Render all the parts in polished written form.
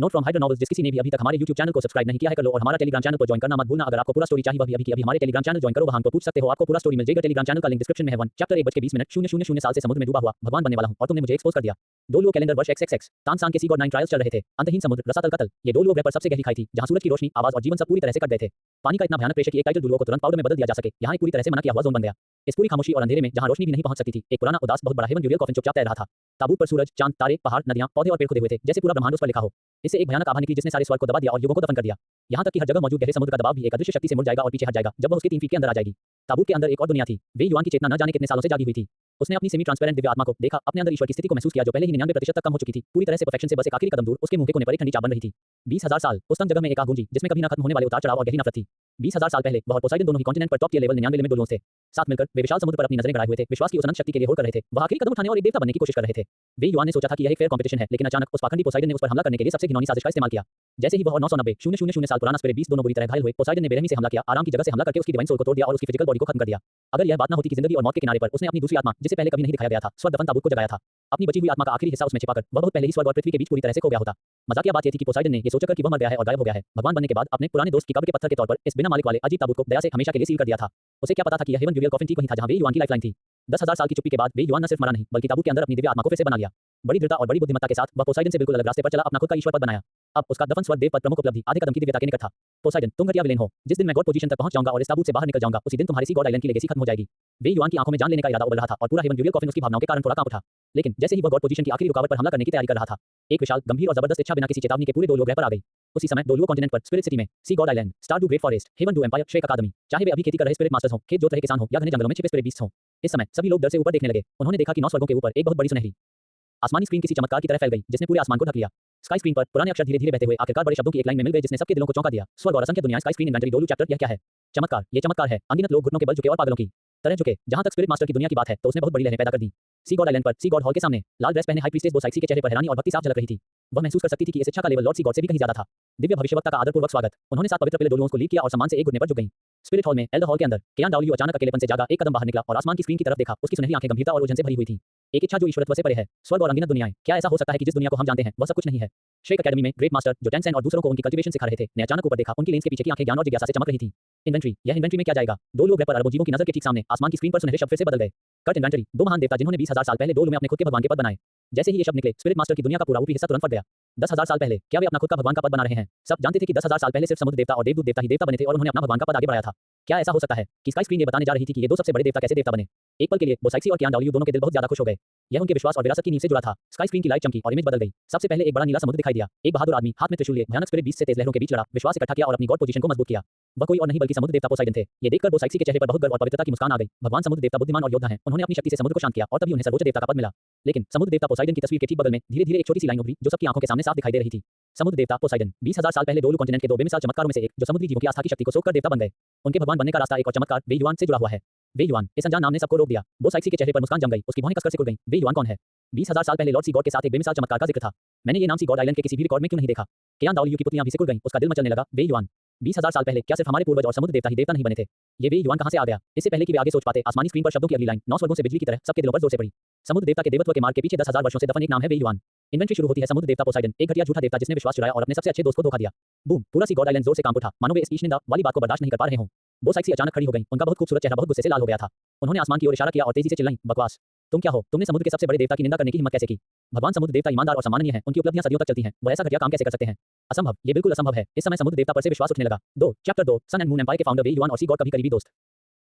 Note from hydro novels, जिस किसी ने भी अभी तक हमारे YouTube चैनल को सब्सक्राइब नहीं किया है कर लो और हमारा टेलीग्राम चैनल को ज्वाइन करना मत भूलना। अगर आपको पूरा स्टोरी चाहिए अभी की अभी हमारे टेलीग्राम चैनल ज्वाइन करो, वहां तो पूछ सकते हो, आपको पूरा स्टोरी मिल जाएगा। टेलीग्राम चैनल का लिंक डिस्क्रिप्शन में है। 1 चैप्टर 1:20 साल से समुद्र में डूबा हुआ भगवान बनने वाला हूं और तुमने मुझे एक्सपोज कर दिया। दो लोग कैलेंडर वर्ष XXX तानसान के सी गॉड 9 ट्रायल्स चल रहे थे। अंतहीन समुद्र, रसातल कत्ल, ये दो लोग ग्रह पर सबसे गहरी खाई थी जहां सूरज की रोशनी, आवाज और जीवन सब पूरी तरह से कट गए थे। पानी का इतना भयानक प्रेशर कि एक टाइटल दुलुओं को तुरंत पाउडर में बदल दिया जा सके, यहाँ एक पूरी तरह से मना किया हुआ जोन बन गया। इस पूरी खामोशी और अंधेरे में जहां रोशनी भी नहीं पहुंच सकती थी, एक पुराना उदास बहुत बड़ा हेवन ड्यूरियल कॉफिन चुपचाप तैर रहा था। ताबूत पर सूरज, चांद, तारे, पहाड़, नदियां, पौधे और पेड़ खुदे हुए थे, जैसे पूरा ब्रह्मांड उस पर लिखा हो। इससे एक भयानक आभा निकली जिसने सारे स्वर्ग को दबा दिया और युगों को दफन कर दिया। यहाँ तक कि हर जगह मौजूद गहरे समुद्र का दबाव भी एक अदृश्य शक्ति से मुड़ जाएगा और पीछे हट जाएगा जब वह उसके 3 फीट के अंदर आ जाएगी। ताबूत के अंदर एक और दुनिया थी। वे युआन की चेतना न जाने कितने सालों से जागी हुई थी। उसने अपनी सेमी ट्रांसपेरेंट दिव्य आत्मा को देखा, अपने अंदर ईश्वर की स्थिति को महसूस किया जो पहले ही 99% तक कम हो चुकी थी, पूरी तरह से परफेक्शन से बस एक आखिरी कदम दूर। उसके मुंह के कोने पर एक ठंडी चाप बन रही थी। 20,000 साल, उस तंग जगह में एक आग गूंजी जिसमें कभी न खत्म होने वाले उतार चढ़ाव और गहरी नफरत थी। 20,000 साल पहले वह और पोसाइडन दोनों ही कॉन्टिनेंट पर टॉप टियर लेवल 99 लिमिट डोलोस थे। साथ मिलकर वे विशाल समुद्र पर अपनी नजरें गड़ाए हुए थे, विश्वास की उस अनंत शक्ति के लिए होड़ कर रहे थे। वह आखिरी कदम उठाने और एक देवता बनने की कोशिश कर रहे थे। वे युआन ने सोचा था कि यह एक फेयर कंपटीशन है, लेकिन अचानक उस पाखंडी पोसाइडन ने उस पर हमला करने के लिए सबसे घिनौनी साजिश का इस्तेमाल किया। जैसे ही वह और 990,000 साल पुराना स्पिरिट 20 दोनों बुरी तरह घायल हुए, पोसाइडन ने बेरहमी से हमला किया, आराम की जगह से हमला करके उसकी डिवाइन सोल को तोड़ दिया और उसकी फिजिकल बॉडी को खत्म कर दिया। अगर यह बात न होती कि जिंदगी और मौत के किनारे पर उसने अपनी दूसरी आत्मा, जिसे पहले कभी नहीं दिखाया गया था, स्वर्ग दफन ताबूत को जगाया था। अपनी बची हुई आत्मा का आखिरी हिस्सा उसमें छिपाकर वह बहुत पहले ही स्वर्ग और पृथ्वी के बीच पूरी तरह से खो गया होता। मजाकिया बात यह थी कि पोसाइडन ने ये सोचकर कि वह मर गया है और गायब हो गया है, भगवान बनने के बाद अपने पुराने दोस्त की कब्र के पत्थर के तौर पर इस बिना मालिक वाले अजीब ताबूत को दया से हमेशा के लिए सील कर दिया था। उसे क्या पता था कि यह हेवन ड्यूरियल कॉफिन ठीक वही था जहां वे युआन की लाइफलाइन थी। 10,000 साल की चुप्पी के बाद वे युआन न सिर्फ मरा नहीं, बल्कि ताबूत के अंदर अपनी दिव्य आत्मा को फिर से बना लिया। बड़ी दृढ़ता और बड़ी बुद्धिमत्ता के साथ वह पोसाइडन से बिल्कुल अलग रास्ते पर चला, अपना खुद का ईश्वर पद बनाया। अब उसका दफन स्वर्ग देव पद प्रमुख उपलब्धि आधे कदम की दिव्यता के निकट था। पोसाइडन, तुम घटिया विलेन हो। जिस दिन मैं गॉड पोजीशन तक पहुंच जाऊंगा और इस ताबूत से बाहर निकल जाऊंगा, उसी दिन तुम्हारी सी गॉड आइलैंड की लेगेसी खत्म हो जाएगी। वे युआन की आंखों में जान लेने का इरादा उबल रहा था और पूरा हेवन ड्यूरियल कॉफिन उसकी भावनाओं के कारण थोड़ा कांप उठा। लेकिन जैसे ही वह गॉड पोजीशन की आखिरी रुकावट पर हमला करने की तैयारी कर रहा था, एक विशाल, गंभीर और जबरदस्त इच्छा बिना किसी चेतावनी के पूरे दो लोग ग्रह पर आ गई। उसी समय दो कॉन्टिनेंट पर, स्पिरिट सिटी में, sea god island, star Dou great forest, heaven Dou empire, Shrek academy, चाहे वे अभी खेती कर रहे स्पिरिट मास्टर्स हों, खेत जोत रहे किसान हों या घने जंगलों में छिपे स्पिरिट बीस्ट्स हों, इस समय सभी लोग डर से ऊपर देखने लगे। उन्होंने देखा कि 9 स्वर्गों के ऊपर एक बहुत बड़ी सुनहरी आसमानी स्क्रीन किसी चमत्कार की तरह फैल गई जिसने पूरे आसमान को ढक लिया। स्काई स्क्रीन पर पुराने अक्षर धीरे-धीरे बहते हुए आखिरकार बड़े शब्दों की एक लाइन में मिल गए जिसने सबके दिलों को चौंका दिया। स्वर्ग और असंख्य दुनियाएं, स्काई स्क्रीन इन्वेंटरी, डोलू चैप्टर। यह क्या है? चमत्कार, ये चमत्कार है। अनगिनत लोग घुटनों के बल झुके और पागलों की तरह झुके। जहां तक स्पिरिट मास्टर की दुनिया की बात है तो उसने बहुत बड़ी लहरें पैदा कर दी। सी गॉड आइलैंड पर, सी गॉड हॉल के सामने, लाल ड्रेस पहने हाई प्रीस्टेस बोसाइक्सी के चेहरे पर हैरानी और भक्ति साफ झलक रही थी। वह महसूस कर सकती थी कि इस इच्छा का लेवल लॉर्ड सी गॉड से भी कहीं ज्यादा था। दिव्य भविष्यवक्ता का आदरपूर्वक स्वागत। उन्होंने 7 पवित्र पिले डोलुओं को लीड किया और सम्मान से एक घुटने पर झुक गईं। स्पिरिट हॉल में, एल्डर हॉल के अंदर, केयान डाओलियो अचानक अकेलेपन से जागा, एक कदम बाहर निकला और आसमान की स्क्रीन की तरफ देखा। उसकी सुनहरी आंखें गंभीरता और उलझन से भरी हुई थीं। एक इच्छा जो ईश्वरत्व से परे है। स्वर्ग और अनगिनत दुनियाएं, क्या ऐसा हो सकता है कि जिस दुनिया को हम जानते हैं वह सब कुछ नहीं है? श्रेक अकेडमी में ग्रेट मास्टर जो टेंसेन और दूसरों को उनकी कल्टीवेशन सिखा रहे थे, ने अचानक ऊपर देखा। उनकी लेंस के पीछे की आंखें ज्ञान और जिज्ञासा से चमक रही थीं। इन्वेंट्री, यह इन्वेंट्री में क्या जाएगा? दो लोग ग्रह पर अरबों जीवों की नजर के ठीक सामने, आसमान की स्क्रीन पर सुनहरे शब्द फिर से बदल गए। कट इन्वेंट्री, दो महान देवता जिन्होंने 20,000 साल पहले डोलू में अपने खुद के भगवान के पद बनाए। जैसे ही ये शब्द निकले, स्पिरिट मास्टर की दुनिया का पूरा ऊपरी हिस्सा तुरंत फट गया। 10,000 साल पहले क्या वे अपना खुद का भगवान का पद बना रहे हैं? सब जानते थे कि 10,000 साल पहले सिर्फ समुद्र देवता और देवदूत देवता ही देवता बने थे और उन्होंने अपना भगवान का पद आगे बढ़ाया था। क्या ऐसा हो सकता है कि स्काई स्क्रीन ये बताने जा रही थी कि ये दो सबसे बड़े देवता कैसे देवता बने? एक पल के लिए बोसाइक्सी और कियान डाओलियो दोनों के दिल बहुत ज्यादा खुश हो गए। यह उनके विश्वास और विरासत की नींव से जुड़ा था। स्काई स्क्रीन की लाइट चमकी और इमेज बदल गई। सबसे पहले एक बड़ा नीला समुद्र दिखाई दिया। एक बहादुर आदमी हाथ में त्रिशूल लिए भयानक स्पिरिट बीस्ट से तेज लहरों के बीच लड़ा, विश्वास इकट्ठा किया और अपनी गॉड पोजीशन को मजबूत किया। वह कोई और नहीं बल्कि समुद्र देवता पोसाइडन थे। ये देखकर बोसाइक्सी के चेहरे पर बहुत गर्व और पवित्रता की मुस्कान आ गई। भगवान समुद्र देवता बुद्धिमान और योद्धा हैं। उन्होंने अपनी शक्ति से समुद्र को शांत किया और तभी उन्हें सर्वोच्च देवता का पद मिला। लेकिन समुद्र देवता पोसाइडन की तस्वीर के ठीक बगल में धीरे-धीरे एक छोटी सी लाइन उभरी जो सबकी आंखों के सामने साफ दिखाई दे रही थी। समुद्र देवता पोसाइडन 20,000 साल पहले डोलू कॉन्टिनेंट के दो बेमिसाल चमत्कारों में से एक, जो समुद्री जीवों की आस्था की शक्ति को सोखकर देवता बन गए। उनके भगवान बनने का रास्ता एक और चमत्कार वे युआन से जुड़ा हुआ है। वे युआन, इस अनजान नाम ने सबको रोक दिया। बोसाइक्सी के चेहरे पर मुस्कान जम गई, उसकी भौहें कसकर सिकुड़ गईं। वे युआन कौन है? 20,000 साल पहले लॉर्ड सी गॉड के साथ एक बेमिसाल चमत्कार का जिक्र था। मैंने ये नाम सी गॉड आइलैंड के किसी भी रिकॉर्ड में क्यों नहीं देखा? केयान डाओलियो की पुतलियां भी सिकुड़ गईं, उसका दिल मचलने लगा। वे युआन, 20,000 साल पहले क्या सिर्फ हमारे पूर्वज और समुद्र देवता ही देवता नहीं बने थे? ये वे युआन कहां से आ गया? इससे पहले कि वे आगे सोच पाते, आसमानी स्क्रीन पर शब्दों की अगली लाइन 9 स्वर्गों से बिजली की तरह सबके दिलों पर जोर से पड़ी। समुद्र देवता के देवत्व के मार्ग के पीछे 10,000 वर्षों से दफन एक नाम है वे युआन। इन्वेंट्री शुरू होती है समुद्र देवता पोसाइडन, एक घटिया झूठा देवता जिसने विश्वास चुराया और अपने सबसे अच्छे दोस्त को धोखा दिया। बूम, पूरा सी गॉड आइलैंड जोर से कांप उठा, मानो वे इस ईशनिंदा वाली बात को बर्दाश्त नहीं कर पा रहे हों। बोसाइक्सी अचानक खड़ी हो गई, उनका बहुत खूबसूरत चेहरा बहुत गुस्से से लाल हो गया था। उन्होंने आसमान की ओर इशारा किया और तेजी से चिल्लाईं, बकवास, तुम क्या हो? तुमने समुद्र के सबसे बड़े देवता की निंदा करने की हिम्मत कैसे की? भगवान समुद्र देवता ईमानदार और सम्माननीय हैं, उनकी उपलब्धियां सदियों तक चलती हैं, वह ऐसा घटिया काम कैसे कर सकते हैं? असंभव, ये बिल्कुल असंभव है। इस समय समुद्र देवता पर से विश्वास उठने लगा। Chapter 2, sun and moon empire के फाउंडर वे युआन और सी गॉड कभी करीबी दोस्त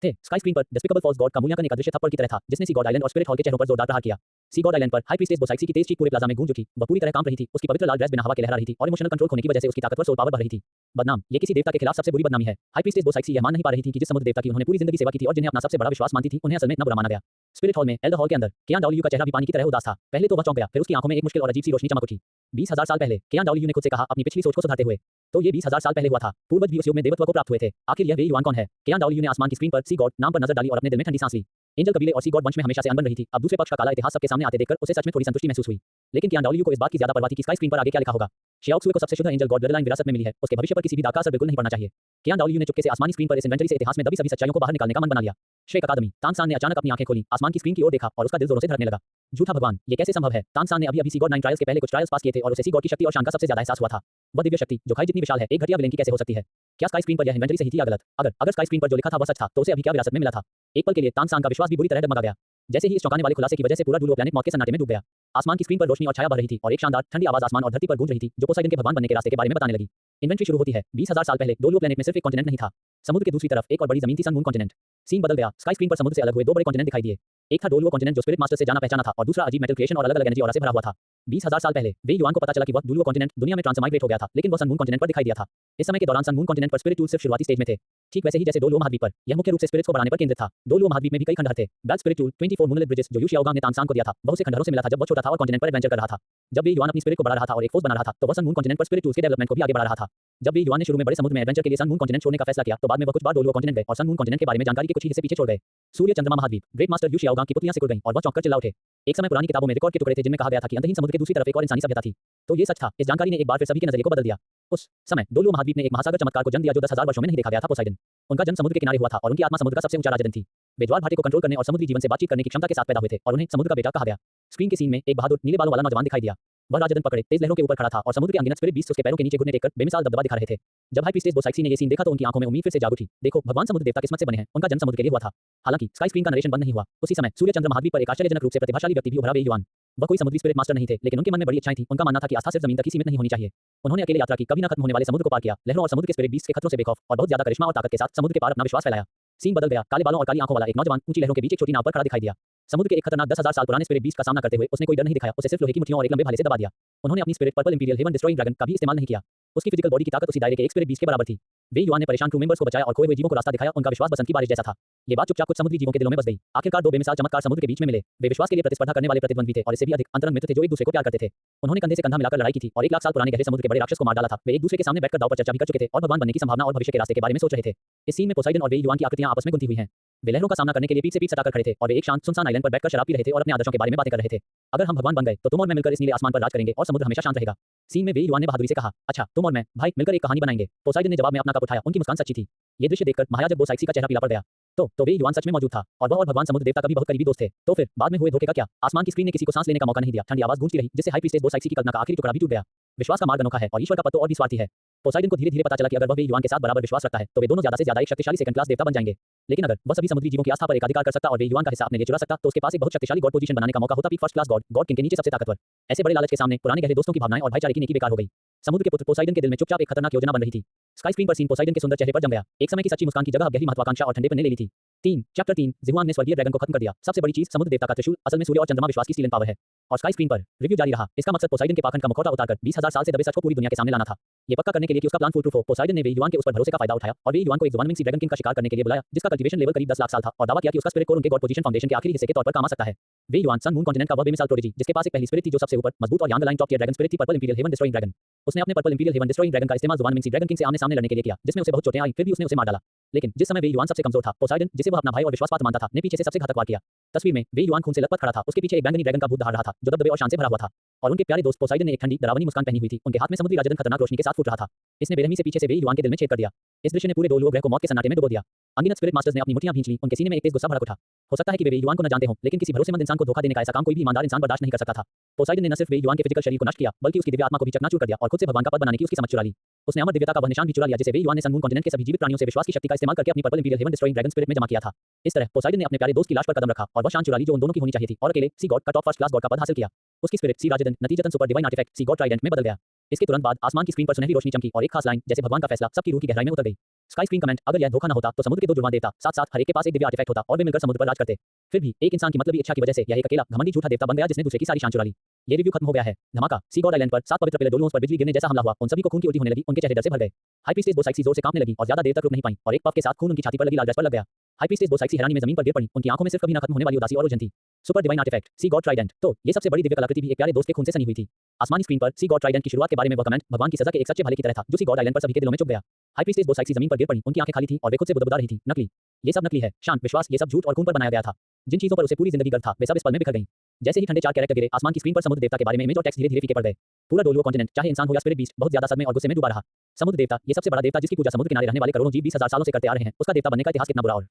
थे। स्काई स्क्रीन पर डिस्पिकेबल फॉल्स गॉड का मूल्यांकन एक अदृश्य थप्पड़ की तरह था जिसने सी गॉड आइलैंड और स्पिरिट हॉल के चेहरों पर जोरदार प्रहार किया। सी गॉड आइलैंड पर हाई प्रीस्टेस बोसाइक्सी की तेज चीख पूरे प्लाजा में गूंज उठी। वह पूरी तरह कांप रही थी, उसकी पवित्र लाल ड्रेस बिना हवा के लहरा रही थी और इमोशनल कंट्रोल खोने की वजह से उसकी ताकतवर सोल पावर बढ़ रही थी। बदनाम, ये किसी देवता के खिलाफ सबसे बुरी बदनामी है। हाई प्रीस्टेस बोसाइक्सी यह मान नहीं पा रही थी कि जिस समुद्र देवता की उन्होंने पूरी जिंदगी सेवा की थी और जिन्हें अपना सबसे बड़ा विश्वास मानती थी, उन्हें असल में इतना बुरा माना गया। स्पिरिट हॉल में, एल्डर हॉल के अंदर, केयान डाओलियो का चेहरा भी पानी की तरह उदास था। पहले तो वह चौंक गया, फिर उसकी आंखों में एक मुश्किल और अजीब सी रोशनी चमक उठी। 20,000 साल पहले केयान डाओलियो ने खुद से कहा, अपनी पिछली सोच को सुधारते हुए, तो ये 20,000 साल पहले हुआ था। पूर्वज भी उस युग में देवत्व को प्राप्त हुए थे। आखिर यह वे युआन कौन है? केयान डाओलियो ने आसमान की स्क्रीन पर सी गॉड नाम पर नजर डाली और अपने दिल में ठंडी सांस ली। एंजल कबीले और सी गॉड वंश में हमेशा से अनबन रही थी। अब दूसरे पक्ष का काला इतिहास सबके सामने आते देखकर उसे सच में थोड़ी संतुष्टि महसूस हुई। लेकिन केयान डाओलियो को इस बात की ज्यादा परवाह थी कि स्काई स्क्रीन पर आगे क्या लिखा होगा। शियाओक्सुए को सबसे शुद्ध एंजल गॉड ब्लडलाइन विरासत में मिली है, उसके भविष्य पर किसी भी दाग का असर बिल्कुल नहीं पड़ना चाहिए। केयान डाओलियो ने चुपके से आसमानी स्क्रीन पर इस इन्वेंटरी से इतिहास में दबी सभी सच्चाइयों को बाहर निकालने का मन बना लिया। श्रेक अकादमी, तानसान ने अचानक अपनी आंखें खोली, आसमान की स्क्रीन की ओर देखा और उसका दिल जोरों से धड़कने लगा। झूठा भगवान, ये कैसे संभव है? तानसान ने अभी सी गॉड 9 ट्रायल्स के पहले कुछ ट्रायल्स पास किए थे और उसे सी गॉड की शक्ति और शान का सबसे ज्यादा एहसास हुआ था। वह दिव्य शक्ति जो खाई जितनी विशाल है, एक घटिया विलेन की कैसे हो सकती है? क्या स्काई स्क्रीन पर यह इन्वेंटरी सही थी या गलत? अगर स्काई स्क्रीन पर जो लिखा था वह सच था, तो उसे अभी क्या विरासत में मिला था? एक पल के लिए तानसान का विश्वास भी बुरी तरह डगमगा गया। जैसे ही इस चौंकाने वाले खुलासे की वजह से पूरा डुलुओ प्लैनेट मौत के सन्नाटे में डूब गया। आसमान की स्क्रीन पर रोशनी और छाया बह रही थी और एक शानदार ठंडी आवाज आसमान और धरती पर गूंज रही थी, जो पोसाइडन के भगवान बनने के रास्ते के बारे में बताने लगी। इन्वेंटरी शुरू होती है। 20,000 साल पहले डोलुओ प्लैनेट में सिर्फ एक कॉन्टिनेंट नहीं था। समुद्र के दूसरी तरफ एक और बड़ी जमीन थी, सन मून कॉन्टिनेंट। सीन बदल गया। स्काई स्क्रीन पर समुद्र से अलग हुए दो बड़े कॉन्टिनेंट दिखाई दिए। एक था डोलुओ कॉन्टिनेंट जो स्पिरिट मास्टर से जाना पहचाना था और दूसरा अजीब मेटल क्रिएशन और अलग-अलग एनर्जी ऑरा से भरा हुआ था। 20,000 साल पहले वे युआन को पता चला कि वह डोलुओ कॉन्टिनेंट दुनिया में ट्रांसमाइग्रेट हो गया था, लेकिन वह सन मून कॉन्टिनेंट पर दिखाई दिया था। इस समय के दौरान सन मून कॉन्टिनेंट पर स्पिरिट टूल्स सिर्फ शुरुआती स्टेज में थे। ठीक वैसे ही जैसे डोलुओ महाद्वीप पर यह मुख्य रूप से स्पिरिट्स को बढ़ाने पर केंद्रित था। डोलुओ महाद्वीप में भी कई खंडहर थे। बैक स्पिरिट टूल 24 मूनलेट ब्रिजेस जो यू शियाओगांग ने तानसान को दिया था, वह उसे खंडहरों से मिला था जब वह छोटा था और कॉन्टिनेंट पर एडवेंचर कर रहा था। जब वे युआन अपनी स्पिरिट को बढ़ा रहा था और एक फोर्स बना रहा था, तो वह सन मून कॉन्टिनेंट पर स्पिरिट टूल्स के डेवलपमेंट को भी आगे बढ़ा रहा था। जब वे युआन ने शुरू में बड़े समुद्र में एडवेंचर के लिए सन मून कॉन्टिनेंट छोड़ने का फैसला किया, तो बाद में वह कुछ बार डोलुओ कॉन्टिनेंट गए और सन मून कॉन्टिनेंट के बारे में जानकारी के कुछ ही हिस्से पीछे छोड़ गए। सूर्य चंद्रमा महाद्वीप ग्रेट मास्टर यू शियाओगांग की पुतलियां सिकुड़ गईं और वह चौंककर चिल्ला उठे। एक समय पुरानी किताबों में रिकॉर्ड के टुकड़े थे जिनमें कहा गया था कि अंतहीन समुद्र के दूसरी तरफ एक और इंसानी सभ्यता थी। तो ये सच था। इस जानकारी ने एक बार फिर सभी के नजरिए को बदल दिया। उस समय डोलुओ महाद्वीप ने एक महासागर चमत्कार को जन्म दिया जो 10,000 वर्षों में नहीं देखा गया था। पोसाइडन। उनका जन्म समुद्र के किनारे हुआ था और उनकी आत्मा समुद्र का सबसे ऊंचा राजदंड थी। वे ज्वार भाटे को कंट्रोल करने और समुद्री जीवन से बातचीत करने की क्षमता के साथ पैदा हुए थे और उन्हें समुद्र का बेटा कहा गया। स्क्रीन के सीन में एक बहादुर नीले बालों वाला नौजवान दिखाई दिया। वह राजदंड पकड़े तेज लहरों के ऊपर खड़ा था और समुद्र के अनगिनत स्पिरिट बीस्ट उसके पैरों के नीचे घुटने टेककर बेमिसाल दबदबा दिखा रहे थे। जब हाई प्रीस्टेस बोसाइक्सी ने ये सीन देखा तो उनकी आंखों में उम्मीद फिर से जाग उठी। देखो, भगवान समुद्र देवता किस्मत से बने हैं। उनका जन्म समुद्र के लिए हुआ था। हालांकि स्काई स्क्रीन का नरेशन बंद नहीं हुआ। उसी समय सूर्य चंद्र महाद्वीप पर एक आश्चर्यजनक रूप से प्रतिभाशाली व्यक्ति भी उभरा। वे युआन। वह कोई समुद्री स्पिरिट मास्टर नहीं थे, लेकिन उनके मन में बड़ी इच्छाएं थीं। उनका मानना था कि आस्था सिर्फ जमीन तक ही सीमित नहीं होनी चाहिए। उन्होंने अकेले यात्रा की, कभी न खत्म होने वाले समुद्र को पार किया, लहरों और समुद्र के स्पिरिट बीस्ट के खतरों से बेखौफ और बहुत ज्यादा करिश्मा और ताकत के साथ समुद्र के पार अपना विश्वास फैलाया। सीन बदल गया। काले बालों और काली आंखों वाला एक नौजवान ऊंची लहरों के बीच एक छोटी नाव पर खड़ा दिखाई दिया। समुद्र के एक खतरनाक 10,000 साल पुराने स्पिरिट बीस्ट का सामना करते हुए उसने कोई डर नहीं दिखाया। उसे सिर्फ लोहे की मुट्ठियों और एक लंबे भाले से दबा दिया। उन्होंने अपनी spirit purple imperial heaven destroying dragon का भी इस्तेमाल नहीं किया। उसकी फिजिकल बॉडी की ताकत उसी दायरे के एक स्पिरिट बीस्ट के बराबर थी। वे युआन ने परेशान क्रू मेंबर्स को बचाया और खोए हुए जीवों को रास्ता दिखाया। उनका विश्वास बसंत की बारिश जैसा था। ये बात चुपचाप कुछ समुद्री जीवों के दिलों में बस गई। आखिरकार दो बेमिसाल चमत्कार समुद्र के बीच में मिले। वे विश्वास के लिए प्रतिस्पर्धा करने वाले प्रतिद्वंद्वी थे और इससे भी अधिक अंतरंग मित्र थे जो एक दूसरे को प्यार करते थे। उन्होंने कंधे से कंधा मिलाकर लड़ाई की थी और 1 लाख साल पुराने गहरे समुद्र के बड़े राक्षस को मार डाला था। वे एक दूसरे के सामने बैठकर दांव पर चर्चा भी कर चुके थे और भगवान बनने की संभावना और भविष्य के रास्ते के बारे में सोच रहे थे। इस सीन में पोसाइडन और वे युआन की आकृतियां आपस में गुंथी हुई हैं। वे लहरों का सामना करने के लिए पीठ से पीठ सटाकर खड़े थे और वे एक शांत सुनसान आइलैंड पर बैठकर शराब पी रहे थे और अपने आदर्शों के बारे में बातें कर रहे थे। अगर हम भगवान बन गए तो तुम और मैं मिलकर इस नीले आसमान पर राज करेंगे और समुद्र हमेशा शांत रहेगा। सीन में वे युआन ने बहादुरी से कहा, अच्छा तुम और मैं भाई मिलकर एक कहानी बनाएंगे। पोसाइडन ने जवाब में अपना कप उठाया। उनकी मुस्कान सच्ची थी। ये दृश्य देखकर महाराजा बोसाइक्सी का चेहरा पीला पड़ गया। तो वे युआन सच में मौजूद था और वह और भगवान समुद्र देवता कभी बहुत करीबी दोस्त थे। तो फिर बाद में हुए धोखे का क्या? आसमान की स्क्रीन ने किसी को सांस लेने का मौका नहीं दिया। ठंडी आवाज गूंजती रही जिससे हाई प्रीस्टेस बोसाइक्सी की कल्पना का आखिरी टुकड़ा भी टूट गया। विश्वास का मार्ग अनोखा है और ईश्वर का पद तो और भी स्वार्थी है। पोसाइडन को धीरे-धीरे पता चला कि अगर वह वे युआन के साथ बराबर विश्वास रखता है तो वे दोनों ज्यादा से ज्यादा एक शक्तिशाली सेकंड क्लास देवता बन जाएंगे। लेकिन अगर वह सभी समुद्री जीवों की आस्था पर एकाधिकार कर सकता और वे युआन का हिस्सा अपने लिए चुरा सकता तो उसके पास एक बहुत शक्तिशाली गॉड पोजीशन बनाने का मौका होता। फर्स्ट क्लास गॉड किंग के नीचे सबसे ताकतवर। ऐसे बड़े लालच के सामने पुराने गहरे दोस्तों की भावनाएं और भाईचारे की नीति बेकार हो गई। समुद्र के पुत्र पोसाइडन के दिल में चुपचाप एक खतरनाक योजना बन रही थी। स्काई स्क्रीन पर सीन पोसाइडन के सुंदर चेहरे पर जम गया। एक समय की सच्ची मुस्कान की जगह अब गहरी महत्वाकांक्षा और ठंडेपन ने ले ली थी। चैप्टर 3 ज़िहुआन ने स्वर्गीय ड्रैगन को खत्म कर दिया। सबसे बड़ी चीज समुद्र देवता का त्रिशूल असल में सूर्य और चंद्रमा विश्वास की सीलन पावर है। और स्काई स्क्रीन पर रिव्यू जारी रहा। इसका मकसद पोसाइडन के पाखंड का मुखौटा उतारकर 20,000 साल से दबे सच को पूरी दुनिया के सामने लाना था। ये पक्का करने के लिए कि उसका प्लान फुल प्रूफ हो, पोसाइडन ने वे युआन के उस पर भरोसे का फायदा उठाया और वे युआन को एक ज़ुबान विंग सी ड्रैगन किंग का शिकार करने के लिए बुलाया जिसका कल्टीवेशन लेवल करीब 10 लाख साल था और दावा किया कि उसका स्पिरिट कोर उनके गॉड पोजीशन फाउंडेशन के आखिरी हिस्से के तौर पर काम आ सकता है। वे युआन सन मून कॉन्टिनेंट का वह बेमिसाल प्रोडिजी जिसके पास एक पहली स्पिरिट थी जो सबसे ऊपर मजबूत और Yang line top tier dragon spirit थी purple imperial heaven destroying dragon. उसने अपने purple imperial heaven destroying dragon का इस्तेमाल ज़ुबान विंग सी ड्रैगन किंग से आमने-सामने लड़ने के लिए किया जिसमें उसे बहुत चोटें आई। फिर भी उसने उसे मार डाला। लेकिन जिस समय वे युआन सबसे कमजोर था, पोसाइडन जिसे वह अपना भाई और विश्वासपात्र मानता था ने पीछे से सबसे घातक वार किया। तस्वीर में वे युआन खून से लथपथ खड़ा था। उसके पीछे एक बैंगनी ड्रैगन का भूत दहाड़ रहा था जो दबदबे और शान से भरा हुआ था और उनके प्यारे दोस्त पोसाइडन ने एक ठंडी डरावनी मुस्कान पहनी हुई थी। उनके हाथ में समुद्री राजदंड खतरनाक रोशनी के साथ फूट रहा था। इसने बेरहमी से पीछे से वे युआन के दिल में छेद कर दिया। इस दृश्य ने पूरे डोलुओ ग्रह को मौत के सन्नाटे में डुबो दिया। अनगिनत स्पिरिट मास्टर्स ने अपनी मुट्ठियां भींच लीं। उनके सीने में एक तेज गुस्सा भड़क उठा। हो सकता है कि वे युआन को न जानते हों, लेकिन किसी भरोसेमंद इंसान को धोखा देने का ऐसा काम कोई भी ईमानदार इंसान बर्दाश्त नहीं कर सकता था। पोसाइडन ने न सिर्फ वे युआन के फिजिकल शरीर को नष्ट किया बल्कि उसकी दिव्य आत्मा को भी चकनाचूर कर दिया और खुद से भगवान का पद बनाने की उसकी समझ चुरा ली। उसने अमर दिव्यता का वह निशान भी चुरा लिया जिसे वे युआन ने सन मून कॉन्टिनेंट के सभी जीवित प्राणियों से विश्वास की शक्ति का इस्तेमाल करके अपनी purple imperial heaven destroying dragon spirit में जमा किया था। इस तरह पोसाइडन ने अपने प्यारे दोस्त की लाश पर कदम रखा और वह शान चुरा ली जो उन दोनों की होनी चाहिए थी और अकेले सी गॉड का टॉप फर्स्ट क्लास गॉड का पद हासिल किया। उसकी स्पिरिट सी राजदंड नतीजतन सुपर डिवाइन आर्टिफैक्ट सी गॉड ट्राइडेंट में बदल गया। इसके तुरंत बाद आसमान की स्क्रीन पर सुनहरी रोशनी चमकी और एक खास लाइन जैसे भगवान का फैसला सबकी रूह की गहराई में उतर गई। स्काई स्क्रीन कमेंट, अगर यह धोखा न होता तो समुद्र के दो जुड़वां देवता साथ-साथ हर एक के पास एक दिव्य आर्टिफैक्ट होता और वे मिलकर समुद्र पर राज करते। फिर भी एक इंसान की मतलबी इच्छा की वजह से यह एक अकेला घमंडी झूठा देवता बन गया जिसने दूसरे की सारी शान चुरा ली। ये रिव्यू खत्म हो गया है। धमाका। सी गॉड आइलैंड पर 7 पवित्र पिलर डोलुओं पर बिजली गिरने जैसा हमला हुआ। उन सभी को खून की उल्टी होने लगी। उनके चेहरे डर से भर गए। हाई प्रीस्टेस बोसाइक्सी जोर से कांपने लगी और ज्यादा देर तक रुक नहीं पाई और एक पफ के साथ खून उनकी छाती पर लगी लाल ड्रेस पर लग गया। हाई प्रीस्टेस बोसाइक्सी हैरानी में जमीन पर गिर पड़ी। उनकी आंखों में सिर्फ कभी न खत्म होने वाली उदासी और उलझन थी। सुपर डिवाइन आर्टिफैक्ट सी गॉड ट्राइडेंट। तो ये सबसे बड़ी दिव्य कलाकृति भी एक प्यारे दोस्त के खून से सनी हुई थी। आसमानी स्क्रीन पर सी गॉड ट्राइडेंट की शुरुआत के बारे में वह कमेंट भगवान की सजा के एक सच्चे भले की तरह था जो सी गॉड आइलैंड पर सभी के दिलों में चुभ गया। हाई प्रीस्टेस बोसाइक्सी जमीन पर गिर पड़ी। उनकी आंखें खाली थीं और वे खुद से बुदबुदा रही थीं। नकली, ये सब नकली है। शांत विश्वास, ये सब झूठ और खून पर बनाया गया था। जिन चीजों पर उसे पूरी जिंदगी गर्व था वे सब इस पल में बिखर गईं। जैसे ही ठंडे 4 कैरेक्टर गिरे, आसमान की स्क्रीन पर समुद्र देवता के बारे में इमेज और टेक्स्ट धीरे-धीरे फीके पड़ गए। पूरा डोलुओ कॉन्टिनेंट, चाहे इंसान हो या स्पिरिट बीस्ट, बहुत ज्यादा सदमे और गुस्से में डूबा रहा। समुद्र देवता, ये सबसे बड़ा देवता जिसकी पूजा समुद्र किनारे रहने वाले करोड़ों जीव 20,000 सालों से करते आ रहे हैं, उसका देवता बनने का इतिहास कितना बुरा और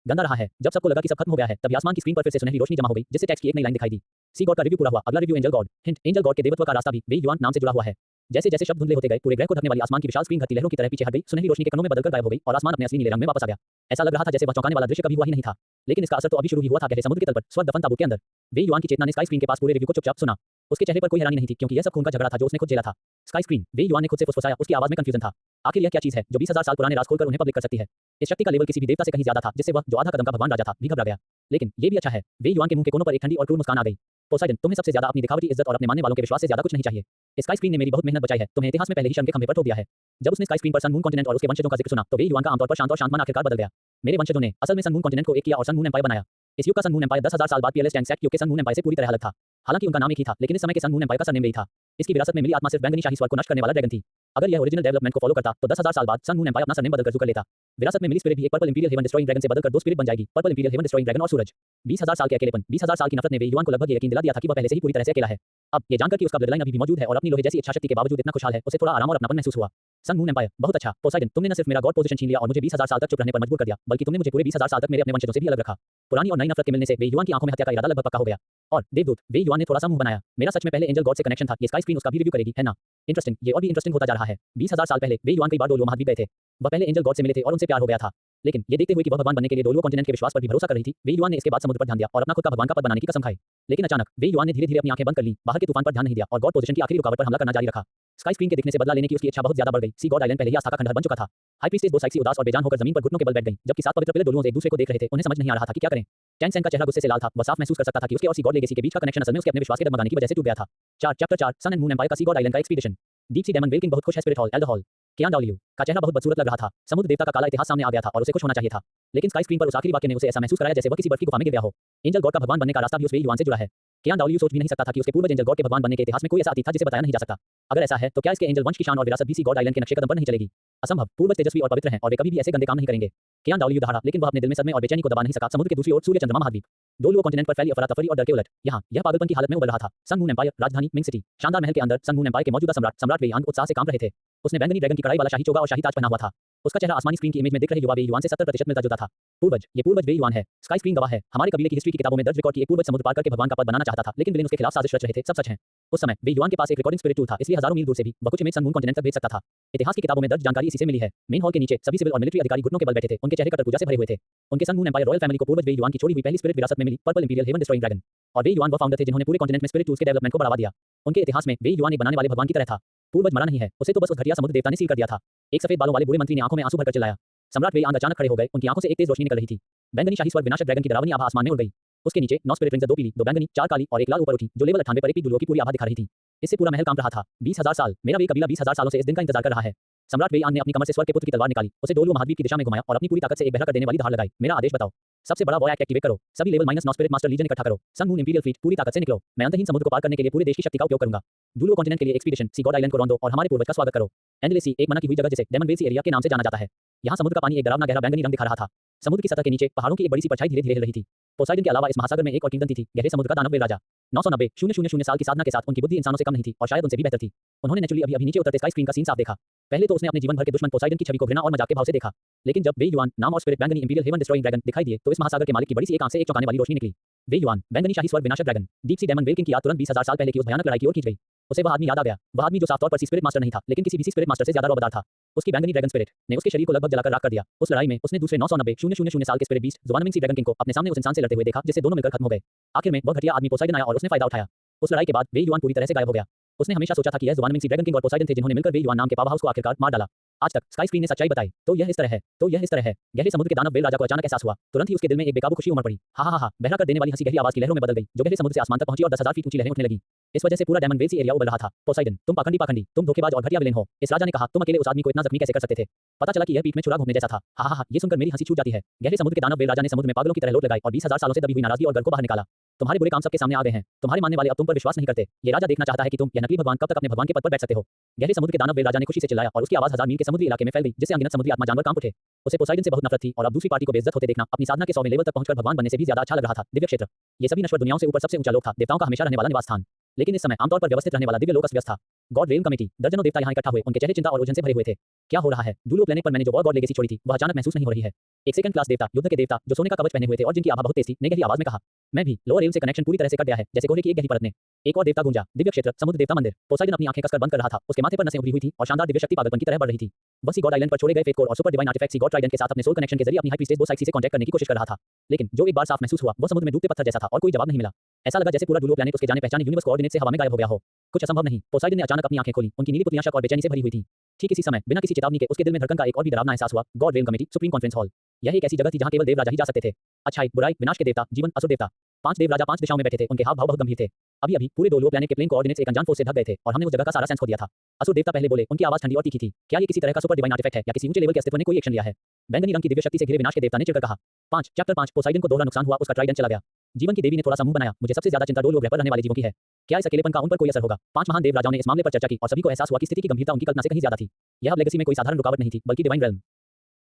गंदा रहा है। जब सबको लगा कि सब खत्म हो गया है, तब आसमान की स्क्रीन पर फिर से सुनहरी रोशनी जमा हो गई, जिससे टेक्स्ट की एक नई लाइन दिखाई दी। सी गॉड का रिव्यू पूरा हुआ। अगला review angel God. Hint, angel God के देवत्व का रास्ता भी वे युआन नाम से जुड़ा हुआ है। जैसे जैसे शब्द धुंधले होते गए, पूरे ग्रह को ढकने वाली आसमान की विशाल स्क्रीन घटती लहरों की तरह पीछे हट गई, सुनहरी रोशनी के कणों में बदलकर गायब हो गई और आसमान अपने असली नीले रंग में वापस आ गया। ऐसा लग रहा था जैसे वह चौंकाने वाला दृश्य कभी हुआ ही नहीं था। लेकिन इसका असर तो अभी शुरू ही हुआ था। गहरे समुद्र के तल पर स्वर्ग दफन ताबूत के अंदर वे युआन की चेतना ने स्काई स्क्रीन के पास पूरे रिव्यू को चुपचाप सुना। उसके चेहरे पर कोई हैरानी नहीं थी, क्योंकि यह सब खून का झगड़ा था जो उसने खुद झेला था। स्काई स्क्रीन, वे युआन ने खुद से फुसफुसाया। उसकी आवाज में कंफ्यूजन था। आखिर यह क्या चीज है जो 20,000 साल पुराने राज खोलकर उन्हें पब्लिक कर सकती है? इस शक्ति का लेवल किसी भी देवता से कहीं ज्यादा था, जिससे वह, जो आधा कदम का भगवान राजा था, भी घबरा गया। लेकिन ये भी अच्छा है। वे युआन के मुंह के कोनों पर एक ठंडी और क्रूर मुस्कान आ गई। पोसाइडन, तुम्हें सबसे ज्यादा अपनी दिखावटी इज्जत और अपने मानने वालों के विश्वास से ज्यादा कुछ नहीं चाहिए। स्काई स्क्रीन ने मेरी बहुत मेहनत बचाई है। तुम्हें इतिहास में पहले ही शर्म के खंभे पर ठोक दिया है। जब उसने स्काई स्क्रीन पर सन मून कॉन्टिनेंट और उसके वंशजों का जिक्र सुना, तो वे युआन का आमतौर पर शांत और शांत मन आखिरकार बदल गया। मेरे वंशजों ने असल में सन मून कॉन्टिनेंट को एक किया और सन मून एम्पायर बनाया। इस युग का सन मून एम्पायर 10,000 साल बाद पीएलएस टैंक्सैक युग के सन मून एम्पायर से पूरी तरह अलग था। हालांकि उनका नाम एक ही था, लेकिन इस समय के सन मून एम्पायर का सरनेम यही था। इसकी विरासत में मिली आत्मा सिर्फ बैंगनी शाही स्वर्ग को नष्ट करने वाला ड्रैगन थी। अगर यह ओरिजिनल डेवलपमेंट को फॉलो करता, तो 10,000 साल बाद सन मून एम्पायर अपना सरनेम बदलकर जू कर लेता। विरासत में मिली स्पिरिट भी एक purple imperial heaven destroying dragon से बदलकर दो स्पिरिट बन जाएगी, purple imperial heaven destroying dragon और सूरज। 20,000 साल के अकेलेपन, 20,000 साल की नफरत ने वे युआन को लगभग ये यकीन दिला दिया था कि वह पहले से ही पूरी तरह से अकेला है। अब ये जानकर कि उसका ब्लड लाइन अभी भी मौजूद है और अपनी लोहे जैसी इच्छा शक्ति के बावजूद इतना खुशहाल है, उसे थोड़ा आराम और अपनापन महसूस हुआ। सन मून एम्पायर, बहुत अच्छा। पोसाइडन, तुमने न सिर्फ मेरा गॉड पोजीशन छीन लिया और मुझे 20,000 साल तक चुप रहने पर मजबूर कर दिया, बल्कि तुमने मुझे पूरे 20,000 साल तक मेरे अपने वंशजों से भी अलग रखा। पुरानी और नई नफरत के मिलने से वे युआन की आंखों में हत्या का इरादा लगभग पक्का हो गया। और देवदूत, वे युआन ने थोड़ा सा मुंह बनाया। मेरा सच में पहले एंजल गॉड से कनेक्शन था। ये स्काई स्क्रीन उसका भी रिव्यू करेगी, है ना? इंटरेस्टिंग, ये और भी इंटरेस्टिंग होता जा रहा है। 20,000 साल पहले वे युआन कई बार डोलुओ महाद्वीप गए थे। वह पहले एंजल गॉड से मिले थे और उनसे प्यार हो गया था। लेकिन ये देखते हुए कि वह भगवान बनने के लिए डोलुओ कॉन्टिनेंट के विश्वास पर भी भरोसा कर रही थी, वे युआन ने इसके बाद समुद्र पर ध्यान दिया और अपना खुद का भगवान का पद बनाने की कसम खाई। लेकिन अचानक वे युआन ने धीरे-धीरे अपनी आंखें बंद कर ली, बाहर के तूफान पर ध्यान नहीं दिया और गॉड पोजीशन की आखिरी रुकावट पर हमला करना जारी रखा। स्काई स्क्रीन के दिखने से बदला लेने की उसकी इच्छा बहुत ज्यादा बढ़ गई। सी गॉड आइलैंड पहले ही आस्था का खंडहर बन चुका था। हाई प्रीस्टेस दो साइड उदास और बेजान होकर जमीन पर घुटनों के बल बैठ गई, जबकि 7 पवित्र पिलर डोलुओं एक दूसरे को देख रहे थे। उन्हें समझ नहीं आ रहा था कि क्या करें। टैंग सेंग का चेहरा गुस्से से लाल था। वह साफ महसूस कर सकता था कि उसके और सी गॉड लेगेसी के बीच का कनेक्शन असल में उसके अपने विश्वास के डगमगाने की वजह से टूट गया था। Chapter 4 sun and moon empire का सी गॉड आइलैंड का expedition. Deep sea demon whale king बहुत खुश है। Spirit hall, elder hall. Qian Daoliu का चेहरा बहुत बदसूरत लग रहा था। समुद्र देवता का काला इतिहास सामने आ गया था और उसे खुश होना चाहिए था। लेकिन स्काई स्क्रीन पर उस आखिरी वाक्य ने उसे ऐसा महसूस कराया जैसे वह किसी बर्फ की गुफा में गिर गया हो। एंजल गॉड का भगवान बनने का रास्ता भी उस वे युआन से जुड़ा है। कियान डाओलियू सोच भी नहीं सकता था कि उसके पूर्वज एंजल गॉड के भगवान बनने के इतिहास में कोई ऐसा अतीत था जिसे बताया नहीं जा सकता। अगर ऐसा है, तो क्या इसके एंजल वंश की शान और विरासत भी सी गॉड आइलैंड के नक्शे कदम पर नहीं चलेगी? असंभव। पूर्वज तेजस्वी और पवित्र हैं और वे कभी भी ऐसे गंदे काम नहीं करेंगे। कियान डाओलियू दहाड़ा, लेकिन वह अपने दिल में सदमे और बेचैनी को दबा नहीं सका। समुद्र के दूसरी ओर सूर्य चंद्रमा महाद्वीप, डोलुओ कॉन्टिनेंट पर फैली अफरा-तफरी और डर के उलट। यहाँ यह पागलपन की हालत में उबल रहा था। सन मून एम्पायर, राजधानी मिंग सिटी। शानदार महल के अंदर सन मून एम्पायर के मौजूदा सम्राट वे यांग उत्साह से काम रहे थे। उसने बैंगनी ड्रैगन की कड़ाई वाला शाही चोगा और शाही ताज पहना हुआ था। उसका चेहरा आसमानी स्क्रीन की इमेज में दिख रहे युवा वे युआन से 70% मिलता जुलता था। पूर्वज, ये पूर्वज वे युआन है। स्काई स्क्रीन गवाह है। हमारे कबीले की हिस्ट्री की किताबों में दर्ज रिकॉर्ड की एक पूर्वज समुद्र पार करके भगवान का पद बनाना चाहता था, लेकिन विलेन उसके खिलाफ साजिश रच रहे थे। सब सच है। उस समय वे युआन के पास एक रिकॉर्डिंग स्पिरिट टूल था, इसलिए हजारों मील दूर से भी वह कुछ इमेज सन मून कॉन्टिनेंट तक भेज सकता था। इतिहास की किताबों में दर्ज जानकारी इसी से मिली है। मेन हॉल के नीचे सभी सिविल और मिलिट्री अधिकारी घुटनों के बल बैठे थे। उनके चेहरे कटर पूजा से भरे हुए थे। उनके sun moon empire royal family को पूर्वज वे युआन की छोड़ी हुई पहली स्पिरिट विरासत में मिली, purple imperial heaven destroying dragon. और वे युआन वो फाउंडर थे जिन्होंने पूरे कॉन्टिनेंट में स्पिरिट टूल्स के डेवलपमेंट को बढ़ावा दिया। उनके इतिहास में वे युआन एक बनाने वाले भगवान की तरह था। पूर्वज मरा नहीं है, उसे तो बस उस घटिया समुद्र देवता ने सील कर दिया था। एक सफेद बालों वाले बूढ़े मंत्री ने आंखों में आंसू भरकर चिल्लाया। सम्राट वे यांग अचानक खड़े हो गए। उनकी आंखों से एक तेज रोशनी निकल रही थी। बैंगनी शाही स्वर्ग विनाशक ड्रैगन की डरावनी आभा आसमान में उड़ गई। उसके नीचे 9 स्पिरिट रिंग्स, 2 पीली, 2 बैंगनी, 4 काली और 1 लाल ऊपर उठी, जो लेवल 98 पर एक पीक डुलुओं की पूरी आभा दिखा रही थी। इससे पूरा महल कांप रहा था। 20,000 साल, मेरा वे कबीला 20,000 सालों से इस दिन का इंतजार कर रहा है। सम्राट वे यांग ने अपनी कमर से स्वर्ग के पुत्र की तलवार निकाली, उसे डोलुओ महाद्वीप की दिशा में घुमाया और अपनी पूरी ताकत से एक बहरा कर देने वाली धार लगाई। मेरा आदेश बताओ। सबसे बड़ा वॉर एक्ट एक्टिवेट करो। सभी लेवल -9 स्पिरिट मास्टर लीजन इकट्ठा करो। सन मून इंपीरियल फ्लीट, पूरी ताकत से निकलो। मैं अंतहीन समुद्र को पार करने के लिए पूरे देश की शक्ति का उपयोग करूंगा। डुलुओ कॉन्टिनेंट के लिए एक्सपीडिशन, सी गॉड आइलैंड को रोंदो और हमारे पूर्वज का स्वागत करो। एंडलेस सी, एक मना की हुई जगह जिसे डेमन वेल सी एरिया के नाम से जाना जाता है। यहाँ समुद्र का पानी एक डरावना गहरा बैंगनी रंग दिखा रहा था। समुद्र की सतह के नीचे पहाड़ों की एक बड़ी सी परछाई धीरे-धीरे हिल रही थी। पोसाइडन के अलावा इस महासागर में एक और किंवदंती थी, गहरे समुद्र का दानव वेल राजा। 990 साल की साधना के साथ उनकी बुद्धि इंसानों से कम नहीं थी और शायद उनसे भी बेहतर थी। उन्होंने नेचुरली अभी नीचे उतरते स्काई स्क्रीन का सीन साफ देखा। पहले तो उसने अपने जीवन भर के दुश्मन पोसाइडन की छवि को घृणा और मजाक के भाव से देखा, लेकिन जब वे युआन नाम और स्पिरिट बैंगनी इंपीरियल हेवन डिस्ट्रॉइंग ड्रैगन दिखाई दिए, तो इस महासागर के मालिक की बड़ी सी एक आंख से एक चौंकाने वाली रोशनी निकली। वे युआन, बैंगनी शाही स्वर्ग विनाशक dragon, deep sea demon whale king की याद तुरंत 20,000 साल पहले की उस भयानक लड़ाई की ओर खींच गई। उसे वह आदमी याद आ गया। वह आदमी जो साफ तौर पर सी स्पिरिट मास्टर नहीं था, लेकिन किसी भी सी स्पिरिट मास्टर से ज्यादा रौबदार था। उसकी बैंगनी ड्रैगन स्पिरिट ने उसके शरीर को लगभग जलाकर राख कर दिया। उस लड़ाई में उसने दूसरे 990 साल के spirit beast ज़ुआनमिंग sea dragon king को अपने सामने उस इंसान से लड़ते हुए देखा, जिससे दोनों मिलकर खत्म हो गए। आखिर में वह घटिया आदमी पोसाइडन आया और उसने फायदा उठाया। उस लड़ाई के बाद वे युआन पूरी तरह से गायब हो गया। उसने हमेशा सोचा था कि यह ज़ुआनमिंग सी ड्रैगन किंग और पोसाइडन थे जिन्होंने मिलकर वे युआन नाम के पावर हाउस को आखिरकार मार डाला। आज तक स्काई स्क्रीन ने सच्चाई बताई। तो यह इस तरह है, गहरे समुद्र के दानव वेल राजा को अचानक एहसास हुआ। तुरंत ही उसके दिल में एक बेकाबू खुशी उमड़ पड़ी। हा हा हा, बहरा कर देने वाली हंसी गहरी आवाज की लहरों में बदल गई, जो गहरे समुद्र से आसमान तक पहुंची और 10,000 फीट ऊंची लहरें उठने लगी। इस वजह से पूरा डेमन वेल सी एरिया उबल रहा था। पोसाइडन, तुम पाखंडी, तुम धोखेबाज और घटिया विलेन हो। इस राजा ने कहा, तुम अकेले उस आदमी को इतना जख्मी कैसे कर सकते थे? पता चला कि यह पीठ में छुरा घोंपने जैसा था। हा हा हा, ये सुनकर मेरी हंसी छूट जाती है। गहरे समुद्र के दानव वेल राजा ने समुद्र में पागलों की तरह लोट लगाई और 20,000 सालों से दबी हुई नाराजगी और डर को बाहर निकाला। तुम्हारे बुरे काम सबके सामने आ गए हैं। तुम्हारे मानने वाले अब तुम पर विश्वास नहीं करते। ये राजा देखना चाहता है कि तुम, यह नकली भगवान, कब तक अपने भगवान के पद पर बैठ सकते हो। गहरे समुद्र के दानव वेल राजा ने खुशी से चिल्लाया और उसकी आवाज 1000 मील के समुद्री इलाके में फैल गई, जिससे अनगिनत समुद्री आत्मा जानवर कांप उठे। उसे पोसाइडन से बहुत नफरत थी और अब दूसरी पार्टी को बेइज्जत होते देखना अपनी साधना के 100वें लेवल तक पहुंचकर भगवान बनने से भी ज्यादा अच्छा लग रहा था। दिव्य क्षेत्र, ये सभी नश्वर दुनियाओं से ऊपर सबसे ऊंचा लोक था, देवताओं का हमेशा रहने वाला निवास स्थान। लेकिन इस समय आमतौर पर व्यवस्थित रहने वाला दिव्य लोक अस्त व्यस्त था। गॉड रेलम कमेटी, दर्जनों देवता यहाँ इकट्ठा हुए, उनके चेहरे चिंता और उलझन से भरे हुए थे। क्या हो रहा है? डूलो प्लेनेट पर मैंने जो वॉर गॉड लेगेसी छोड़ी थी, वह अचानक महसूस नहीं हो रही है। एक सेकंड क्लास देवता, युद्ध के देवता, जो सोने का कवच पहने हुए थे और जिनकी आभा बहुत तेज थी, ने गहरी आवाज में कहा। मैं भी। लोअर रेलम से कनेक्शन पूरी तरह से कट गया है, जैसे कोहरे की एक गहरी परत ने। एक और देवता गूंजा, दिव्य क्षेत्र, समुद्र देवता मंदिर। पोसाइडन अपनी आंखें कसकर बंद कर रहा था, उसके माथे पर नसें उभरी हुई थी और शानदार दिव्य शक्ति पागलपन की तरह बढ़ रही थी। वह सी गॉड आइलैंड पर छोड़े गए फेथ कोर और सुपर डिवाइन आर्टिफैक्ट सी गॉड ट्राइडेंट के साथ अपने सोल कनेक्शन के जरिए अपनी हाई प्रीस्टेस बोसाइसी से कांटेक्ट करने की कोशिश कर रहा था। लेकिन जो एक बार साफ महसूस हुआ, वह समुद्र में डूबते पत्थर जैसा था और कोई जवाब नहीं मिला। ऐसा लगा जैसे पूरा डूलो प्लैनेट उसके जाने पहचाने यूनिवर्स कोऑर्डिनेट से हवा में गायब हो गया हो। कुछ असंभव नहीं। पोसाइडन ने अचानक अपनी आंखें खोली, उनकी नीली पुतलियां शक और बेचैनी से भरी हुई थीं। ठीक इसी समय, बिना किसी चेतावनी के उसके दिल में धड़कन का एक और भी डरावना एहसास हुआ। God realm committee, supreme conference hall. यह एक ऐसी जगह थी जहां केवल देवराजा ही जा सकते थे। अच्छाई, बुराई, विनाश के देवता, जीवन, असुर देवता। 5 देवराजा 5 दिशाओं में बैठे थे, उनके हाव भाव बहुत गंभीर थे। अभी पूरे डोलो प्लैनेट के प्लेन कोऑर्डिनेट्स एक अनजान फोर्स से ढक गए थे और हमने उस जगह का सारा सेंस खो दिया था। असुर देवता पहले बोले, उनकी आवाज ठंडी और तीखी थी। क्या ये किसी तरह का सुपर डिवाइन आर्टिफैक्ट है या किसी ऊंचे लेवल के अस्तित्व ने कोई एक्शन लिया है? बैंगनी रंग की दिव्य शक्ति से घिरे विनाश के देवता ने चिढ़कर कहा। 5 चैप्टर 5 पोसाइडन को दोहरा नुकसान हुआ, उसका ट्राइडेंट चला गया। जीवन की देवी ने थोड़ा सा मुंह बनाया। मुझे सबसे ज्यादा चिंता डोलो ग्रह पर रहने वाले जीवों की है। क्या इस अकेलेपन का उन पर कोई असर होगा? 5 महान देवराजाओं ने इस मामले पर चर्चा की और सभी को एहसास हुआ कि स्थिति की गंभीरता उनकी कल्पना से कहीं ज्यादा थी। यह अब लेगेसी में कोई साधारण रुकावट नहीं थी, बल्कि डिवाइन रेलम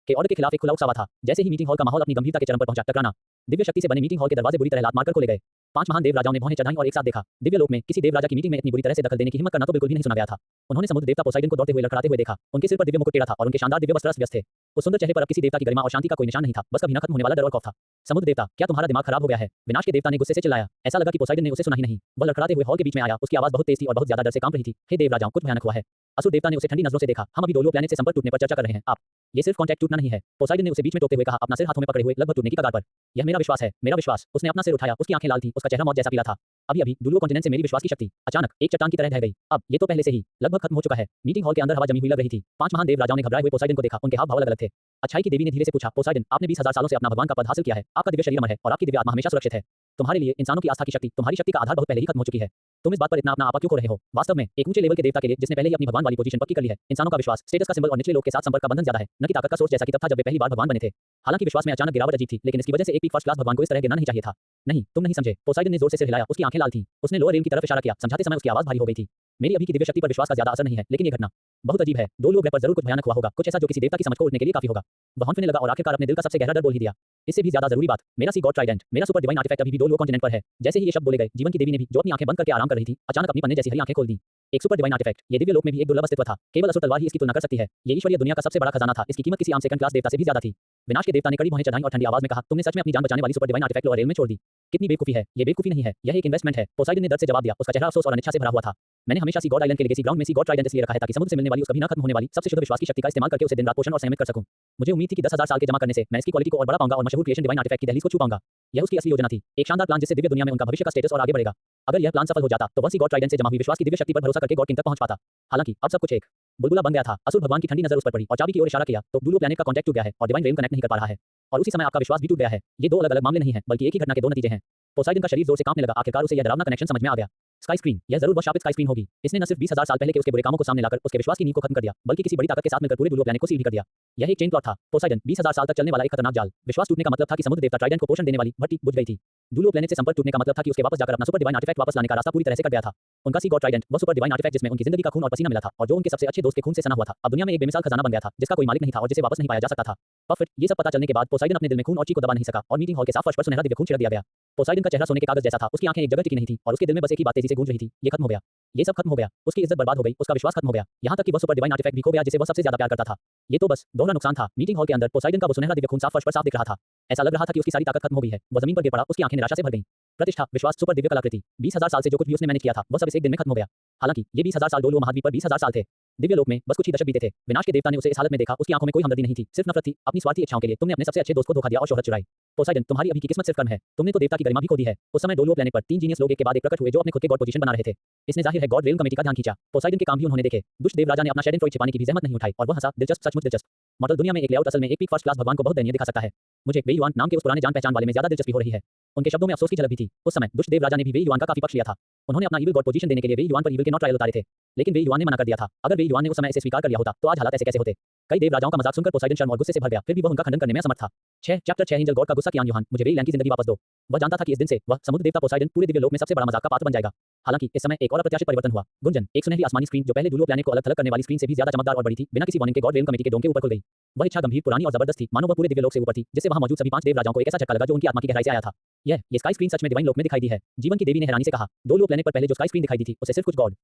के ऑर्डर के खिलाफ एक खुला उकसावा था। जैसे ही मीटिंग हॉल का माहौल अपनी गंभीरता के चरम पर पहुंचा, टकराना। दिव्य शक्ति से बने मीटिंग हॉल के दरवाजे बुरी तरह लात मारकर खोले गए। 5 महान देवराजाओं ने भौहें चढ़ाईं और एक साथ देखा। दिव्य लोक में किसी देवराजा की मीटिंग में इतनी बुरी तरह से दखल देने की हिम्मत करना तो बिल्कुल भी नहीं सुना गया था। उन्होंने समुद्र देवता पोसाइडन को दौड़ते हुए लड़खड़ाते हुए देखा। उनके सिर पर दिव्य मुकुट टेढ़ा था और उनके शानदार दिव्य वस्त्र व्यस्त थे। उस सुंदर चेहरे पर अब किसी देवता की गरिमा और शांति का कोई निशान नहीं था, बस कभी न खत्म होने वाला डर और खौफ था। समुद्र देवता, क्या तुम्हारा दिमाग खराब हो गया है? विनाश के देवता ने गुस्से से चिल्लाया। ऐसा लगा कि पोसाइडन ने उसे सुना ही नहीं। वह लड़खड़ाते हुए हॉल के बीच में आया, उसकी आवाज बहुत तेज थी और बहुत ज्यादा डर से कांप रही थी। हे देवराजाओं, कुछ भयानक हुआ है। असुर देवता ने उसे ठंडी नजरों से देखा। हम अभी डोलो प्लैनेट से संपर्क टूटने पर चर्चा कर रहे हैं। आप, ये सिर्फ कॉन्टैक्ट टूटना नहीं है। पोसाइडन ने उसे बीच में टोकते हुए कहा, अपना सिर हाथों में पकड़े हुए, लगभग टूटने की कगार पर। यह मेरा विश्वास है, मेरा विश्वास। उसने अपना सिर उठाया, उसकी आंखें लाल थी, उसका चेहरा मौत जैसा पीला था। अभी डुलुओ कॉन्टिनेंट से मेरी विश्वास की शक्ति अचानक एक चट्टान की तरह ढह गई। अब ये तो पहले से ही लगभग खत्म हो चुका है। मीटिंग हॉल के अंदर हवा जमी हुई लग रही थी। 5 महान देवराजाओं ने घबराए हुए पोसाइडन को देखा, उनके हाव भाव अलग अलग थे। अच्छाई की देवी ने धीरे से पूछा, पोसाइडन, आपने 20,000 सालों से अपना भगवान का पद हासिल किया है, आपका दिव्य शरीर अमर है और आपकी दिव्य आत्मा हमेशा सुरक्षित है। तुम्हारे लिए इंसानों की आस्था की शक्ति, तुम्हारी शक्ति का आधार बहुत पहले ही खत्म हो चुकी है। तुम इस बात पर इतना अपना आपा क्यों खो रहे हो? वास्तव में एक ऊंचे लेवल के देवता के लिए, जिसने पहले ही अपनी भगवान वाली पोजीशन पक्की कर ली है, इंसानों का विश्वास स्टेटस का सिंबल और निचले लोग के साथ संपर्क का बंधन ज्यादा है, न कि ताकत का सोर्स, जैसा कि तब था जब वे पहली बार भगवान बने थे। हालांकि विश्वास में अचानक गिरावट अजीब थी, लेकिन इसकी वजह से एक पीक फर्स्ट क्लास भगवान को इस तरह गिरना नहीं चाहिए था। नहीं, तुम नहीं समझे। पोसाइडन ने जोर से सिर हिलाया, उसकी आंखें लाल थीं। उसने लोअर रेल की तरफ इशारा किया, समझाते समय उसकी आवाज भारी हो गई थी। मेरी अभी की दिव्य शक्ति पर विश्वास का ज्यादा असर नहीं है, लेकिन ये घटना बहुत अजीब है। 2 लोग ग्रह पर जरूर कुछ भयानक हुआ होगा, कुछ ऐसा जो किसी देवता की समझ को उड़ने के लिए काफी होगा। वह हौंफने लगा और आखिरकार अपने दिल का सबसे गहरा डर बोल ही दिया। इससे भी ज्यादा जरूरी बात, मेरा सी गॉड ट्राइडेंट, मेरा सुपर डिवाइन आर्टिफैक्ट अभी भी 2 लोग कॉन्टिनेंट पर है। जैसे ही ये शब्द बोले गए, जीवन की देवी ने भी, जो अपनी आंखें बंद करके आराम कर रही थी, अचानक अपनी पन्ने जैसी हरी आंखें खोल दी। एक सुपर डिवाइन आर्टिफैक्ट, ये दिव्य लोक में भी एक दुर्लभ अस्तित्व था। केवल असुर तलवार ही इसकी तुलना कर सकती है। ये ईश्वरीय दुनिया का सबसे बड़ा खजाना था। इसकी कीमत किसी आम सेकंड क्लास देवता से भी ज्यादा थी। विनाश के देवता ने कड़ी भौहें चढ़ाईं और ठंडी आवाज में कहा, तुमने सच में अपनी जान बचाने वाली super divine artifact lower realm में छोड़ दी? कितनी बेवकूफी है। ये बेवकूफी नहीं है, यह एक इन्वेस्टमेंट है। पोसाइडन ने दर्द से जवाब दिया, उसका चेहरा अफसोस और अनिच्छा से भरा हुआ था। मैंने हमेशा सी गॉड आइलैंड के लेगेसी ग्राउंड में सी गॉड ट्राइडेंट इसलिए रखा है ताकि समुद्र से मिलने वाली उस कभी न खत्म होने वाली सबसे शुद्ध विश्वास की शक्ति का इस्तेमाल करके उसे दिन रात पोषण और संयमित कर सकूं। मुझे उम्मीद थी कि 10,000 साल के जमा करने से मैं इसकी क्वालिटी को और बढ़ा पाऊंगा और मशहूर क्रिएशन डिवाइन आर्टिफैक्ट की दहलीज को छू पाऊंगा। यह उसकी असली योजना थी, एक शानदार प्लान जिससे दिव्य दुनिया में उनका भविष्य का स्टेटस और आगे बढ़ेगा। अगर यह प्लान सफल हो जाता तो वह सी गॉड ट्राइडेंट से जमा हुई विश्वास की दिव्य शक्ति पर भरोसा करके गॉड किंग तक पहुंच पाता। हालांकि अब सब कुछ एक बुलबुला बन गया था। असुर भगवान की ठंडी नजर उस पर पड़ी और चाबी की ओर इशारा किया, तो डुलुओ प्लैनेट का कॉन्टैक्ट टूट गया है और डिवाइन रेलम कनेक्ट नहीं कर पा रहा है। और उसी समय आपका विश्वास भी टूट गया है। ये 2 अलग-अलग मामले नहीं हैं, बल्कि एक ही घटना के 2 नतीजे हैं। पोसाइडन का शरीर जोर से कांपने लगा, आखिरकार उसे यह डरावना कनेक्शन समझ में आ गया। स्काई स्क्रीन, यह जरूर वह शापित स्काई स्क्रीन होगी। इसने न सिर्फ 20,000 साल पहले के उसके बुरे कामों को सामने लाकर उसके विश्वास की नींव को खत्म कर दिया, बल्कि किसी बड़ी ताकत के साथ मिलकर पूरे डुलुओ प्लैनेट को सील भी कर दिया। यह एक चेन प्लॉट था। पोसाइडन, 20,000 साल तक चलने वाला एक खतरनाक जाल। विश्वास टूटने का मतलब था कि समुद्र देवता ट्राइडेंट को पोषण देने वाली भट्टी बुझ गई थी। डुलुओ प्लैनेट से संपर्क टूटने का मतलब था कि उसके वापस जाकर अपना सुपर डिवाइन आर्टिफैक्ट वापस लाने का रास्ता पूरी तरह से कट गया था। उनका सी गॉड ट्राइडेंट, वह सुपर डिवाइन आर्टिफैक्ट जिसमें उनकी जिंदगी का खून और पसीना मिला था और जो उनके सबसे अच्छे दोस्त के खून से सना हुआ था, अब दुनिया में एक बेमिसाल खजाना बन गया था जिसका कोई मालिक नहीं था और जिसे वापस नहीं पाया जा सकता था। परफेक्ट। ये सब पता चलने के बाद पोसाइडन अपने दिल में खून और ची को दबा नहीं सका और मीटिंग हॉल के साफ फर्श पर सुनहरा दिव्य खून छिड़क दिया गया। पोसाइडन का चेहरा सोने के कागज जैसा था, उसकी आंखें एक जगह टिकी नहीं थी और उसके दिल में बस एक ही बात तेजी से गूंज रही थी, ये खत्म हो गया। ये सब खत्म हो गया। उसकी इज्जत बर्बाद हो गई, उसका विश्वास खत्म हो गया, यहाँ तक कि वह सुपर डिवाइन आर्टिफैक्ट भी खो गया जिसे वह सबसे ज्यादा प्यार करता था। ये तो बस दोहरा नुकसान था। मीटिंग हॉल के अंदर पोसाइडन का वो सुनहरा दिव्य खून साफ फर्श पर साफ दिख रहा था। ऐसा लग रहा था कि उसकी सारी ताकत खत्म हो गई है। वह जमीन पर गिर पड़ा, उसकी आंखें निराशा से भर गईं। प्रतिष्ठा, विश्वास, सुपर दिव्य कलाकृति, 20,000 साल से जो कुछ भी उसने मैनेज किया था, वह सब इस एक दिन में खत्म हो गया। हालांकि ये 20,000 साल डोलुओ महाद्वीप पर 20,000 साल थे। दिव्य लोक में बस कुछ ही दशक बीते थे। विनाश के देवता ने उसे इस हालत में देखा, उसकी आंखों में कोई हमदर्दी नहीं थी, सिर्फ नफरत थी। अपनी स्वार्थी इच्छाओं के लिए तुमने अपने सबसे अच्छे दोस्त को धोखा दिया और शोहरत चुराई। पोसाइडन, तुम्हारी अभी की किस्मत सिर्फ कर्म है। तुमने तो देवता की गरिमा भी खो दी है। उस समय डोलुओ प्लैनेट पर 3 जीनियस लोग एक के बाद एक प्रकट हुए जो अपने खुद के गॉड पोजीशन बना रहे थे। इसने जाहिर है गॉड रेलम कमेटी का ध्यान खींचा। पोसाइडन के काम भी उन्होंने देखे। दुष्ट देवराजा ने अपना शेडेनफ्रॉइड छिपाने की भी जहमत नहीं उठाई और वह हंसा, दिलचस्प, सचमुच दिलचस्प। मॉडल दुनिया में एक लेआउट असल में एक पीक फर्स्ट क्लास भगवान को बहुत दयनीय दिखा सकता है। मुझे वेई युआन नाम के उस पुराने जान पहचान वाले में ज्यादा दिलचस्पी हो रही है। उनके शब्दों में अफसोस की झलक भी थी। उस समय दुष्ट देवराजा ने भी वेई युआन का काफी पक्ष लिया था। उन्होंने अपना ईविल गॉड पोजीशन देने के लिए वेई युआन पर ईविल के नॉट ट्रायल उतारे थे, लेकिन वेई युआन ने मना कर दिया था। अगर वेई युआन ने उस समय इसे स्वीकार कर लिया होता तो आज हालात ऐसे कैसे होते? कई देवराजाओं का मजाक सुनकर पोसाइडन शर्म और गुस्से से भर गया, फिर भी वह उनका खंडन करने में असमर्थ था। 6 चैप्टर 6 एंजल गॉड का गुस्सा कियान यूहान, मुझे वेई लैंड की जिंदगी वापस दो। वह जानता था कि इस दिन से वह समुद्र देवता पोसाइडन पूरे दिव्य लोक में सबसे बड़ा मजाक का पात्र बन जाएगा। हालांकि इस समय एक और अप्रत्याशित परिवर्तन हुआ। गुंजन, एक सुनहरी आसमानी स्क्रीन जो पहले डुलो प्लैनेट को अलग थलग करने वाली स्क्रीन से भी ज्यादा चमकदार और बड़ी थी, बिना किसी वार्निंग के गॉड रेलम कमेटी के डोम के ऊपर खुल गई। वह इच्छा गंभीर, पुरानी और जबरदस्त थी, मानो वह पूरे दिव्यलोक से ऊपर थी, जिससे वहां मौजूद सभी 5 देव राजाओं को एक ऐसा झटका लगा जो उनकी आत्मा की गहराई से आया था। ये स्काई स्क्रीन सच में डिवाइन लोक में दिखाई दी है। जीवन की देवी ने हैरानी से कहा। डोलो प्लैनेट पर पहले जो स्काई स्क्रीन दिखाई दी थी, उसे सिर्फ कुछ गॉड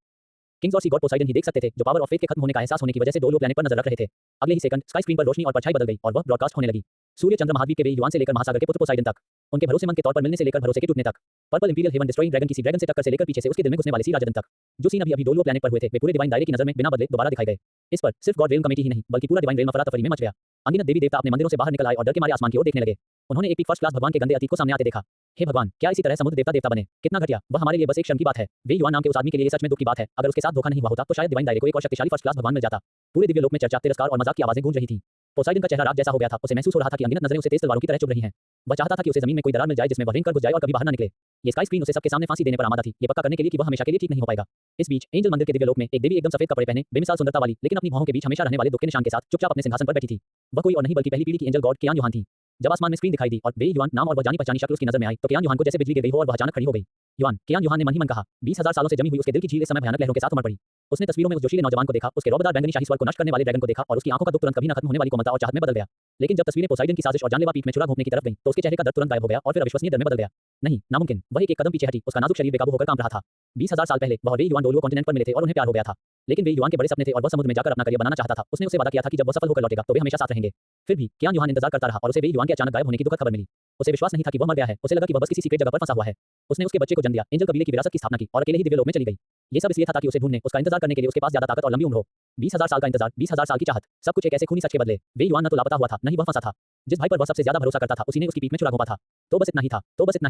किंग्स और सी गॉड पोसाइडन ही देख सकते थे, जो पावर ऑफ फेथ के खत्म होने का एहसास होने की वजह से डोलो प्लैनेट पर नजर रख रहे थे। अगले ही सेकंड स्काई स्क्रीन पर रोशनी और परछाई बदल गई और वह ब्रॉडकास्ट होने लगी। सूर्य चंद्र महाद्वीप के वे युवान से लेकर महासागर के पुत्र पोसाइडन तक, उनके भरोसेमंद के तौर पर मिलने से लेकर भरोसे के टूटने तक, purple imperial heaven destroying dragon की सी ड्रैगन से टक्कर से लेकर पीछे से उसके दिल में घुसने वाले सी राजदन तक, जो सीन अभी डोलो प्लैनेट पर हुए थे, वे पूरे डिवाइन दायरे की नजर में बिना बदले दोबारा दिखाई गए। इस पर सिर्फ गॉड रेलम कमेटी ही नहीं, बल्कि पूरा डिवाइन रेलम अफरा-तफरी में मच गया। अनगिनत देवी देवता अपने मंदिरों से बाहर निकल आए और डर के मारे आसमान की ओर देखने लगे। उन्होंने एक पीक फर्स्ट क्लास भगवान के गंदे अतीत को सामने आते देखा। हे भगवान, क्या इसी तरह समुद्र देवता देवता बने? कितना घटिया! वह हमारे लिए बस एक क्षण की बात है। वे युवान नाम के उस आदमी के लिए सच में दुख की बात है। अगर उसके साथ धोखा नहीं हुआ होता तो शायद डिवाइन दायरे को एक और शक्तिशाली फर्स्ट क्लास भगवान मिल जाता। पूरे दिव्य लोक में चर्चा, तिरस्कार और मजाक की आवाजें गूंज रही थी। पोसाइडन का चेहरा राख जैसा हो गया था। उसे महसूस हो रहा था कि अनगिनत नजरें उसे तेज तलवारों की तरह चुभ रही हैं। वह चाहता था कि उसे जमीन में कोई दरार मिल जाए जिसमें वह रेंग कर घुस जाए और कभी बाहर न निकले। ये स्काई स्क्रीन उसे सबके सामने फांसी देने पर आमादा थी, ये पक्का करने के लिए कि वह हमेशा के लिए ठीक नहीं हो पाएगा। इस बीच एंजल मंदिर के दिव्य लोक में एक देवी एकदम सफेद कपड़े पहने, बेमिसाल सुंदरता वाली, लेकिन अपनी भौहों के बीच हमेशा रहने वाले दुख के निशान के साथ चुपचाप अपने सिंहासन पर बैठी थी। वह कोई और नहीं बल्कि पहली पीढ़ी की एंजल गॉड कियान यूहान थी। जब आसमान में स्क्रीन दिखाई दी और वे युवान नाम और वह जानी पहचानी शक्ल उसकी नजर में आई, तो कियान यूहान को जैसे बिजली गिर गई हो और वह अचानक खड़ी हो गई। कियान यूहान ने मन ही मन कहा। 20,000 सालों से जमी हुई उसके दिल की झील इस समय भयानक लहरों के साथ उमड़ पड़ी। उसने तस्वीरों में उस जोशीले नौजवान को देखा, उसके रौबदार बैंगनी शाही स्वर को नष्ट करने वाले ड्रैगन को देखा और उसकी आंखों का दुख तुरंत कभी न खत्म होने वाली कोमलता और चाहत में बदल गया। लेकिन जब तस्वीरें पोसाइडन की साजिश और जानलेवा पीठ में छुरा घोंपने की तरफ गईं, तो उसके चेहरे का दर्द तुरंत गायब हो गया और फिर अविश्वसनीय डर में बदल गया। नहीं, नामुमकिन! वह एक कदम पीछे हटी, उसका नाजुक शरीर बेकाबू होकर कांप रहा था। 20,000 साल पहले वह और वे युवान डोलुओ कॉन्टिनेंट पर मिले थे और उन्हें प्यार हो गया था। लेकिन वे युवान के बड़े सपने थे और वह समुद्र में जाकर अपना करियर बनाना चाहता था। उसने उसे वादा किया था कि जब वह सफल होकर लौटेगा तो वे हमेशा साथ रहेंगे। फिर भी कियान यूहान इंतजार करता रहा और उसे वे युवान के अचानक गायब होने की दुखद खबर मिली। उसे विश्वास नहीं था कि वह मर गया है। उसे लगा कि वह बस किसी सीक्रेट जगह पर फंसा हुआ है। उसने उसके बच्चे को जन्म दिया, एंजल कबीले की विरासत की स्थापना की और अकेले ही दिव्य लोक में चली गई। ये सब इसलिए था ताकि उसे ढूंढने, उसका इंतजार करने के लिए उसके पास ज्यादा ताकत और लंबी उम्र हो। 20,000 साल का इंतजार, 20,000 साल की चाहत, सब कुछ एक ऐसे खूनी सच के बदले। वे युवान न तो लापता हुआ था, न ही वह फंसा था। जिस भाई पर वह सबसे ज्यादा भरोसा करता था, उसी ने उसकी पीठ में छुरा घोंपा था। तो बस इतना ही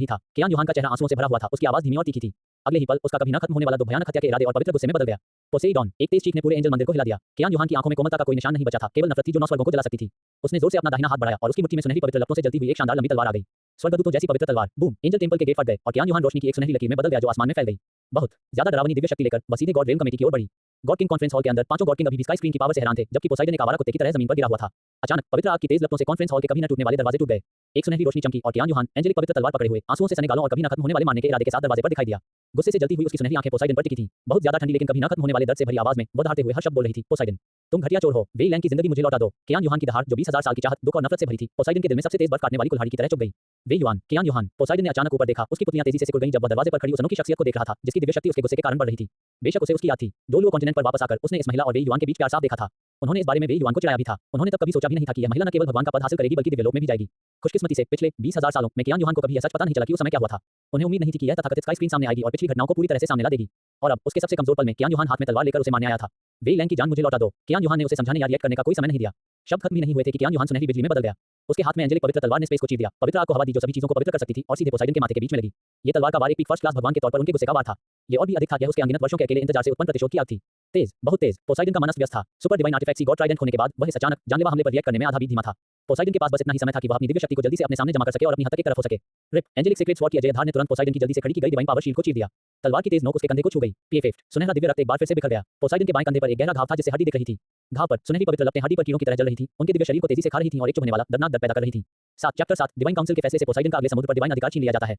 था। कियान यूहान का चेहरा आंसुओं से भरा हुआ था, उसकी आवाज धीमी और तीखी थी। अगले ही पल उसका कभी न खत्म होने वाला दुख भयानक हत्या के इरादे और पवित्र गुस्से में बदल गया। पोसेइडॉन, एक तेज चीख ने पूरे एंजल मंदिर को हिला दिया। कियान यूहान की आंखों में कोमलता का कोई निशान नहीं बचा था, केवल नफरत थी जो 9 स्वर्गों को जला सकती थी। उसने जोर से अपना दाहिना हाथ बढ़ाया और उसकी मुट्ठी में सुनहरी पवित्र लपटों से जलती हुई एक शानदार लंबी तलवार आ गई। स्वर्गदूतों जैसी पवित्र तलवार। बूम! एंजल टेंपल के गेट फट गए और कियान यूहान रोशनी की एक सुनहरी लकीर में बदल गया जो आसमान में फैल गई। बहुत ज्यादा डरावनी दिव्य शक्ति लेकर वह सीधे गॉड रेलम कमेटी की ओर बढ़ी। गॉड किंग कॉन्फ्रेंस हॉल के अंदर पांचों गॉड किंग अभी भी स्काई स्क्रीन की पावर से हैरान थे, जबकि पोसाइडन एक आवारा कुत्ते की तरह जमीन पर गिरा हुआ था। अचानक पवित्र आग की तेज लपटों से कॉन्फ्रेंस हॉल के कभी न टूटने वाले दरवाजे टूट गए। एक सुनहरी रोशनी चमकी और कियान यूहान एंजेलिक पवित्र तलवार पकड़े हुए, आंसुओं से सने गालों और कभी न खत्म होने वाले मारने के इरादे के साथ दरवाजे पर दिखाई दिया। गुस्से से जलती हुई उसकी सुनहरी आंखें पोसाइडन पर टिकी थीं। बहुत ज्यादा ठंडी लेकिन कभी न खत्म होने वाले दर्द से भरी आवाज में वह दहाड़ते हुए हर शब्द बोल रही थी। पोसाइडन, तुम घटिया चोर हो, वेइलैंड की जिंदगी मुझे लौटा दो। कियान यूहान की दहाड़ जो 20,000 साल की चाहत, दुख और नफरत से भरी थी, पोसाइडन के दिल में सबसे तेज बर्फ काटने वाली कुल्हाड़ी की तरह चुभ गई। वे युवान, कियान यूहान, पोसाइडन ने अचानक ऊपर देखा। उसकी पुतलियां तेजी से सिकुड़ गईं जब वह दरवाजे पर खड़ी उस अनोखी शख्सियत को देख रहा था, जिसकी दिव्य शक्ति उसके गुस्से के कारण बढ़ रही थी। बेशक उसे उसकी याद थी। डोलुओ कॉन्टिनेंट पर वापस आकर उसने इस महिला और वे युवान के बीच प्यार साफ देखा था। उन्होंने इस बारे में वे युवान को चिढ़ाया भी था। उन्होंने तब कभी सोचा भी नहीं था कि यह महिला न केवल भगवान का पद हासिल करेगी बल्कि दिव्य लोक में भी जाएगी। खुशकिस्मती से पिछले 20,000 सालों में कियान यूहान को कभी यह सच पता नहीं चला कि उस समय क्या हुआ था। उन्हें उम्मीद नहीं थी कि यह तथाकथित स्काई स्क्रीन सामने आएगी और पिछली घटनाओं को पूरी तरह से सामने ला देगी। और अब उसके सबसे कमजोर पल में कियान यूहान हाथ में तलवार लेकर उसे मारने आया था। वेइलैंड की जान मुझे लौटा दो। कियान यूहान ने उसे समझाने या रिएक्ट करने का कोई समय नहीं दिया। शब्द खत्म भी नहीं हुए थे कि कियान यूहान सुनहरी बिजली में बदल गया। उसके हाथ में एंजेलिक पवित्र तलवार ने स्पेस को चीर दिया, पवित्र आग को हवा दी जो सभी चीजों को पवित्र कर सकती थी और सीधे पोसाइडन के माथे के बीच में लगी। ये तलवार का वार एक पीक फर्स्ट क्लास भगवान के तौर पर उनके गुस्से का वार था। ये और भी अधिक था, यह उसके अनगिनत वर्षों के अकेले इंतजार से उत्पन्न प्रतिशोध की आग थी। तेज, बहुत तेज। पोसाइडन का मनस व्यस्त था। Super divine artifact god trident होने के बाद वह इस अचानक जानलेवा हमले पर रिएक्ट करने में आधा भी धीमा था। पोसाइडन के पास बस इतना ही समय था कि वह अपनी दिव्य शक्ति को जल्दी से अपने सामने जमा कर सके और अपनी हद तक एक तरफ हो सके। रिप! एंजेलिक सीक्रेट स्वॉर्ड की अजय धार ने तुरंत पोसाइडन की जल्दी से खड़ी की गई डिवाइन पावर शील्ड को चीर दिया। तलवार की तेज नोक उसके कंधे को छू गई। पीएफएफ! सुनहरा दिव्य रक्त एक बार फिर से बिखर गया। पोसाइडन के बाएं कंधे पर एक गहरा घाव था जिससे हड्डी दिख रही थी। घाव पर सुनहरी पवित्र लपटें हड्डी पर कीड़ों की तरह जल रही थीं। उनके दिव्य शरीर को तेजी से खा रही थीं और एक चुभने वाला दर्दनाक दर्द पैदा कर रही थीं। 7 डिवाइन काउंसिल के फैसले से पोसाइडन का अगले समुद्र पर डिवाइन अधिकार छीन लिया जाता है।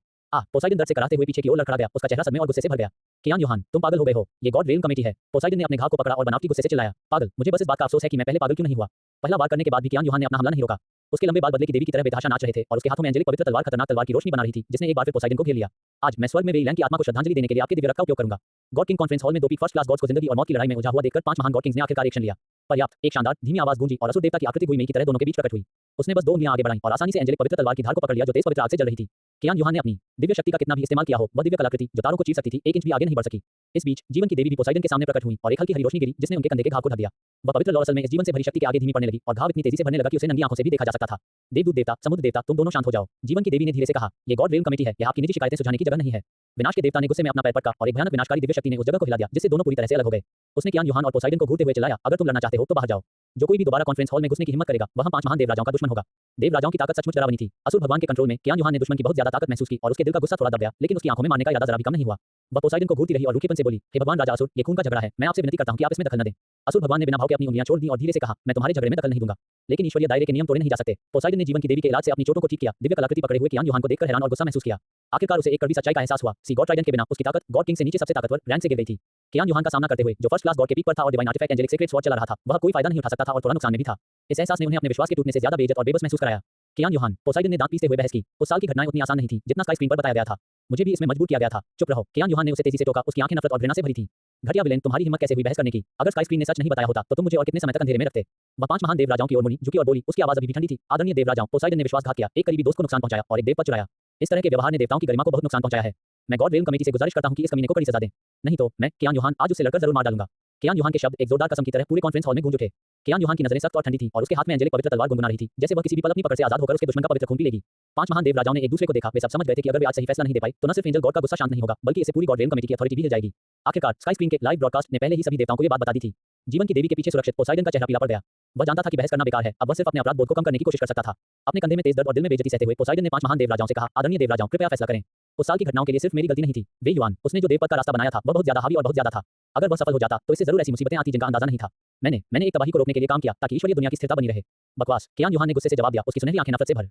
पोसाइडन दर्द से कराहते हुए पीछे की ओर लड़खड़ा गया, उसका चेहरा सदमे और गुस्से से भर गया। कियान यूहान, तुम पागल हो गए हो, ये गॉड रेलम कमेटी है। पोसाइडन ने अपने घाव को पकड़ा और बनावटी गुस्से से चिल्लाया, पागल! मुझे बस इस बात का अफसोस है कि मैं पहले पागल क्यों नहीं हुआ। पहला वार करने के बाद भी कियान यूहान ने अपना हमला नहीं रोका। उसके लंबे बाल बदले की देवी की तरह बेतहाशा नाच रहे थे और उसके हाथों में एंजेलिक पवित्र तलवार खतरनाक तलवार की रोशनी बना रही थी, जिसने एक बार फिर पोसाइडन को घेर लिया। आज मैं स्वर्ग में वेइलैंड की आत्मा को श्रद्धांजलि देने के लिए आपके दिव्य रक्त का उपयोग करूंगा। गॉड किंग कॉन्फ्रेंस हॉल में 2 पीक फर्स्ट क्लास गॉड्स को जिंदगी और मौत की लड़ाई में उलझा हुआ देखकर 5 महान गॉड किंग्स ने आखिरकार एक्शन लिया। पर्याप्त! एक शानदार धीमी आवाज गूंजी और असुर देवता की आकृति हुई मेई की तरह दोनों के बीच प्रकट हुई। उसने बस 2 उंगलियां आगे बढ़ाईं और आसानी से एंजेलिक पवित्र तलवार की धार को पकड़ लिया जो तेज पवित्र आग से जल रही थी। कियान यूहान ने अपनी दिव्य शक्ति का कितना भी इस्तेमाल किया हो, वह दिव्य कलाकृति जो तारों को चीर सकती थी, 1 इंच भी आगे नहीं बढ़ सकी। इस बीच जीवन की देवी भी पोसाइडन के सामने प्रकट हुई और एक हल्की हरी रोशनी गिरी जिसने उनके कंधे के घाव को ढक दिया। वह पवित्र लौ असल में इस जीवन से भरी शक्ति के आगे धीमी पड़ने लगी और घाव इतनी तेजी से भरने लगा कि उसे नंगी आंखों से भी देखा जा सकता था। देवदूत देवता, समुद्र देवता, तुम दोनों शांत हो जाओ। जीवन की देवी ने धीरे से कहा, ये गॉड रेलम कमेटी है, यह आपकी निजी शिकायतें सुझाने की जगह नहीं है। विनाश के देवता ने गुस्से में अपना पैर पटका और एक भयानक विनाशकारी दिव्य शक्ति ने उस जगह को हिला दिया जिससे दोनों पूरी तरह से अलग हो गए। उसने कियान यूहान और पोसाइडन को घूरते हुए चिल्लाया, अगर तुम लड़ना चाहते हो तो बाहर जाओ। जो कोई भी दोबारा कॉन्फ्रेंस हॉल में घुसने की हिम्मत करेगा, वह हम 5 महान देवराजाओं का दुश्मन होगा। देवराजाओं की ताकत सचमुच डरावनी थी। असुर भगवान के कंट्रोल में कियान यूहान ने दुश्मन की बहुत ज्यादा ताकत महसूस की और उसके दिल का गुस्सा थोड़ा दब गया, लेकिन उसकी आंखों में मारने का इरादा जरा भी कम नहीं हुआ। वह पोसाइडन को घूरती रही और रूखेपन से बोली, हे भगवान राजा असुर, ये खून का झगड़ा है, मैं आपसे विनती करता हूं कि आप इसमें दखल न दें। असुर भगवान ने बिना भाव के अपनी उंगलियां छोड़ दी और धीरे से कहा, मैं तुम्हारे झगड़े में दखल नहीं दूंगा। लेकिन ईश्वरीय दायरे के नियम तोड़े नहीं जा सकते। पोसाइडन ने जीवन की देवी के इलाज से अपनी चोटों को ठीक किया, दिव्य कलाकृति पकड़े हुए कियान यूहान को देखकर हैरान और गुस्सा महसूस किया। आखिरकार उसे एक कड़वी सच्चाई का एहसास हुआ। सी गॉड ट्राइडेंट के बिना उसकी ताकत गॉड किंग से नीचे सबसे ताकतवर रैंक से गिर गई थी। कियान यूहान का सामना करते हुए जो फर्स्ट क्लास गॉड के पीक पर था और divine artifact angelic secret sword चला रहा था, वह कोई फायदा नहीं उठा सकता था और थोड़ा नुकसान में भी था। इस एहसास ने उन्हें अपने विश्वास के टूटने से ज्यादा बेइज्जत और बेबस महसूस कराया। कियान यूहान, पोसाइडन ने दांत पीसते हुए बहस की। उस साल की घटनाएं उतनी आसान नहीं थी जितना स्काई स्क्रीन पर बताया गया था। मुझे भी इसमें मजबूर किया गया था। चुप रहो। कियान यूहान ने उसे तेजी से टोका। उसकी आंखें नफरत और घृणा से भरी थीं। घटिया विलेन, तुम्हारी हिम्मत कैसे हुई बहस करने की? अगर स्काई स्क्रीन ने सच नहीं बताया होता तो तुम मुझे और कितने समय तक अंधेरे में रखते? वह 5 महान देवराजाओं की ओर मुड़ी, झुकी और बोली। उसकी आवाज अभी भी ठंडी थी। आदरणीय देवराजाओं, पोसाइडन ने विश्वासघात किया, एक करीबी दोस्त को नुकसान पहुंचाया और एक देवपद चुराया। इस तरह के व्यवहार ने देवताओं की गरिमा को बहुत नुकसान पहुंचाया है। मैं गॉड रेलम कमेटी से गुजारिश करता हूं कि इस कमीने को कड़ी सजा दें। नहीं तो मैं, कियान यूहान, आज उससे लड़कर जरूर मार डालूंगा। कियान यूहान के शब्द एक जोरदार कसम की तरह पूरे कॉन्फ्रेंस हॉल में गूंज उठे। कियान यूहान की नजरें सख्त और ठंडी थीं और उसके हाथ में एंजेलिक पवित्र तलवार गुनगुना रही थी, जैसे वह किसी भी पल अपनी पकड़ से आजाद होकर उसके दुश्मन का पवित्र खून पी लेगी। 5 महान देवराजाओं ने एक दूसरे को देखा। वे सब समझ गए थे कि अगर वे आज सही फैसला नहीं दे पाई तो न सिर्फ एंजल गॉड का गुस्सा शांत नहीं होगा, बल्कि इससे पूरी गॉड रेलम कमेटी की अथॉरिटी भी हिल जाएगी। आखिरकार स्काई स्क्रीन के लाइव ब्रॉडकास्ट ने पहले ही सभी देवताओं को ये बात बता दी थी। जीवन की देवी के पीछे सुरक्षित पोसाइडन का चेहरा पीला पड़ गया। वह जानता था कि बहस करना बेकार है। अब वह सिर्फ अपने अपराध बोध को कम करने की कोशिश कर सकता था। अपने कंधे में तेज दर्द और दिल में बेइज्जती सहते हुए पोसाइडन ने 5 महान देवराजाओं से कहा, आदरणीय देवराजाओं, कृपया फैसला करें। उस साल की घटनाओं के लिए सिर्फ मेरी गलती नहीं थी। वे युआन, उसने जो देवपद का रास्ता बनाया था वह बहुत ज्यादा हावी और बहुत ज्यादा था। अगर वह सफल हो जाता तो इससे जरूर ऐसी मुसीबतें आती जिनका अंदाजा नहीं था। मैंने एक तबाही को रोकने के लिए काम किया ताकि ईश्वरीय दुनिया की स्थिरता बनी रहे। बकवास। कियान यूहान ने गुस्से से जवाब दिया। उसकी सुनहरी आंखें नफरत से भर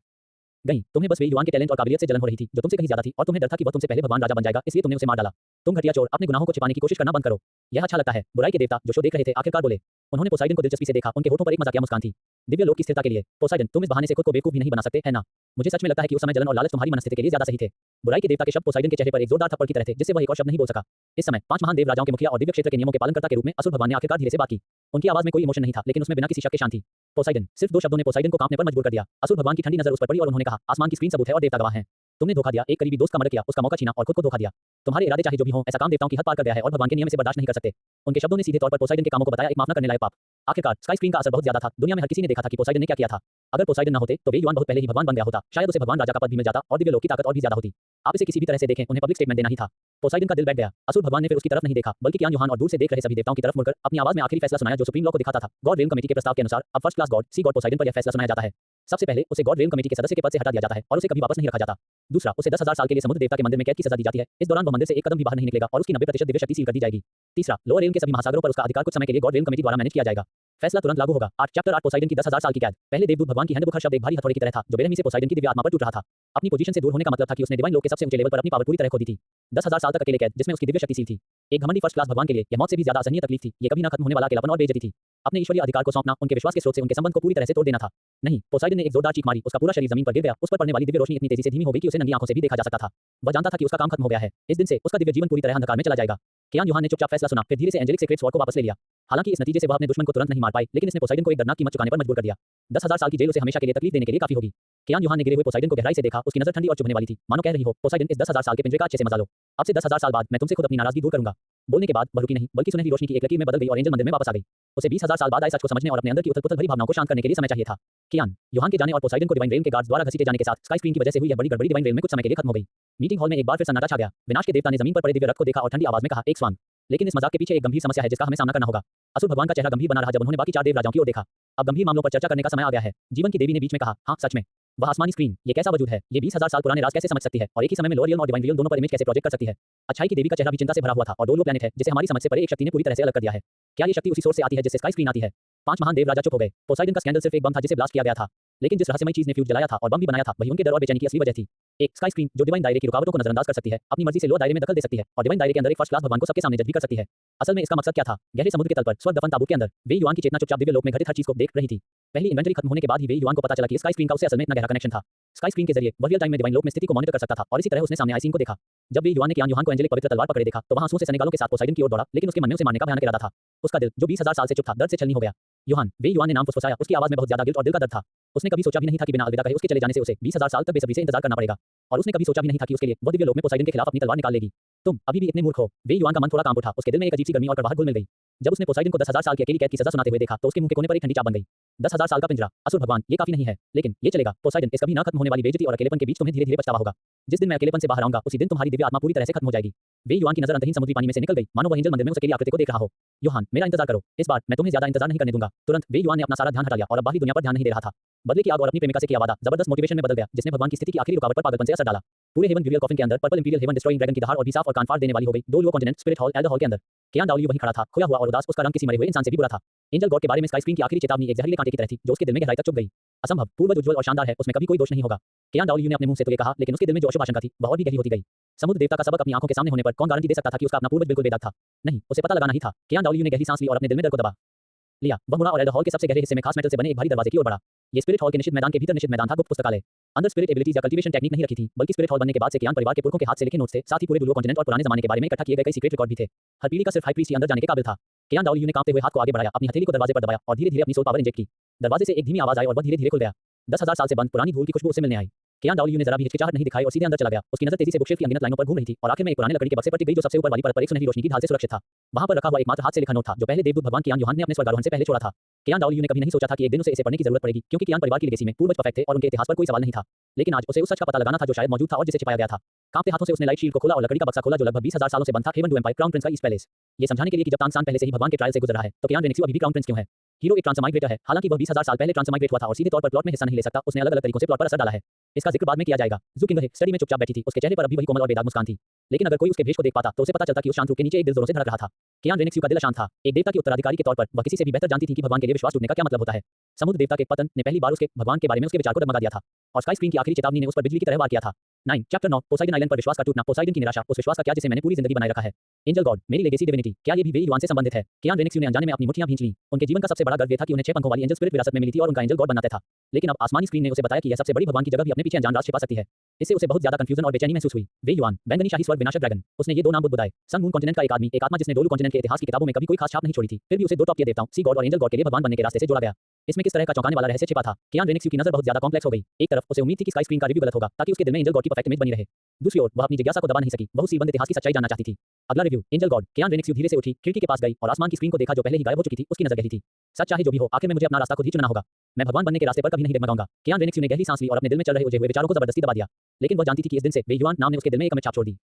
गईं। तुम्हें बस वे युआन के टैलेंट और काबिलियत से जलन हो रही थी जो तुमसे कहीं ज्यादा थी, और तुम्हें डर था कि वह तुमसे पहले भगवान राजा बन जाएगा, इसलिए तुमने उसे मार डाला। तुम घटिया चोर, अपने गुनाहों को छिपाने की कोशिश करना बंद करो। यह अच्छा लगता है। बुराई के देवता जो शो देख रहे थे आखिरकार बोले। उन्होंने पोसाइडन को दिलचस्पी से देखा। उनके होठों पर एक मजाकिया मुस्कान थी। दिव्य लोक की स्थिरता के लिए पोसाइडन, तुम इस बहाने से खुद को बेवकूफ भी नहीं बना सकते, है ना? मुझे सच में लगता है कि उस समय जलन और लालच तुम्हारी मनस्थिति के लिए ज्यादा सही थे। बुराई के देवता के शब्द पोसाइडन के चेहरे पर एक जोरदार थप्पड़ की तरह थे, जिससे वह एक और शब्द नहीं बोल सका। इस समय 5 महान देवराजाओं के मुखिया और दिव्य क्षेत्र के नियमों के पालनकर्ता के रूप में असुर भगवान ने आखिरकार धीरे से बात की। उनकी आवाज में कोई इमोशन नहीं था, लेकिन उसमें बिना किसी शक के शांति। पोसाइडन, सिर्फ 2 शब्दों ने पोसाइडन को कांपने पर मजबूर कर दिया। असुर भगवान की ठंडी नजर उस पर पड़ी और उन्होंने कहा, आसमान की स्क्रीन सबूत है और देवता गवाह हैं। तुमने धोखा दिया, एक करीबी दोस्त का मर्डर किया, उसका मौका छीना और खुद को धोखा दिया। तुम्हारे इरादे चाहे जो भी हों, ऐसा काम देवताओं की हद पार कर गया है और भगवान के नियम से बर्दाश्त नहीं कर सकते। उनके शब्दों ने सीधे तौर पर पोसाइडन के कामों को बताया एक माफ न करने लायक पाप। आखिरकार स्काई स्क्रीन का असर बहुत ज्यादा था। दुनिया में हर किसी ने देखा था कि पोसाइडन ने क्या किया था। अगर पोसाइडन न होते तो वे युआन बहुत पहले ही भगवान बन गया होता। शायद उसे भगवान राजा का पद भी मिल जाता और दिव्य लोक की ताकत और भी ज्यादा होती। आप इसे किसी भी तरह से देखें, उन्हें पब्लिक स्टेटमेंट देना ही था। पोसाइडन का दिल बैठ गया। असुर भगवान ने फिर उसकी तरफ नहीं देखा, बल्कि कियान यूहान और दूर से देख रहे सभी देवताओं की तरफ मुड़कर अपनी आवाज में आखिरी फैसला सुनाया जो सुप्रीम लॉ को दिखाता था। गॉड रेलम कमेटी के प्रस्ताव के अनुसार अब फर्स्ट क्लास गॉड सी गॉड पोसाइडन पर यह फैसला सुनाया जाता है। सबसे पहले उसे गॉड रेलम कमेटी के सदस्य के पद से हटा दिया जाता है और उसे कभी वापस नहीं रखा जाता। दूसरा, उसे 10,000 साल के लिए समुद्र देवता के मंदिर में कैद की सजा दी जाती है। इस दौरान वह मंदिर से एक कदम भी बाहर नहीं निकलेगा और उसकी 90% दिव्य शक्ति सील कर दी जाएगी। तीसरा, लोअर रेलम के सभी महासागरों पर उसका अधिकार कुछ समय के लिए गॉड रेलम कमेटी द्वारा मैनेज किया जाएगा। फैसला तुरंत लागू होगा। चैप्टर 8 पोसाइडन की 10,000 साल की कैद। पहले देवदूत भगवान की हैंडबुक हर शब्द एक भारी हथौड़े की तरह था जो बेरहमी से पोसाइडन की दिव्य आत्मा पर टूट रहा था। अपनी पोजीशन से दूर होने का मतलब था कि उसने डिवाइन लोक के सबसे ऊंचे लेवल पर अपनी पावर पूरी तरह खो दी थी। 10,000 साल तक अकेले कैद, जिसमें उसकी दिव्य शक्ति सील थी। एक घमंडी फर्स्ट क्लास भगवान के लिए यह मौत से भी ज्यादा असहनीय तकलीफ थी। ये कभी न खत्म होने वाला अकेलापन और बेइज्जती थी। अपने ईश्वरीय अधिकार को सौंपना, उनके विश्वास के स्रोत से उनके संबंध को पूरी तरह से तोड़ देना था। नहीं, पोसाइडन ने एक जोरदार चीख मारी। उसका पूरा शरीर जमीन पर गिर गया। उस पर पड़ने वाली दिव्य रोशनी इतनी तेजी से धीमी हो गई कि उसे नंगी आंखों से भी देखा जा सकता था। वह जानता था कि उसका काम खत्म हो गया है। इस दिन से उसका दिव्य जीवन पूरी तरह अंधकार में चला जाएगा। कियान यूहान ने चुपचाप फैसला सुना, फिर धीरे से एंजेलिक सीक्रेट स्वॉर्ड को वापस ले लिया। हालांकि इस नतीजे से वह अपने दुश्मन को तुरंत नहीं मार पाई, लेकिन इसने पोसाइडन को एक दर्दनाक कीमत चुकाने पर मजबूर कर दिया। 10,000 साल की जेल उसे हमेशा के लिए तकलीफ देने के लिए काफी होगी। कियान यूहान ने गिरे हुए पोसाइडन को गहराई से देखा। उसकी नजर ठंडी और चुभने वाली थी, मानो कह रही हो, पोसाइडन, इस 10,000 साल के पिंजरे का अच्छे से मजा लो। अब से 10,000 साल बाद मैं तुमसे खुद अपनी नाराजगी दूर करूंगा। बोलने के बाद वह रुकी नहीं, बल्कि सुनहरी रोशनी की एक लकीर में बदल गई और एंजल मंदिर में वापस आ गई। उसे 20,000 साल बाद आए सच को समझने और अपने अंदर की उथल-पुथल भरी भावनाओं को शांत करने के लिए समय चाहिए था। कियान यूहान के जाने और पोसाइडन को डिवाइन रेलम के गार्ड्स द्वारा घसीटे जाने के साथ स्काई स्क्रीन की वजह से हुई यह बड़ी गड़बड़ी डिवाइन रेलम में कुछ समय के लिए खत्म हो गई। मीटिंग हॉल में एक बार फिर सन्नाटा छा गया। विनाश के देवता ने जमीन पर पड़े दिव्य रक्त को देखा और ठंडी आवाज में कहा, एक स्वांग। लेकिन इस मजाक के पीछे एक गंभीर समस्या है जिसका हमें सामना करना होगा। असुर भगवान का चेहरा गंभीर बना रहा जब उन्होंने बाकी 4 देवराजाओं की ओर देखा। अब गंभीर मामलों पर चर्चा करने का समय आ गया है। जीवन की देवी ने बीच में कहा, हाँ सच में, वह आसमानी स्क्रीन, ये कैसा वजूद है? ये 20,000 साल पुराने राज कैसे समझ सकती है और एक ही समय में लोअर रियल्म और डिवाइन रियल्म दोनों पर इमेज कैसे प्रोजेक्ट कर सकती है? अच्छाई की देवी का चेहरा भी चिंता से भरा हुआ था और डोलो प्लैनेट है जिसे हमारी समझ से परे एक शक्ति ने पूरी तरह से अलग कर दिया है। क्या ये शक्ति उसी सोर्स से आती है जिससे स्काई स्क्रीन आती है? 5 महान देवराजा चुप हो गए। पोसाइडन का स्कैंडल सिर्फ एक बम था जिसे ब्लास्ट किया गया था, लेकिन जिस रहस्यमयी चीज ने फ्यूज जलाया था और बम भी बनाया था वही उनके डर और बेचैनी की असली वजह थी। एक स्काई स्क्रीन जो डिवाइन दायरे की रुकावटों को नजरअंदाज कर सकती है, अपनी मर्जी से लोअर दायरे में दखल दे सकती है और डिवाइन दायरे के अंदर एक फर्स्ट क्लास भगवान को सबके सामने जज भी कर सकती है। असल में इसका मकसद क्या था? गहरे समुद्र के तल पर स्वर्ग दफन ताबूत के अंदर वे युआन की चेतना चुपचाप दिव्य लोक में घटित हर चीज को देख रही थी। पहली इन्वेंटरी खत्म होने के बाद ही वे युआन को पता चला कि स्काई स्क्रीन का उससे असल में इतना गहरा कनेक्शन था। स्काई स्क्रीन के जरिए वह रियल टाइम में डिवाइन लोक में स्थिति को मॉनिटर कर सकता था और इसी तरह उसने सामने आई सीन को देखा। जब वे युआन ने कियान यूहान को एंजेलिक पवित्र तलवार पकड़े देखा तो वहां आंसुओं से सने गालों के साथ पोसाइडन की ओर दौड़ा, लेकिन उसके मन में उसे मारने का भयानक इरादा था। उसका दिल जो 20,000 साल से चुप था दर्द से छलनी हो गया। यूहान, वे युआन ने नाम फुसफुसाया। उसकी आवाज में बहुत ज्यादा गिल्ट और दिल का दर्द था। उसने कभी सोचा भी नहीं था कि बिना अलविदा कहे उसके चले जाने से उसे 20,000 साल तक बेसब्री से इंतजार करना पड़ेगा, और उसने कभी सोचा भी नहीं था कि उसके लिए वह दिव्य लोक में पोसाइडन के खिलाफ अपनी तलवार निकाल लेगी। तुम अभी भी इतने मूर्ख हो। वे युआन का मन थोड़ा कांप उठा। उसके दिल में एक अजीब सी गर्मी और कड़वाहट घुल मिल गई। जब उसने पोसाइडन को 10,000 साल की अकेली कैद की सजा सुनाते हुए देखा तो उसके मुंह के कोने पर एक ठंडी चाप बन गई। 10,000 साल का पिंजरा, असुर भगवान, ये काफी नहीं है, लेकिन ये चलेगा। पोसाइडन, इस कभी न खत्म होने वाली बेइज्जती और अकेलेपन के बीच तुम्हें धीरे-धीरे पछतावा होगा। जिस दिन मैं अकेलेपन से बाहर आऊंगा उसी दिन तुम्हारी दिव्य आत्मा पूरी तरह से खत्म हो जाएगी। वे युआन की नजर अंतहीन समुद्री पानी में से निकल गई, मानो वह एंजल मंदिर में उस अकेली आकृति को देख रहा हो। यूहान, मेरा इंतजार करो, इस बार मैं तुम्हें ज्यादा इंतजार नहीं करने दूंगा। तुरंत वे युआन ने अपना सारा ध्यान हटा लिया और अब बाहरी दुनिया पर ध्यान नहीं दे रहा था। बदले की आग और अपनी प्रेमिका से किया वादा जबरदस्त मोटिवेशन में बदल गया, जिसने भगवान की स्थिति की आखिरी रुकावट पर पागलपन से असर डाला। पूरे हेवन ग्रिवियल कॉफिन के अंदर purple imperial heaven destroying dragon की दहाड़ और भी साफ और कान फाड़ देने वाली हो गई। 2 लो continent spirit hall elder hall के अंदर कियान डाओलियो वहीं खड़ा था, खोया हुआ और उदास। उसका रंग किसी मरे हुए इंसान से भी बुरा था। एंजल गॉड के बारे में स्काई स्क्रीन की आखिरी चेतावनी एक जहरीले कांटे की तरह थी जो उसके दिल में गहराई तक चुभ गई। असंभव, पूर्वज उज्ज्वल और शानदार है, उसमें कभी कोई दोष नहीं होगा। कियान डाओलियू ने अपने मुंह से तो ये कहा, लेकिन उसके दिल में जो अशुभ आशंका थी वह और भी गहरी होती गई। समुद्र देवता का सबक अपनी आंखों के सामने होने पर कौन गारंटी दे सकता था कि उसका अपना पूर्वज बिल्कुल बेदाग था? नहीं, उसे पता लगाना ही था। कियान डाओलियू ने गहरी सांस ली और अपने दिल में डर को दबा लिया। वह मुड़ा और एल्डर हॉल के सबसे गहरे हिस्से में खास मेटल से बने एक भारी दरवाजे की ओर बढ़ा। ये स्पिरिट हॉल के निश्चित मैदान के भीतर निश्चित मैदान था, गुप्त पुस्तकालय। अंदर स्पिरिट एबिलिटीज या कल्टीवेशन टेक्निक नहीं रखी थी, बल्कि स्पिरिट हॉल बनने के बाद से कियान परिवार के पुरखों के हाथ से लिखे नोट्स थे, साथ ही पूरे दुलुओ कॉन्टिनेंट और पुराने जमाने के बारे में इकट्ठा किए गए कई सीक्रेट रिकॉर्ड भी थे। हर पीढ़ी का सिर्फ हाई प्रीस्ट ही अंदर जाने के काबिल था। कियान डाओलियू ने कांपते हुए हाथ को आगे बढ़ाया, अपनी हथेली को दरवाजे पर दबाया और धीरे-धीरे अपनी सोल पावर इंजेक्ट की। दरवाजे से एक धीमी आवाज आई और वह धीरे-धीरे खुल गया। 10,000 साल से बंद पुरानी धूल की खुशबू उसे मिलने आई। कियान डाओलियू ने जरा भी हिचकिचाहट नहीं दिखाई और सीधे अंदर चला गया। उसकी नजर तेजी से बुकशेल्फ की अनगिनत लाइनों पर घूम रही थी और आखिर में एक पुराने लकड़ी के बक्से पर टिक गई जो सबसे ऊपर वाली परत पर एक सुनहरी रोशनी की ढाल से सुरक्षित था। वहां पर रखा हुआ एकमात्र हाथ से लिखा नोट था जो पहले देवदूत भगवान कियान यूहान ने अपने स्वर्गारोहण से पहले छोड़ा था। कियान डाओलियू ने कभी नहीं सोचा था कि एक दिन उसे इसे पढ़ने की जरूरत पड़ेगी, क्योंकि कियान परिवार की लेगेसी में पूर्वज परफेक्ट थे और उनके इतिहास पर कोई सवाल नहीं था। लेकिन आज उसे उस सच का पता लगाना था जो शायद मौजूद था और जिसे छिपाया गया था। कांपते हाथों से उसने लाइट शील्ड को खोला और लकड़ी का बक्सा खोला जो लगभग 20,000 सालों से बंद था। Heaven Dou empire, crown prince का ईस्ट पैलेस। ये समझाने के लिए कि जब तानसान पहले से ही भगवान के ट्रायल से गुजर रहा है, तो कियान रेनेक्सियो अभी भी क्राउन प्रिंस क्यों है? हीरो एक ट्रांसमाइग्रेटर है, हालांकि वह 20,000 साल पहले ट्रांसमाइग्रेट हुआ था और सीधे तौर पर प्लॉट में हिस्सा नहीं ले सकता। उसने अलग-अलग तरीकों से प्लॉट पर असर डाला है। इसका जिक्र बाद में किया जाएगा। जू किंग स्टडी में चुपचाप बैठी थी, उसके चेहरे पर अभी वही कोमल और बेदाग मुस्कान थी। लेकिन अगर कोई उसके भेष को देख पाता तो उसे पता चलता कि उस शांत रूप के नीचे एक दिल जोरों से धड़क रहा था। कियान रेनेक्सियो का दिल अशांत था। एक देवता के उत्तराधिकारी के तौर पर वह किसी से भी बेहतर जानती थी कि भगवान के लिए विश्वास टूटने का क्या मतलब होता है। समुद्र देवता के पतन ने पहली बार उसके भगवान के बारे में उसके विचार को डगमगा दिया था और स्काई स्क्रीन की आखिरी चेतावनी ने उस पर बिजली की तरह वार किया था। 9 चैप्टर 9 पोसाइडन आइलैंड पर विश्वास का टूटना। पोसाइडन की निराशा, उस विश्वास का क्या जिसे मैंने पूरी जिंदगी बनाए रखा है। एंजल गॉड, मेरी लेगेसी डिविनिटी, क्या ये भी वे युआन से संबंधित है? कियान रेनेक्सियो ने अनजाने में अपनी मुट्ठियां भींच लीं। उनके जीवन का सबसे बड़ा गर्व ये था कि उन्हें 6 पंखों वाली एंजल स्पिरिट विरासत में मिली थी और उनका एंजल गॉड बनना तय था। लेकिन अब आसमानी स्क्रीन ने उसे बताया कि यह सबसे बड़ी भगवान की जगह भी अपने पीछे अनजान राज छिपा सकती है। इससे उसे बहुत ज्यादा कंफ्यूजन और बेचैनी महसूस हुई। वे युआन, बैंगनी शाही स्वर्ग विनाशक ड्रैगन। उसने ये दो नाम बुदबुदाए। सन मून कॉन्टिनेंट का एक आदमी, एक आत्मा जिसने डोलू कॉन्टिनेंट के इतिहास की किताबों में कभी कोई खास छाप नहीं छोड़ी थी, फिर भी उसे दो टॉप टियर देवताओं सी गॉड और एंजल गॉड के लिए भगवान बनने के रास्ते से जोड़ा गया। इसमें किस तरह का चौंकाने वाला रहस्य छिपा था? कियान रेनेक्सियो की नजर बहुत ज्यादा कॉम्प्लेक्स हो गई। एक तरफ उसे उम्मीद थी कि स्काई स्क्रीन का रिव्यू गलत होगा ताकि उसके दिल में एंजल गॉड की परफेक्ट इमेज बनी रहे। दूसरी ओर वह अपनी जिज्ञासा को दबा नहीं सकी, बहुत सी बंद इतिहास की सच्चाई जानना चाहती थी। अगला रिव्यू, एंजल गॉड। कियान रेनेक्सियो धीरे से उठी, खिड़की के पास गई और आसमान की स्क्रीन को देखा जो पहले ही गायब हो चुकी थी। उसकी नजर गहरी थी। सच चाहे जो भी हो, आखिर में मुझे अपना रास्ता खुद ही चुनना होगा। मैं भगवान बनने के रास्ते पर कभी नहीं डगमगाऊंगा। कियान रेनेक्सियो ने गहरी सांस ली और अपने दिल में चल रहे उलझे हुए विचारों को जबरदस्ती दबा दिया। लेकिन वह जानती थी कि इस दिन से वे युआन नाम ने उसके दिल में एक अमिट छाप छोड़ दी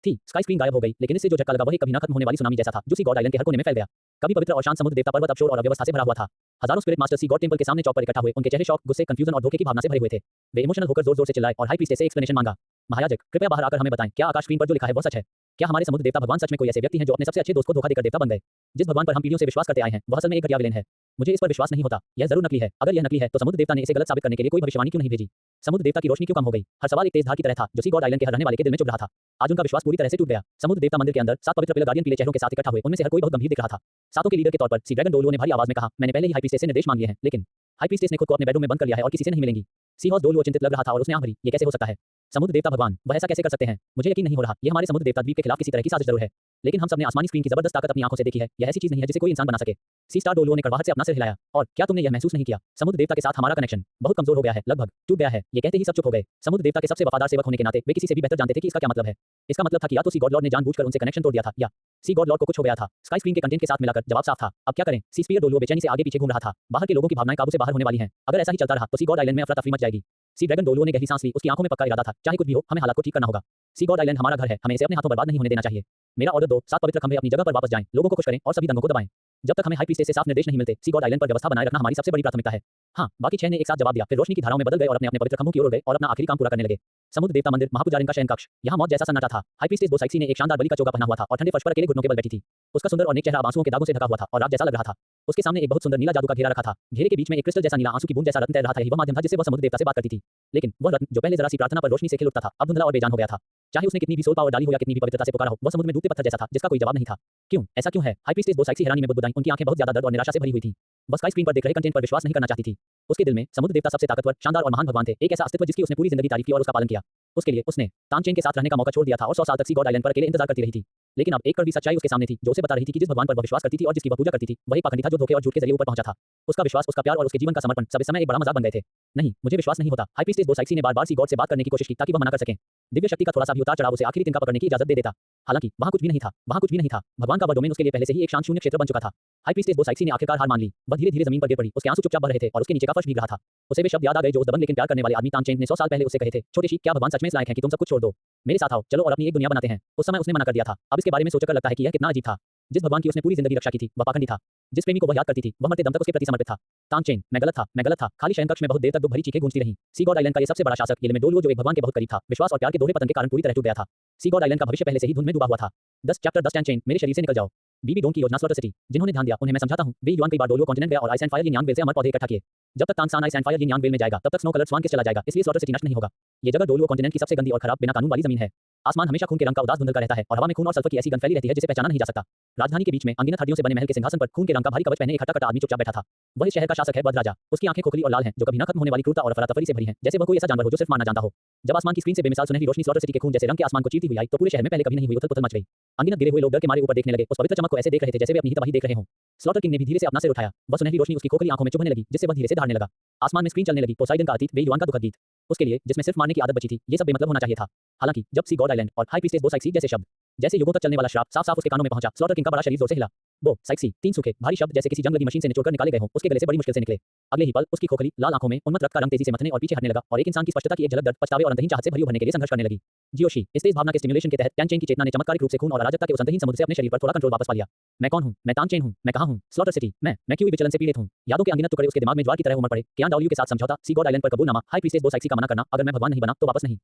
थी। स्काई स्क्रीन गायब हो गई, लेकिन इससे जो झटका लगा वह एक कभी न खत्म होने वाली सुनामी जैसा था जो सी गॉड आइलैंड के हर कोने में फैल गया। कभी पवित्र और शांत समुद्र देवता पर्वत अब शोर और अव्यवस्था से भरा हुआ था। हजारों स्पिरिट मास्टर सी गॉड टेंपल के सामने चौक पर इकट्ठा हुए, उनके चेहरे शौक, गुस्से, कंफ्यूजन और धोखे की भावना से भरे हुए थे। वे इमोशनल होकर जोर-जोर से चिल्लाए और हाई प्रीस्टेस से एक्सप्लेनेशन मांगा। महायाजक, कृपया बाहर आकर हमें बताएं, क्या आकाश स्क्रीन पर जो लिखा है वह सच है? क्या हमारे समुद्र देवता भगवान सच में कोई ऐसे व्यक्ति हैं जो अपने सबसे अच्छे दोस्त को धोखा देकर देवता बन गए? जिस भगवान पर हम पीढ़ियों से विश्वास करते आए हैं वह असल में एक घटिया विलेन है। मुझे इस पर विश्वास नहीं होता। यह जरूर नकली है। अगर यह नकली है तो समुद्र देवता ने इसे गलत साबित करने के लिए कोई भविष्यवाणी क्यों नहीं भेजी? समुद्र देवता की रोशनी क्यों कम हो गई? हर सवाल एक तेज धार की तरह था जो सी गॉड आइलैंड के हर रहने वाले के दिल में चुभ रहा था। आज उनका विश्वास पूरी तरह से टूट गया। समुद्र देवता मंदिर के अंदर 7 पवित्र पिलर गार्डियन पीले चेहरों के साथ इकट्ठा हुए, उनमें से हर कोई बहुत गंभीर दिख रहा था। सातों के लीडर के तौर पर सी ड्रैगन डोलुओ ने भारी आवाज में कहा, मैंने पहले ही हाई प्रीस्टेस से निर्देश मांग लिए हैं, लेकिन हाई प्रीस्टेस ने खुद को अपने बेडरूम में बंद कर लिया है और किसी से नहीं मिलेंगी। सी हॉर्स डोलुओ चिंतित लग रहा था और उसने आंख भरी। ये कैसे हो सकता है? समुद्र देवता भगवान, वह ऐसा कैसे कर सकते हैं? मुझे यकीन नहीं हो रहा। यह हमारे समुद्र देवता द्वीप के खिलाफ किसी तरह की साजिश जरूर है। लेकिन हम सबने आसमानी स्क्रीन की जबरदस्त ताकत अपनी आंखों से देखी है। यह ऐसी चीज नहीं है जिसे कोई इंसान बना सके। सी स्टार डोलुओ ने कड़वाहट से अपना सिर हिलाया। और क्या तुमने यह महसूस नहीं किया? समुद्र देवता के साथ हमारा कनेक्शन बहुत कमजोर हो गया है, लगभग टूट गया है। ये कहते ही सब चुप हो गए। समुद्र देवता के सबसे वफादार सेवक होने के नाते वे किसी से भी बेहतर जानते थे कि इसका क्या मतलब है। इसका मतलब था कि या तो सी गॉड लॉर्ड ने जानबूझकर उनसे कनेक्शन तोड़ दिया था, या सी गॉड लॉर्ड को कुछ हो गया था। स्काई स्क्रीन के कंटेंट के साथ मिलाकर जवाब साफ था। अब क्या करें? सी स्पीयर डोलुओ बेचैनी से आगे पीछे घूम रहा था। बाहर के लोगों की भावनाएं काबू से बाहर होने वाली हैं। अगर ऐसा ही चलता रहा तो सी गॉड आइलैंड में अफरा तफरी मच जाएगी। सी ड्रैगन डोलुओ ने गहरी सांस ली। उसकी आंखों में पक्का इरादा था, चाहे कुछ भी हो हमें हालात को ठीक करना होगा। सी गॉड आइलैंड हमारा घर है, हमें इसे अपने हाथों बर्बाद नहीं होने देना चाहिए। मेरा ऑर्डर दो, 7 पवित्र खंभे अपनी जगह पर वापस जाएं, लोगों को खुश करें और सभी दंगों को दबाएं। जब तक हमें हाई प्रीस्टेस से साफ निर्देश नहीं मिलते सी गॉड आइलैंड पर व्यवस्था बनाए रखना हमारी सबसे बड़ी प्राथमिकता है। हाँ, बाकी 6 ने एक साथ जवाब दिया। फिर रोशनी की धाराओं में बदल गए और अपने अपने पवित्र खंभों की ओर गए और अपना आखिरी काम पूरा करने लगे। समुद्र देवता मंदिर, महापुजारिन का शयन कक्ष। यहाँ मौत जैसा सन्नाटा था। हाई प्रीस्टेस बोसाइक्सी ने एक शानदार बलि का चोगा पहना हुआ था और ठंडे फर्श पर अकेले घुटनों के बल बैठी थी। उसका सुंदर और नेक चेहरा आंसुओं के दागों से ढका हुआ था और रात जैसा लग रहा था। उसके सामने एक बहुत सुंदर नीला जादू का घेरा रखा था। घेरे के बीच में एक क्रिस्टल जैसा नीला आंसू की बूंद जैसा रत्न तैर रहा था। यही वह माध्यम था जिससे वह समुद्र देवता से बात करती थी। लेकिन वह रत्न जो पहले जरा सी प्रार्थना पर रोशनी से खिल उठता था, अब धुंधला और बेजान हो गया था। चाहे उसने कितनी भी सोल पावर डाली हो या कितनी भी पवित्रता से पुकारा हो, वह समुद्र में डूबते पत्थर जैसा था जिसका कोई जवाब नहीं था। क्यों? ऐसा क्यों है? हाई प्रीस्टेस बोसाइक्सी हैरानी में बुदबुदाई। उनकी आंखें बहुत ज्यादा दर्द और निराशा से भरी हुई थी। वह स्काई स्क्रीन पर देख रहे कंटेंट पर विश्वास नहीं करना चाहती थी। उसके दिल में समुद्र देवता सबसे ताकतवर, शानदार और महान भगवान थे, एक ऐसा अस्तित्व जिसकी उसने पूरी जिंदगी तारीफ की और उसका पालन किया। उसके लिए उसने तांगचेन के साथ रहने का मौका छोड़ दिया था और 100 साल तक सी गॉड आइलैंड पर अकेले इंतजार करती रही थी। लेकिन अब एक कड़वी सच्चाई उसके सामने थी जो उसे बता रही थी कि जिस भगवान पर वह विश्वास करती थी और जिसकी वह पूजा करती थी, वही पाखंडी था जो धोखे और झूठ के जरिए ऊपर पहुंचा था। उसका विश्वास, उसका प्यार और उसके जीवन का समर्पण सब इस समय एक बड़ा मजाक बन गए थे। नहीं, मुझे विश्वास नहीं होता। हाई प्रीस्टेस बोसाइक्सी ने बार-बार सी गॉड से बात करने की कोशिश की ताकि वह मना कर सकें। दिव्य शक्ति का थोड़ा सा भी उतार चढ़ाव उसे आखिरी तिनका पकड़ने की इजाजत दे देता। हालांकि वहां कुछ भी नहीं था, वहां कुछ भी नहीं था। भगवान का वह डोमेन उसके लिए पहले से ही एक शांत शून्य क्षेत्र बन चुका था। हाई प्रीस्टेस बोसाइक्सी ने आखिरकार हार मान ली। वह धीरे-धीरे जमीन पर गिर पड़ी। उसके आंसू चुपचाप बह रहे थे और उसके नीचे का फर्श भीग रहा था। उसे वे शब्द याद आ गए जो उस दबंग लेकिन प्यार करने वाले आदमी तांगचेन ने 100 साल पहले उसे कहे थे, छोटे शीख, क्या भगवान सच में इस लायक है कि तुम सब कुछ छोड़ दो? मेरे साथ आओ, चलो और अपनी एक दुनिया बनाते हैं। उस समय उसने मना कर दिया था। अब इसके बारे में सोचकर लगता है कि यह कितना अजीब था। जिस भगवान की उसने पूरी जिंदगी रक्षा की थी वह पाखंडी था। जिस प्रेमी को वह याद करती थी वह मरते दम तक उसके प्रति समर्पित था। तांगचेन, मैं गलत था। खाली शयनकक्ष में बहुत देर तक दुख भरी चीखें गूंजती रहीं। सी गॉड आइलैंड का ये सबसे बड़ा शासक येलमे डोलुओ जो एक भगवान के बहुत करीब था, विश्वास और प्यार के दोहरे पतन के कारण पूरी तरह टूट गया था। सी गॉड आइलैंड का भविष्य पहले से ही धुंध में डूबा हुआ था। 10 चैप्टर 10 टैंगचेन, मेरे शरीर से निकल जाओ। बीबी डोंग की योजना स्लॉटर सिटी। जिन्होंने ध्यान दिया उन्हें मैं समझाता हूं। वे युआन कई बार डोलुओ कॉन्टिनेंट गया और ice and fire yin yang well से अमर पौधे इकट्ठा किए। जब तक Tang San ice and fire yin yang well में जाएगा तब तक स्नो कलर्ड स्वान किस चला जाएगा, इसलिए स्लॉटर सिटी नष्ट नहीं होगा। ये जगह डोलुओ कॉन्टिनेंट की सबसे गंदी और खराब बिना कानून वाली जमीन है। आसमान हमेशा खून के रंग का उदास धुंधल का रहता है और हवा में खून और सल्फर की ऐसी गंध फैली रहती है जिसे पहचाना नहीं जा सकता। राजधानी के बीच में अनगिनत हड्डियों से बने महल के सिंहासन पर खून के रंग का भारी कवच पहने एक हटा कटा आदमी चुपचाप बैठा था। वह इस शहर का शासक है, बद राजा। उसकी आंखें खोखली और लाल हैं जो कभी न खत्म होने वाली क्रूरता और अफरा-तफरी से भरी हैं, जैसे वह कोई ऐसा जानवर हो जो सिर्फ मारना जानता हो। जब आसमान की स्क्रीन से बेमिसाल सुनहरी रोशनी स्लॉटर सिटी के खून जैसे रंग के आसमान को चीरती हुई आई तो पूरे शहर में पहले कभी नहीं हुई उथल-पुथल मच गई। अनगिनत गिरे हुए लोग डर के मारे ऊपर देखने लगे, उस पवित्र चमक को ऐसे देख रहे थे जैसे वे अपनी ही तबाही देख रहे हों। स्लॉटर किंग ने भी धीरे से अपना सिर उठाया। वह सुनहरी रोशनी उसकी खोखली आंखों में चुभने लगी जिससे वह धीरे से दहाड़ने लगा। आसमान में स्क्रीन चलने लगी। पोसाइडन का अतीत, वे युआन का दुखद गीत। उसके लिए जिसमें सिर्फ मारने की आदत बची थी, ये सब बेमतलब होना चाहिए था। हालांकि जब सी गॉड आइलैंड और हाई प्रीस्टेस बो साइक्सी जैसे शब्द जैसे युगों तक चलने वाला श्राप साफ-साफ उसके कानों में पहुंचा, स्लॉटर किंग का बड़ा शरीर जोर से हिला। बो साइक्सी, 3 सूखे भारी शब्द जैसे किसी जंग लगी मशीन से निचोड़कर निकाले गए हों, उसके गले से बड़ी मुश्किल से निकले। अगले ही पल उसकी खोखली लाल आंखों में उन्मत्त रक्त का रंग तेजी से मथने और पीछे हटने लगा और एक इंसान की स्पष्टता की एक झलक दर्द, पछतावे और अंतहीन चाहत से भरी उभरने के लिए संघर्ष करने लगी। जियोशी, इस तेज भावना के स्टिमुलेशन के तहत टैंगचेन की चेतना ने चमत्कारिक रूप से खून और अराजकता के उस अंतहीन समुद्र से अपने शरीर पर थोड़ा कंट्रोल वापस पा लिया। मैं कौन हूं? मैं तांगचेन हूं। मैं कहां हूं? Slaughter city. मैं क्यों विचलन से पीड़ित हूं? यादों के अनगिनत टुकड़े उसके दिमाग में ज्वार की तरह उमड़ पड़े। कियान डाओलियू के साथ समझौता, सी गॉड आइलैंड पर कबूलनामा, हाई प्रीस्टेस बो साइक्सी का मना करना, अगर मैं भगवान नहीं बना तो वापस नहीं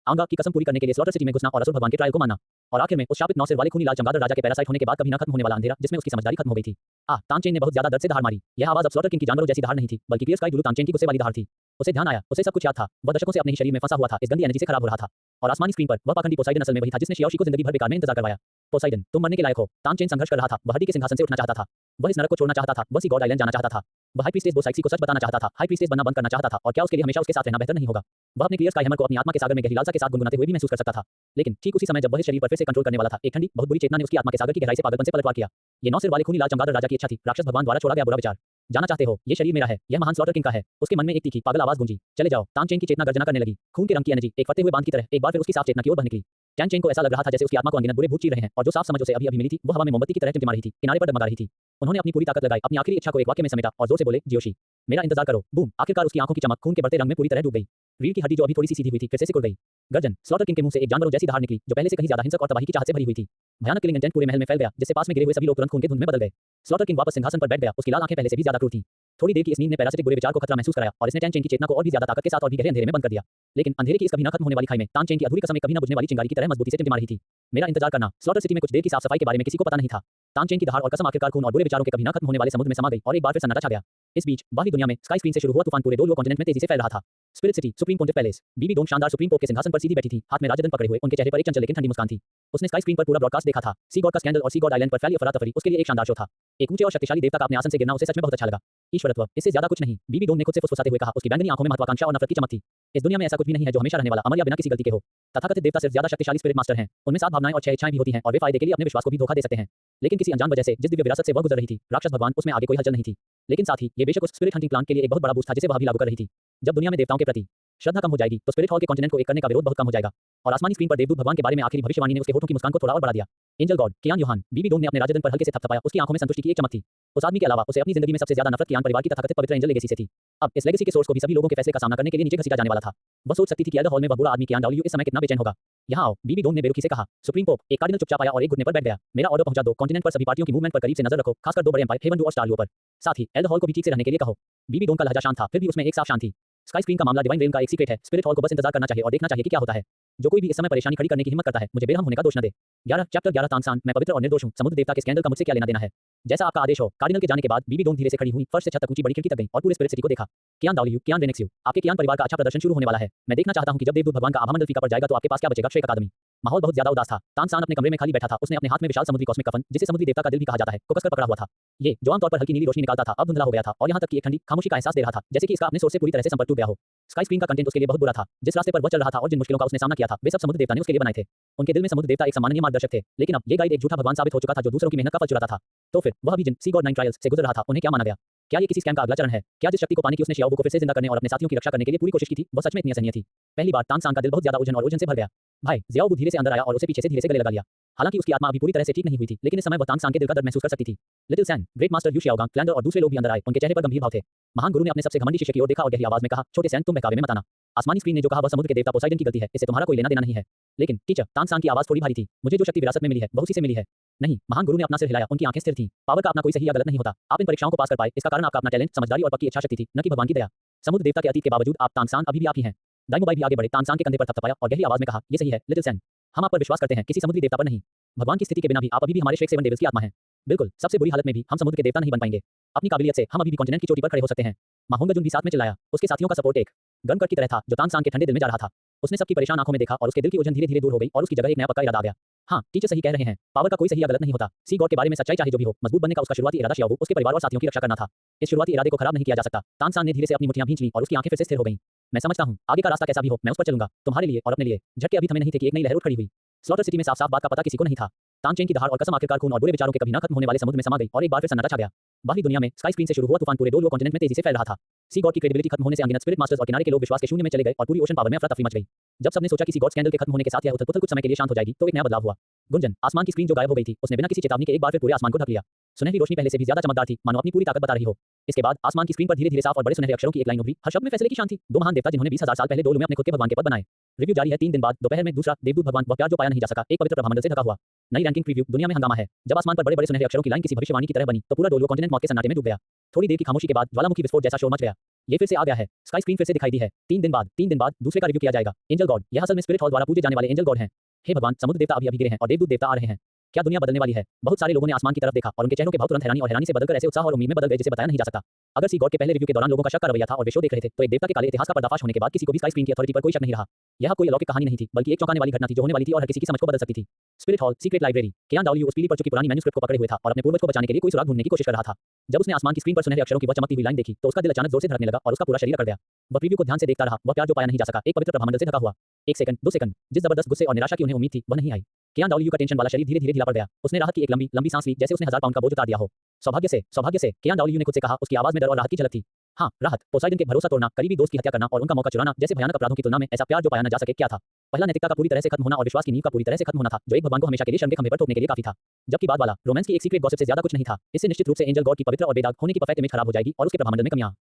आऊंगा की कसम पूरी करने के लिए स्लॉटर सिटी में घुसना और असुर भगवान के ट्रायल को मानना। और आखिर में उस शापित नौसिर वाले खूनी लाल चमगादड़ राजा के पैरासाइट होने के बाद कभी न खत्म होने वाला अंधेरा जिसमें उसकी समझदारी खत्म हो गई थी। तांगचेन ने बहुत ज्यादा दर्द से दहाड़ मारी। यह आवाज अब स्लॉटर किंग की जानवरों जैसी दहाड़ नहीं थी, बल्कि पियर्स काई डुलू तांगचेन की गुस्से वाली दहाड़ थी। उसे ध्यान आया, उसे सब कुछ याद था। वह दशकों से अपने ही शरीर में फंसा हुआ था, इस गंदी एनर्जी से खराब हो रहा था। और आसमानी स्क्रीन पर वह पाखंडी पोसाइडन असल में वही था जिसने शियाओशी को जिंदगी भर बेकार में इंतजार करवाया। पोसाइडन, तुम मरने के लायक हो। तांगचेन संघर्ष कर रहा था। वह हड्डी के सिंहासन से उठना चाहता था। वह इस नरक को छोड़ना चाहता था। वह सी गॉड आइलैंड जाना चाहता था। वह हाई प्रीस्टेस बो साइक्सी को सच बताना चाहता था। हाई प्रीस्टेस बनना बंद करना चाहता था और क्या उसके लिए हमेशा उसके साथ रहना बेहतर नहीं होगा? वह अपने क्लियर स्काई हैमर को अपनी आत्मा के सागर में गहरी लालसा के साथ गुनगुनाते हुए भी महसूस कर सकता था। लेकिन ठीक उसी समय जब वह इस शरीर पर फिर से कंट्रोल करने वाला था, एक ठंडी बहुत बुरी चेतना ने उसकी आत्मा के सागर की गहराई से पागलपन से पलटवार किया। ये नौसिर वाले खूनी लाल चमगादड़ राजा की इच्छा थी, राक्षस भगवान द्वारा छोड़ा गया बुरा विचार। जाना चाहते हो? ये शरीर मेरा है, यह महान स्लॉटर किंग का है। उसके मन में एक तीखी पागल आवाज गूंजी। चले जाओ। तांगचेन की चेतना गर्जना करने लगी। खून के रंग की एनर्जी एक फटे हुए बांध की तरह एक बार फिर उसकी साफ चेतना की ओर बह निकली। टैंगचेन को ऐसा लग रहा था जैसे उसकी आत्मा को अनगिनत बुरे भूत चीर रहे हैं और जो साफ समझ उसे अभी-अभी मिली थी वह हवा में मोमबत्ती की तरह टिमटिमा रही थी, किनारे पर डगमगा रही थी। उन्होंने अपनी पूरी ताकत लगाई, अपनी आखिरी इच्छा को एक वाक्य में समेटा और जोर से बोले, जियोशी, मेरा इंतजार करो। बूम! आखिरकार उसकी आंखों की चमक खून के बढ़ते रंग में पूरी तरह डूब गई। रीढ़ की हड्डी जो अभी थोड़ी सी सीधी हुई थी फिर से सिकुड़ गई। गर्जन! स्लॉटर किंग के मुंह से एक जानवरों जैसी दहाड़ निकली जो पहले से कहीं ज्यादा हिंसक और तबाही की चाहत से भरी हुई थी। भयानक किलिंग इंटेंट पूरे महल में फैल गया जिससे पास में गिरे हुए सभी लोग तुरंत खून के धुंध में बदल गए। स्लॉटर किंग वापस सिंहासन पर बैठ गया। उसकी लाल आंखें पहले से भी ज्यादा क्रूर थीं। थोड़ी देर की इस नींद ने पैरासिटिक बुरे विचार को खतरा महसूस कराया और इसने टैंगचेन की चेतना को और भी ज्यादा ताकत के साथ और भी गहरे अंधेरे में बंद कर दिया। लेकिन अंधेरे की इस कभी न खत्म होने वाली खाई में तांगचेन की अधूरी कसम एक कभी न बुझने वाली चिंगारी की तरह मजबूती से टिमटिमा रही थी। मेरा इंतजार करना। स्लॉटर सिटी में कुछ देर की साफ सफाई के बारे में किसी को पता नहीं था। तांगचेन की दहाड़ और कसम आखिरकार खून और बुरे विचारों के कभी न खत्म होने वाले समुद्र में समा गई और एक बार फिर सन्नाटा छा गया। इस बीच बाहरी दुनिया में स्काई स्क्रीन से शुरू हुआ तूफान पूरे डोलुओ कॉन्टिनेंट में तेजी से फैल रहा था। Spirit city, supreme pontiff palace. Bibi Dong शानदार सुप्रीम पोप के सिंहासन पर सीधी बैठी थी, हाथ में राजदंड पकड़े हुए। उनके चेहरे पर एक चंचल लेकिन ठंडी मुस्कान थी। उसने स्काई स्क्रीन पर पूरा ब्रॉडकास्ट देखा था। सी गॉड का स्कैंडल और सी गॉड आइलैंड पर फैली अफरा-तफरी उसके लिए एक शानदार शो था। एक ऊंचे और शक्तिशाली देवता का अपने आसन से गिरना उसे सच में बहुत अच्छा लगा। ईश्वरत्व, इससे ज्यादा कुछ नहीं, बीबी डोंग ने खुद से फुसफुसाते हुए कहा। उसकी बैंगनी आंखों में महत्वाकांक्षा और नफरत की चमक थी। इस दुनिया में ऐसा कुछ भी नहीं है जो हमेशा रहने वाला, अमर या बिना किसी गलती के हो। तथाकथित देवता सिर्फ ज्यादा शक्तिशाली स्पिरिट मास्टर हैं। उनमें 7 भावनाएं और 6 इच्छाएं भी होती हैं और वे फायदे के लिए अपने विश्वास को भी धोखा दे सकते हैं। लेकिन किसी अनजान वजह से जिस दिव्य विरासत से वह गुजर रही थी, राक्षस भगवान, उसमें आगे कोई हलचल नहीं थी। लेकिन साथ ही ये बेशक उस स्पिरिट हंटिंग प्लान के लिए एक बहुत बड़ा बूस्ट था जिसे वह भी लागू कर रही थी। जब दुनिया में देवताओं के प्रति श्रद्धा कम हो जाएगी तो स्पिरिट हॉल के कॉन्टिनेंट को एक करने का विरोध बहुत कम हो जाएगा। और आसमानी स्क्रीन पर देवदूत भगवान के बारे में आखिरी भविष्यवाणी ने उसके होठों की मुस्कान को थोड़ा और बढ़ा दिया। एंजल गॉड कियान योहान। बीबी डोंग ने अपने राजदंड पर हल्के से थपथपाया। उसकी आंखों में संतुष्टि की एक चमक थी। उस आदमी के अलावा उसे अपनी जिंदगी में सबसे ज्यादा नफरत कियान परिवार की तथाकथित पवित्र एंजल लेगेसी से थी। अब इस लेगेसी के सोर्स को भी सभी लोगों के फैसले का सामना करने के लिए नीचे घसीटा जाने वाला था। वह सोच सकती थी कि एल्डर हॉल में वह बुरा आदमी कियान डाओलियू इस समय कितना बेचैन होगा। यहाँ आओ, बीबी डोंग ने बेरुखी से कहा। सुप्रीम पोप, एक कार्डिनल चुपचाप आया और एक घुटने पर बैठ गया। मेरा ऑर्डर पहुंचा दो। कॉन्टिनेंट पर सभी पार्टियों की मूवमेंट पर करीब से नजर रखो, खासकर 2 बड़े एम्पायर हेवन डू और स्टारलुओ पर। साथ ही एल्डर हॉल को भी ठीक से रहने के लिए कहो। बीबी डोंग का लहजा शांत था, फिर भी उसमें एक साफ शांति। स्काई स्क्रीन का मामला डिवाइन रेम का एक सीक्रेट है। स्पिरिट हॉल को बस इंतजार करना चाहिए और देखना चाहिए कि क्या होता है। जो कोई भी इस समय परेशानी खड़ी करने की हिम्मत करता है, मुझे बेरहम होने का दोष न दे। 11 चैप्टर 11 तांगसान, मैं पवित्र और निर्दोष हूं। समुद्र देवता के स्कैंडल का मुझसे क्या लेना देना है? जैसा आपका आदेश हो। कार्डिनल के जाने के बाद बीबी डोंग धीरे से खड़ी हुई, फर्श से छत तक ऊंची बड़ी खिड़की तक गई और पूरे स्पिरिट सिटी को देखा। कियान डाओलियू, कियान रेनेक्सियू, आपके कियान परिवार का अच्छा प्रदर्शन शुरू होने वाला है। मैं देखना चाहता हूं कि जब देवदूत भगवान का आभामंडल फीका पड़ जाएगा तो आपके पास क्या बचेगा? श्रेक अकादमी। माहौल बहुत ज्यादा उदास था। तांगसान अपने कमरे में खाली बैठा था। उसने अपने हाथ में विशाल समुद्री कॉस्मिक कफन, जिसे समुद्री देवता का दिल भी कहा जाता है, को कसकर पकड़ा हुआ था। ये जो आमतौर पर हल्की नीली रोशनी निकालता था अब धुंधला हो गया था और यहाँ तक कि एक ठंडी खामोशी का एहसास दे रहा था, जैसे कि इसका अपने सोर्स से पूरी तरह से संपर्क टूट गया हो। स्काई स्क्रीन का कंटेंट उसके लिए बहुत बुरा था। जिस रास्ते पर वह चल रहा था और जिन मुश्किलों का उसने सामना किया था, वे सब समुद्र देवता ने उसके लिए बनाए थे। उनके दिल में समुद्र देवता एक सम्माननीय मार्गदर्शक थे, लेकिन अब ये गाइड एक झूठा भगवान साबित हो चुका था जो दूसरों की मेहनत का फल चुराता था। तो फिर वह भी जिन सी गॉड 9 ट्रायल्स से गुजर रहा था, उन्हें क्या माना गया? क्या ये किसी स्कैम का अगला चरण है? क्या जिस शक्ति को पाने की उसने शियाओ को फिर से जिंदा करने और अपने साथियों की रक्षा करने के लिए पूरी कोशिश की थी, वह सच में इतनी असहनीय थी? पहली बार तांगसान का दिल बहुत ज्यादा उलझन और उलझन से भर गया। भाई ज़ियाओ वू धीरे से अंदर आया और उसे पीछे से धीरे से गले लगा लिया। हालांकि उसकी आत्मा अभी पूरी तरह से ठीक नहीं हुई थी, लेकिन इस समय वह तांग सांग के दिल का दर्द महसूस कर सकती थी। Little San, great master Yu Xiaogang, क्लैंडर और दूसरे लोग भी अंदर आए। उनके चेहरे पर गंभीर भाव थे। महान गुरु ने अपने सबसे घमंडी शिष्य की ओर देखा और गहरी आवाज में कहा, छोटे सैन, तुम बहकावे में मत आना। आसमानी स्क्रीन ने जो कहा वह समुद्र के देवता पोसाइडन की गलती है, इससे तुम्हारा कोई लेना देना नहीं है। लेकिन टीचर, तांग सांग की आवाज थोड़ी भारी थी। मुझे जो शक्ति विरासत में मिली है, वह उसी से मिली है। नहीं, महान गुरु ने अपना सिर हिलाया। उनकी आंखें स्थिर थीं। पावर का अपना कोई सही या गलत नहीं होता। आप इन परीक्षाओं को पास कर पाए, इसका कारण आपका अपना टैलेंट, समझदारी और पक्की इच्छाशक्ति थी, न कि भगवान की दया। समुद्र देवता के अतीत के बावजूद आप तांग सांग अभी भी आप ही हैं। दाइमोबाई भी आगे बढ़े, तांग सांग के कंधे पर थपथपाया और गहरी आवाज में कहा, ये सही है लिटिल सैन, हम आप पर विश्वास करते हैं, किसी समुद्री देवता पर नहीं। भगवान की स्थिति के बिना भी आप अभी भी हमारे श्रेक सेवन डेविल्स की आत्मा हैं। बिल्कुल, सबसे बुरी हालत में भी हम समुद्र के देवता नहीं बन पाएंगे। अपनी काबिलियत से हम अभी भी कॉन्टिनेंट की चोटी पर खड़े हो सकते हैं। माहोंगजुन भी साथ में चिल्लाया। उसके साथियों का सपोर्ट एक गन कट की तरह था जो तांग सांग के ठंडे दिल में जा रहा था। उसने सबकी परेशान आंखों में देखा और उसके दिल की उलझन धीरे धीरे दूर हो गई और उसकी जगह एक नया पक्का इरादा आ गया। हाँ, टीचर सही कह रहे हैं, पावर का कोई सही या गलत नहीं होता। सी गॉड के बारे में सच्चाई चाहे जो भी हो, मजबूत बनने का उसका शुरुआती इरादा शियाओ उसके परिवार और साथियों की रक्षा करना था। इस शुरुआती इरादे को खराब नहीं किया जा सकता। तांग सांग ने धीरे से अपनी मुट्ठियां भींच लीं और उसकी आंखें फिर से स्थिर हो गईं। मैं समझता हूं, आगे का रास्ता कैसा भी हो, मैं उस पर चलूंगा, तुम्हारे लिए और अपने लिए। झटके अभी थमे नहीं थे कि एक नई लहर उठ खड़ी हुई। स्लॉटर सिटी में साफ-साफ बात का पता किसी को नहीं था। तांगचेन की दहाड़ और कसम आखिरकार खून और बुरे विचारों के कभी न खत्म होने वाले समुद्र में समा गई और एक बार फिर सन्नाटा छा गया। बाहरी दुनिया में स्काई स्क्रीन से शुरू हुआ तूफान पूरे डोलवो कॉन्टिनेंट में तेजी से फैल रहा था। सी गॉड की क्रेडिबिलिटी खत्म होने से अनगिनत स्पिरिट मास्टर्स और किनारे के लोग विश्वास के शून्य में चले गए और पूरी ओशन पावर में अफरा-तफरी मच गई। जब सबने सोचा कि सी गॉड स्कैंडल के खत्म होने के साथ यह उथल-पुथल कुछ समय के लिए शांत हो जाएगी, तो एक नया बदलाव हुआ। गुंजन, आसमान की स्क्रीन जो गायब हो गई थी, उसने बिना किसी चेतावनी के एक बार फिर पूरे आसमान को ढक लिया। सुनहरी रोशनी पहले से भी ज्यादा चमकदार थी, मानो अपनी पूरी ताकत बता रही हो। इसके बाद आसमान की स्क्रीन पर धीरे-धीरे साफ और बड़े सुनहरे अक्षरों की एक लाइन उभरी। हर शब्द में फैसले की शान थी। दो महान देवता जिन्होंने 20,000 साल पहले डोलू में अपने खुद के भगवान के पद बनाए। रिव्यू जारी है। 3 दिन बाद दोपहर में दूसरा देवदूत भगवान, वह प्यार जो पाया नहीं जा सका, एक पवित्र प्रभामंडल से ढका हुआ। नई रैंकिंग प्रीव्यू। दुनिया में हंगामा है। जब आसमान पर बड़े-बड़े सुनहरे अक्षरों की लाइन किसी भविष्यवाणी की तरह बनी, तो पूरा डोलवो कॉन्टिनेंट मौत के सन्नाटे में डूब गया। थोड़ी देर की खामोशी के बाद ज्वालामुखी विस्फोट जैसा शोर मच गया। ये फिर से आ गया है। स्काई स्क्रीन फिर से दिखाई दी है। 3 दिन बाद दूसरे का रिव्यू किया जाएगा। एंजल गॉड, यह असल में स्पिरिट हॉल द्वारा पूजे जाने वाले एंजल गॉड हैं। हे भगवान, समुद्र देवता अभी गिरे हैं और देवदूत देवता आ रहे हैं। क्या दुनिया बदलने वाली है? बहुत सारे लोगों ने आसमान की तरफ देखा और उनके चेहरों के भाव तुरंत हैरानी से बदलकर ऐसे उत्साह और उम्मीद में बदल गए जिसे बताया नहीं जा सकता। अगर सी गॉड के पहले रिव्यू के दौरान लोगों का शक का रवैया था और वे शो देख रहे थे, तो एक देवता के काले इतिहास का पर्दाफाश होने के बाद किसी को भी स्काई स्क्रीन की अथॉरिटी पर कोई शक नहीं रहा। यह कोई अलौकिक कहानी नहीं थी, बल्कि एक चौंकाने वाली घटना थी जो होने वाली थी और हर किसी की समझ को बदल सकती थी। Spirit hall, secret library. Qian Daoliu उस पीली पड़ चुकी पुरानी मैन्युस्क्रिप्ट को पकड़े हुए था और अपने पूर्वज को बचाने के लिए कोई सुराग ढूंढने की कोशिश कर रहा था। जब उसने आसमान की स्क्रीन पर सुनहरे अक्षरों की वह चमकती हुई लाइन देखी, तो उसका दिल अचानक जोर से धड़कने लगा और उसका पूरा शरीर अकड़ गया। वह प्रीव्यू को ध्यान से देखता रहा। वह प्यार जो पाया नहीं जा सका, एक पवित्र प्रभामंडल से ढका हुआ। 1 सेकंड, 2 सेकंड। जिस जबरदस्त गुस्से और निराशा की उन्हें उम्मीद थी, वह नहीं आई। कियान डाओलियो का टेंशन वाला शरीर धीरे-धीरे ढीला पड़ गया। उसने राहत की एक लंबी सांस ली, जैसे उसने 1000 पाउंड का बोझ उतार दिया हो। सौभाग्य से, कियान डाओलियो ने खुद से कहा। उसकी आवाज में डर और राहत की झलक थी। हाँ, राहत, पोसाइडन के भरोसा तोड़ना, करीबी दोस्त की हत्या करना और उनका मौका चुराना जैसे भयानक अपराधों की तुलना में ऐसा प्यार जो पाया न जा सके क्या था? पहला नैतिकता का पूरी तरह से खत्म होना और विश्वास की नींव का पूरी तरह से खत्म होना था, जो एक भगवान को हमेशा के लिए शर्म के खंभे पर ठोकने के लिए काफी था। जबकि बाद वाला रोमांस की एक सीक्रेट गॉसिप से ज्यादा कुछ नहीं था। इससे निश्चित रूप से एंजल गॉड की पवित्र और बेदाग होने की परफेक्ट इमेज खराब हो जाएगी और उसके प्रभामंडल में कमियां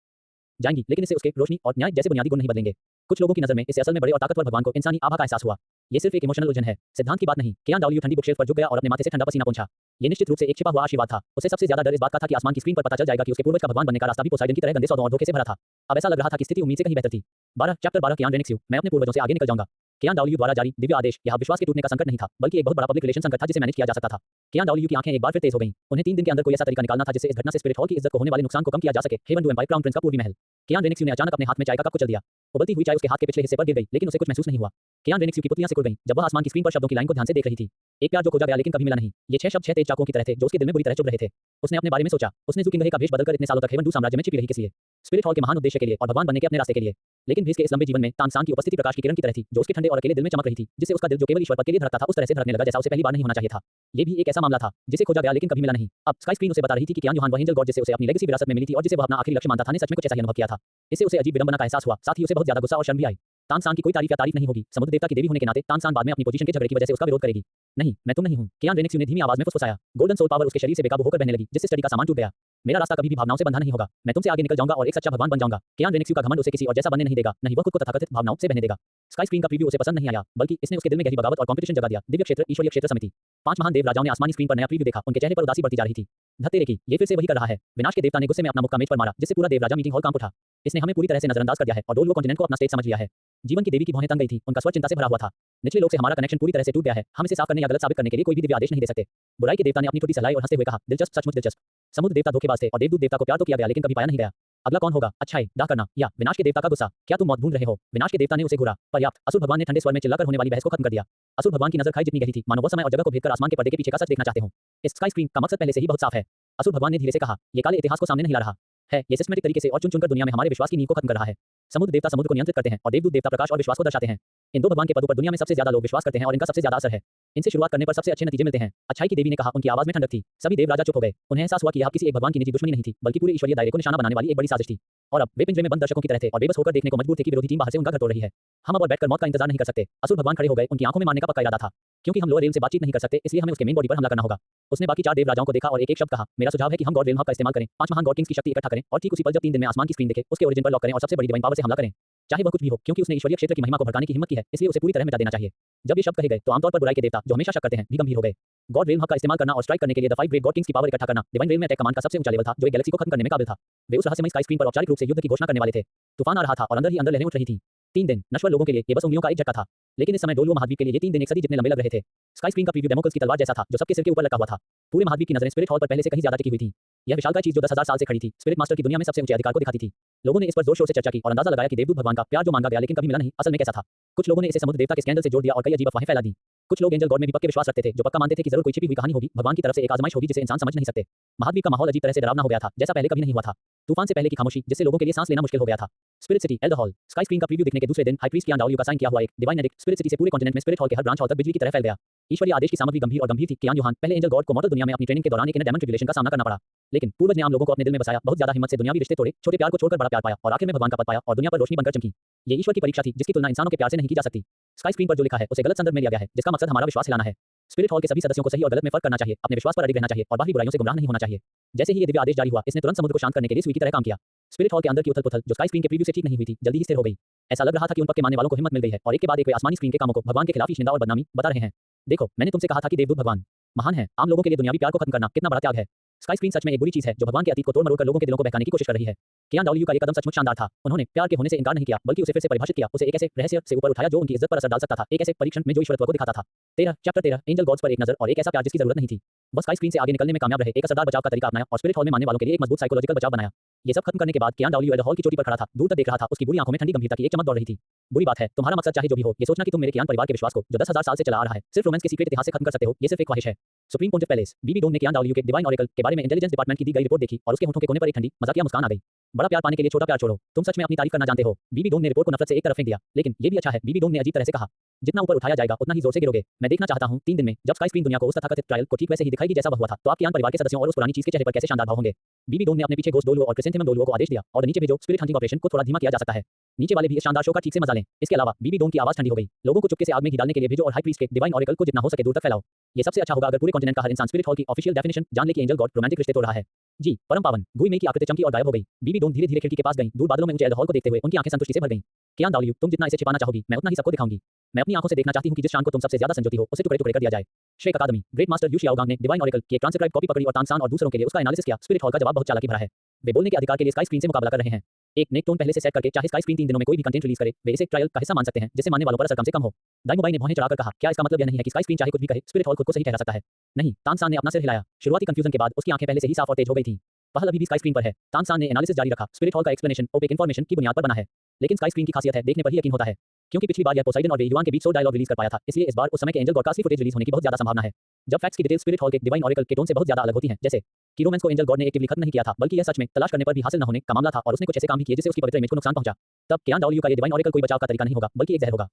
जाएंगी, लेकिन इससे उसके रोशनी और न्याय जैसे बुनियादी गुण नहीं बदलेंगे। कुछ लोगों की नजर में इससे असल में बड़े और ताकतवर भगवान को इंसानी आभा का एहसास हुआ। ये सिर्फ एक इमोशनल उलझन है, सिद्धांत की बात नहीं। कियान डाओलियो ठंडी बुकशेल्फ पर झुक गया और अपने माथे से ठंडा पसीना पोंछा। ये निश्चित रूप से एक छिपा हुआ आशीर्वाद था। उसे सबसे ज्यादा डर इस बात का था कि आसमान की स्क्रीन पर पता चल जाएगा कि उसके पूर्वज का भगवान बनने का रास्ता भी पोसाइडन की तरह गंदे सौदों और धोखे से भरा था। अब ऐसा लग रहा था कि स्थिति उम्मीद से कहीं बेहतर थी। चैप्टर 12 कियान रेनिक्स यू, मैं अपने पूर्वजों से आगे निकल जाऊंगा। कियान डाओलियो द्वारा जारी दिव्य आदेश। यह विश्वास के टूटने का संकट नहीं था, बल्कि एक बहुत बड़ा पब्लिक रिलेशन संकट था जिसे मैनेज किया जा सकता था। कियान डाओलियो की आंखें एक बार फिर तेज हो गईं। उन्हें 3 दिन के अंदर कोई ऐसा तरीका निकालना था जिससे इस घटना से स्पिरिट हॉल की इज्जत को होने वाले नुकसान को कम किया जा सके। Heaven Dou empire, crown prince का पूर्वी महल। कियान रेनिक्स यू ने अचानक अपने हाथ में चाय का कप कुचल दिया। उबलती हुई चाय उसके हाथ के पिछले हिस्से पर गिर गई, लेकिन उसे कुछ महसूस नहीं हुआ। कियान रेनिक्स यू की पुतलियां सिकुड़ गईं जब वह आसमान की स्क्रीन पर शब्दों की लाइन को ध्यान से देख रही थी। एक प्यार जो खोजा गया लेकिन कभी मिला नहीं। ये 6 शब्द 6 तेज चाकुओं की तरह थे जो उसके दिल में बुरी तरह चुभ रहे थे। उसने अपने बारे में सोचा। उसने ज़ुकिंगहे का भेष बदलकर इतने सालों तक हेवन टू साम्राज्य में छिपी रही किस लिए? स्पिरिट हॉल के महान उद्देश्य के लिए और भगवान बनने के अपने रास्ते के लिए। लेकिन भीष के इस लंबे जीवन में तांग सांग की उपस्थिति प्रकाश की किरण की तरह थी, जो उसके ठंडे और अकेले दिल में चमक रही थी, जिससे उसका दिल जो केवल ईश्वर पद के लिए धड़कता था, उस तरह से धड़कने लगा जैसा उसे पहली बार नहीं होना चाहिए था। ये भी एक ऐसा मामला था जिसे खोजा गया लेकिन कभी मिला नहीं। अब स्काई स्क्रीन उसे बता रही थी कि कियान यूहान वह एंजल गॉड जिसे उसे अपनी लेगेसी विरासत में मिली थी और जिसे वह अपना आखिरी लक्ष्य मानता था, ने सच में कुछ ऐसा ही अनुभव किया था। इससे उसे अजीब विडंबना का एहसास हुआ, साथ ही उसे बहुत ज्यादा गुस्सा और शर्म भी आई। तांग सांग की कोई तारीफ नहीं होगी। समुद्र देवता की देवी होने के नाते तांग सांग बाद में अपनी पोजीशन के झगड़े की वजह से उसका विरोध करेगी। नहीं, मैं तुम नहीं हूं। कियान रेनिक्स यू ने धीमी आवाज में फुसफुसाया। गोल्डन सोल पावर उसके शरीर से बेकाबू होकर बहने लगी, जिससे स्टडी का सामान टूट गया। मेरा रास्ता कभी भी भावनाओं से बंधा नहीं होगा। मैं तुमसे आगे निकल जाऊंगा और एक सच्चा भगवान बन जाऊंगा। कियान रेनिक्स यू का घमंड उसे किसी और जैसा बनने नहीं देगा, नहीं वह खुद को तथाकथित भावनाओं से बहने देगा। स्काई स्क्रीन का प्रीव्यू उसे पसंद नहीं आया, बल्कि इसने उसके दिल में गहरी बगावत और कंपटीशन जगा दिया। दिव्य क्षेत्र, ईश्वरीय क्षेत्र समिति। 5 महान देव राजाओं ने आसमानी स्क्रीन पर नया प्रीव्यू देखा। उनके चेहरे पर उदासी बढ़ती जा रही थी। धत्तेरे की, ये फिर से वही कर रहा है। विनाश के देवता ने गुस्से में अपना मुक्का मेज पर मारा, जिससे पूरा देवराजा मीटिंग हॉल कांप उठा। इसने हमें पूरी तरह से नजरअंदाज कर दिया है और डोलवो कॉन्टिनेंट को अपना स्टेज समझ लिया है। जीवन की देवी की भौहें तंग गई थी, उनका स्वर चिंता से भरा हुआ था। निचले लोग से हमारा कनेक्शन पूरी तरह से टूट गया है। हम इसे साफ करने या गलत साबित करने के लिए कोई भी दिव्य आदेश नहीं दे सकते। बुराई के देवता ने अपनी टूटी सलाई और हंसते हुए कहा, दिलचस्प, सचमुच दिलचस्प। समुद्र देवता धोखेबाज थे और देवदूत देवता को प्यार तो किया गया लेकिन कभी पाया नहीं गया। अगला कौन होगा? अच्छाई, दाह करना या विनाश के देवता का गुस्सा? क्या तुम मौत ढूंढ रहे हो? विनाश के देवता ने उसे घूरा। पर्याप्त। असुर भगवान ने ठंडे स्वर में चिल्लाकर होने वाली बहस को खत्म कर दिया। असुर भगवान की नजर खाई जितनी गहरी थी, मानो वह समय और जगह को भेदकर आसमान के पर्दे के पीछे का सच देखना चाहते हो। इस स्काई स्क्रीन का मकसद पहले से ही बहुत साफ है। असुर भगवान ने धीरे से कहा, ये काले इतिहास को सामने नहीं ला रहा है, ये सिस्टमैटिक तरीके से और चुन-चुनकर दुनिया में हमारे विश्वास की नींव को खत्म कर रहा है। समुद्र देवता समुद्र को नियंत्रित करते हैं और देवदूत देवता प्रकाश और विश्वास को दर्शाते हैं। इन दो भगवान के पदों पर दुनिया में सबसे ज्यादा लोग विश्वास करते हैं और इनका सबसे ज्यादा असर है। इनसे शुरुआत करने पर सबसे अच्छे नतीजे मिलते हैं। अच्छाई की देवी ने कहा, उनकी आवाज में ठंडक थी। सभी देव राजा चुप हो गए। उन्हें एहसास हुआ कि यह किसी एक भगवान की निजी दुश्मनी नहीं थी, बल्कि पूरे ईश्वरीय दायरे को निशाना बनाने वाली एक बड़ी साजिश थी। और अब वे पिंजरे में बंद दर्शकों की तरह थे और बेबस होकर देखने को मजबूर थे कि विरोधी टीम बाहर से उनका घर तोड़ रही है। हम अब और बैठकर मौत का इंतजार नहीं कर सकते। असुर भगवान खड़े हो गए, उनकी आंखों में मारने का पक्का इरादा था। क्योंकि हम लोअर रेल से बातचीत नहीं कर सकते, इसलिए हमें उसके मेन बॉडी पर हमला करना होगा। उसने बाकी 4 देव राजाओं को देखा और एक-एक शब्द कहा, मेरा सुझाव है कि हम गॉड रेलम हब का इस्तेमाल करें, 5 महान गॉड किंग्स की शक्ति इकट्ठा करें और ठीक उसी पल जब 3 दिन में आसमान की स्क्रीन दिखे, उसके ओरिजिन पर लॉक करें और सबसे बड़ी डिवाइन पावर से हमला करें। चाहे वह कुछ भी हो, क्योंकि उसने ईश्वरीय क्षेत्र की महिमा को भड़काने की हिम्मत की है, इसलिए उसे पूरी तरह मिटा देना चाहिए। जब ये शब्द कहे गए तो आमतौर पर बुराई के देवता, जो हमेशा शक करते हैं, भी गंभीर हो गए। गॉड रेलम हब का इस्तेमाल करना और स्ट्राइक करने के लिए द 5 ग्रेट गॉड किंग्स की पावर इकट्ठा करना डिवाइन रेलम में अटैक कमांड का सबसे ऊंचा लेवल था, जो एक गैलेक्सी को खत्म करने में काबिल था। वे उस रहस्यमय स्काई स्क्रीन पर औपचारिक रूप से युद्ध की घोषणा करने वाले थे। तूफान आ रहा था और अंदर ही अंदर लहरें उठ रही थीं। 3 दिन नश्वर लोगों के लिए ये बस उंगलियों का एक झटका था, लेकिन इस समय डोलुओ महाद्वीप के लिए ये 3 दिन एक सदी जितने लंबे लग रहे थे। स्काई स्क्रीन का प्रीव्यू डेमोक्रेट्स की तलवार जैसा था, जो सबके सिर के ऊपर लटका हुआ था। पूरे महाद्वीप की नजरें स्पिरिट हॉल पर पहले से कहीं ज्यादा टिकी हुई थी। यह विशालकाय चीज जो 10,000 साल से खड़ी थी, स्पिरिट मास्टर की दुनिया में सबसे ऊंचे अधिकार को दिखाती थी। लोगों ने इस पर जोर शोर से चर्चा की और अंदाजा लगाया कि देवदूत भगवान का प्यार जो मांगा गया लेकिन कभी मिला नहीं, असल में कैसा था। कुछ लोगों ने इसे समुद्र देवता के स्कैंडल से जोड़ दिया और कई अजीब अफवाहें फैला दी। कुछ लोग एंजल गॉड में भी पक्के विश्वास रखते थे, जो पक्का मानते थे कि जरूर कोई छिपी हुई कहानी होगी, भगवान की तरफ से एक आजमाइश होगी जिसे इंसान समझ नहीं सकते। महाद्वीप का माहौल अजीब तरह से डरावना हो गया था, जैसा पहले कभी नहीं हुआ था। तूफान से पहले की खामोशी, जिससे लोगों के लिए सांस लेना मुश्किल हो गया था। Spirit city, Elder hall. Sky screen का प्रीव्यू देखने के दूसरे दिन हाई प्रीस्ट कियान डाओलियो का साइन किया हुआ एक डिवाइन एडिक्ट स्पिरिट सिटी से पूरे कॉन्टिनेंट में स्पिरिट हॉल के हर ब्रांच हॉल तक बिजली की तरह फैल गया। ईश्वरीय आदेश की सामग्री गंभीर और गंभीर थी। कियान यूहान, पहले एंजल गॉड को मॉडल दुनिया में अपनी ट्रेनिंग के दौरान एक इनर डेमन ट्रिब्यूलेशन का सामना करना पड़ा। लेकिन पूर्वज ने आम लोगों को अपने दिल में बसाया, बहुत ज्यादा हिम्मत से दुनियावी रिश्ते तोड़े, छोटे प्यार को छोड़कर बड़ा प्यार पाया और आखिर में भगवान का पद पाया और दुनिया पर रोशनी बनकर चमकी। ये ईश्वर की परीक्षा थी, जिसकी तुलना इंसानों के प्यार से नहीं की जा सकती। स्काई स्क्रीन पर जो लिखा है उसे गलत संदर्भ में लिया गया है, जिसका मकसद हमारा विश्वास हिलाना है। स्पिरिट हॉल के सभी सदस्यों को सही और गलत में फर्क करना चाहिए, अपने विश्वास पर अडिग रहना चाहिए और बाहरी बुराइयों से गुमराह नहीं होना चाहिए। जैसे ही ये दिव्य आदेश जारी हुआ, इसने तुरंत समुद्र को शांत करने के लिए सुई की तरह काम किया। स्पिरिट हॉल के अंदर की उथल-पुथल, जो स्काई स्क्रीन के प्रीव्यू से ठीक नहीं हुई थी, जल्दी ही स्थिर हो गई। ऐसा लग रहा था कि उन पक्के मानने वालों को हिम्मत मिल गई है और एक के बाद एक वे आसमानी स्क्रीन के कामों को भगवान के खिलाफ ही निंदा और बदनामी बता रहे हैं। देखो, मैंने तुमसे कहा था कि देवदूत भगवान महान है। आम लोगों के लिए दुनियावी प्यार को खत्म करना कितना बड़ा त्याग है। स्काई स्क्रीन सच में एक बुरी चीज है, जो भगवान के अतीत को तोड़ मरोड़ कर लोगों के दिलों को बहकाने की कोशिश कर रही है। कियान डाओलियो का ये कदम सचमुच शानदार था। उन्होंने प्यार के होने से इनकार नहीं किया, बल्कि उसे फिर से परिभाषित किया, उसे एक ऐसे रहस्य से ऊपर उठाया जो उनकी इज्जत पर असर डाल सकता था, एक ऐसे परीक्षण में जो ईश्वरत्व को दिखाता था। 13 चैप्टर 13 एंजल गॉड्स पर एक नजर और एक ऐसा प्यार जिसकी जरूरत नहीं थी। बस स्काई स्क्रीन से आगे निकलने में कामयाब रहे, एक असरदार बचाव का तरीका अपनाया और स्पिरिट हॉल में मानने वालों के लिए एक मजबूत साइकोलॉजिकल बचाव बनाया। ये सब खत्म करने के बाद कियान डाओलियो एल्डर हॉल की चोटी पर खड़ा था, दूर तक देख रहा था। उसकी बुरी आंखों में ठंडी गंभीरता की एक चमक दौड़ रही थी। बुरी बात है, तुम्हारा मकसद चाहे जो भी हो, ये सोचना कि तुम मेरे कियान परिवार के विश्वास को, जो 10,000 साल से चला आ रहा है, सिर्फ रोमांस के सीक्रेट इतिहास से खत्म कर सकते हो, ये सिर्फ एक ख्वाहिश है। Supreme pontiff palace. Bibi Dong ने कियान डाओलियो के डिवाइन ऑरेकल के बारे में इंटेलिजेंस डिपार्टमेंट की दी गई रिपोर्ट देखी और उसके होठों के कोने पर एक ठंडी मजाकिया मुस्कान आ गई। बड़ा प्यार पाने के लिए छोटा प्यार छोड़ो, तुम सच में अपनी तारीफ करना जानते हो। बीबी डोम ने रिपोर्ट को नफरत से एक तरफ फेंक दिया। लेकिन ये भी अच्छा है, बीबी डोम ने अजीब तरह से कहा, जितना ऊपर उठाया जाएगा उतना ही जोर से गिरोगे। मैं देखना चाहता हूं 3 दिन में जब स्काई स्क्रीन दुनिया को उस तथाकथित ट्रायल को ठीक वैसे ही दिखाएगी जैसा वह हुआ था, तो आपके कियान परिवार के सदस्यों और उस पुरानी चीज के चेहरे पर कैसे शानदार भाव होंगे। बीबी डोम ने अपने पीछे घोस्ट डोलुओ और क्रिसेंथेमम डोलुओ को आदेश दिया और नीचे भेजो, स्पिरिट हंटिंग ऑपरेशन को थोड़ा धीमा किया जा सकता है। नीचे वाले भी इस शानदार शो का ठीक से मजा लें। इसके अलावा बीबी डोम की आवाज ठंडी हो गई। लोगों को चुपके से आग में घी डालने के लिए भेजो और हाई प्रीस्ट के डिवाइन ऑरेकल को जितना हो सके दूर तक फैलाओ। ये सबसे अच्छा होगा अगर पूरे कॉन्टिनेंट का हर इंसान स्पिरिट हॉल की ऑफिशियल डेफिनेशन जान ले कि एंजल गॉड रोमांटिक रिश्ते तोड़ रहा है। जी परम पावन। गुई में की आकृति चमकी और गायब हो गई। बीबी डोम धीरे-धीरे खिड़की के पास गई। दूर बादलों में ऊंचे एल्डर हॉल को देखते हुए उनकी आंखें संतुष्टि से भर गईं। कियान डाओलियो, तुम जितना इसे छिपाना चाहोगी, मैं उतना ही सबको दिखाऊंगी। मैं अपनी आंखों से देखना चाहती हूं कि जिस शान को तुम सबसे ज्यादा संजोती हो, उसे टुकड़े-टुकड़े कर दिया जाए। श्रेक अकादमी। ग्रेट मास्टर यू शियाओगांग ने डिवाइन ऑरेकल की एक ट्रांसक्राइब कॉपी पकड़ी और तानसान और दूसरों के लिए उसका एनालिसिस किया। स्पिरिट हॉल का जवाब बहुत चालाकी भरा है। वे बोलने के अधिकार के लिए स्काई स्क्रीन से मुकाबला कर रहे हैं। एक नेक टोन पहले से सेट करके, चाहे स्काई स्क्रीन 3 दिनों में कोई भी कंटेंट रिलीज करे, वे इसे ट्रायल का हिस्सा मान सकते हैं, जिससे मानने वालों पर असर कम से कम हो। दाइमोबाई ने भौहें चढ़ाकर कहा, क्या इसका मतलब यह नहीं है कि स्काई स्क्रीन चाहे कुछ भी कहे, स्पिरिट हॉल खुद को सही ठहरा सकता है? नहीं। तानसान ने अपना सिर हिलाया। शुरुआती कंफ्यूजन के बाद उसकी आंखें पहले से ही साफ और तेज हो गई थीं। पहल अभी भी स्काई स्क्रीन पर है। तानसान ने एनालिसिस जारी रखा। स्पिरिट हॉल का एक्सप्लेनेशन ओपेक इन्फॉर्मेशन की बुनियाद पर बना है, लेकिन स्काई स्क्रीन की खासियत है देखने पर ही यकीन होता है। क्योंकि पिछली बार यह पोसाइडन और वे युआन के बीच 100 डायलॉग रिलीज कर पाया था, इसलिए इस बार उस समय के एंजल गॉड का असली फुटेज रिलीज होने की बहुत ज्यादा संभावना है। जब फैक्ट्स की डिटेल स्पिरिट हॉल के डिवाइन ऑरेकल के टोन से बहुत ज्यादा अलग होती हैं, जैसे कि रोमांस को एंजल गॉड ने एक्टिवली खत्म नहीं किया था, बल्कि यह सच में तलाश करने पर भी हासिल न होने का मामला था और उसने कुछ ऐसे काम भी किए जिससे उसकी पवित्र इमेज को नुकसान पहुंचा, तब कियान डाओलियो का ये डिवाइन ऑरेकल कोई बचाव का तरीका नहीं होगा, बल्कि एक जहर होगा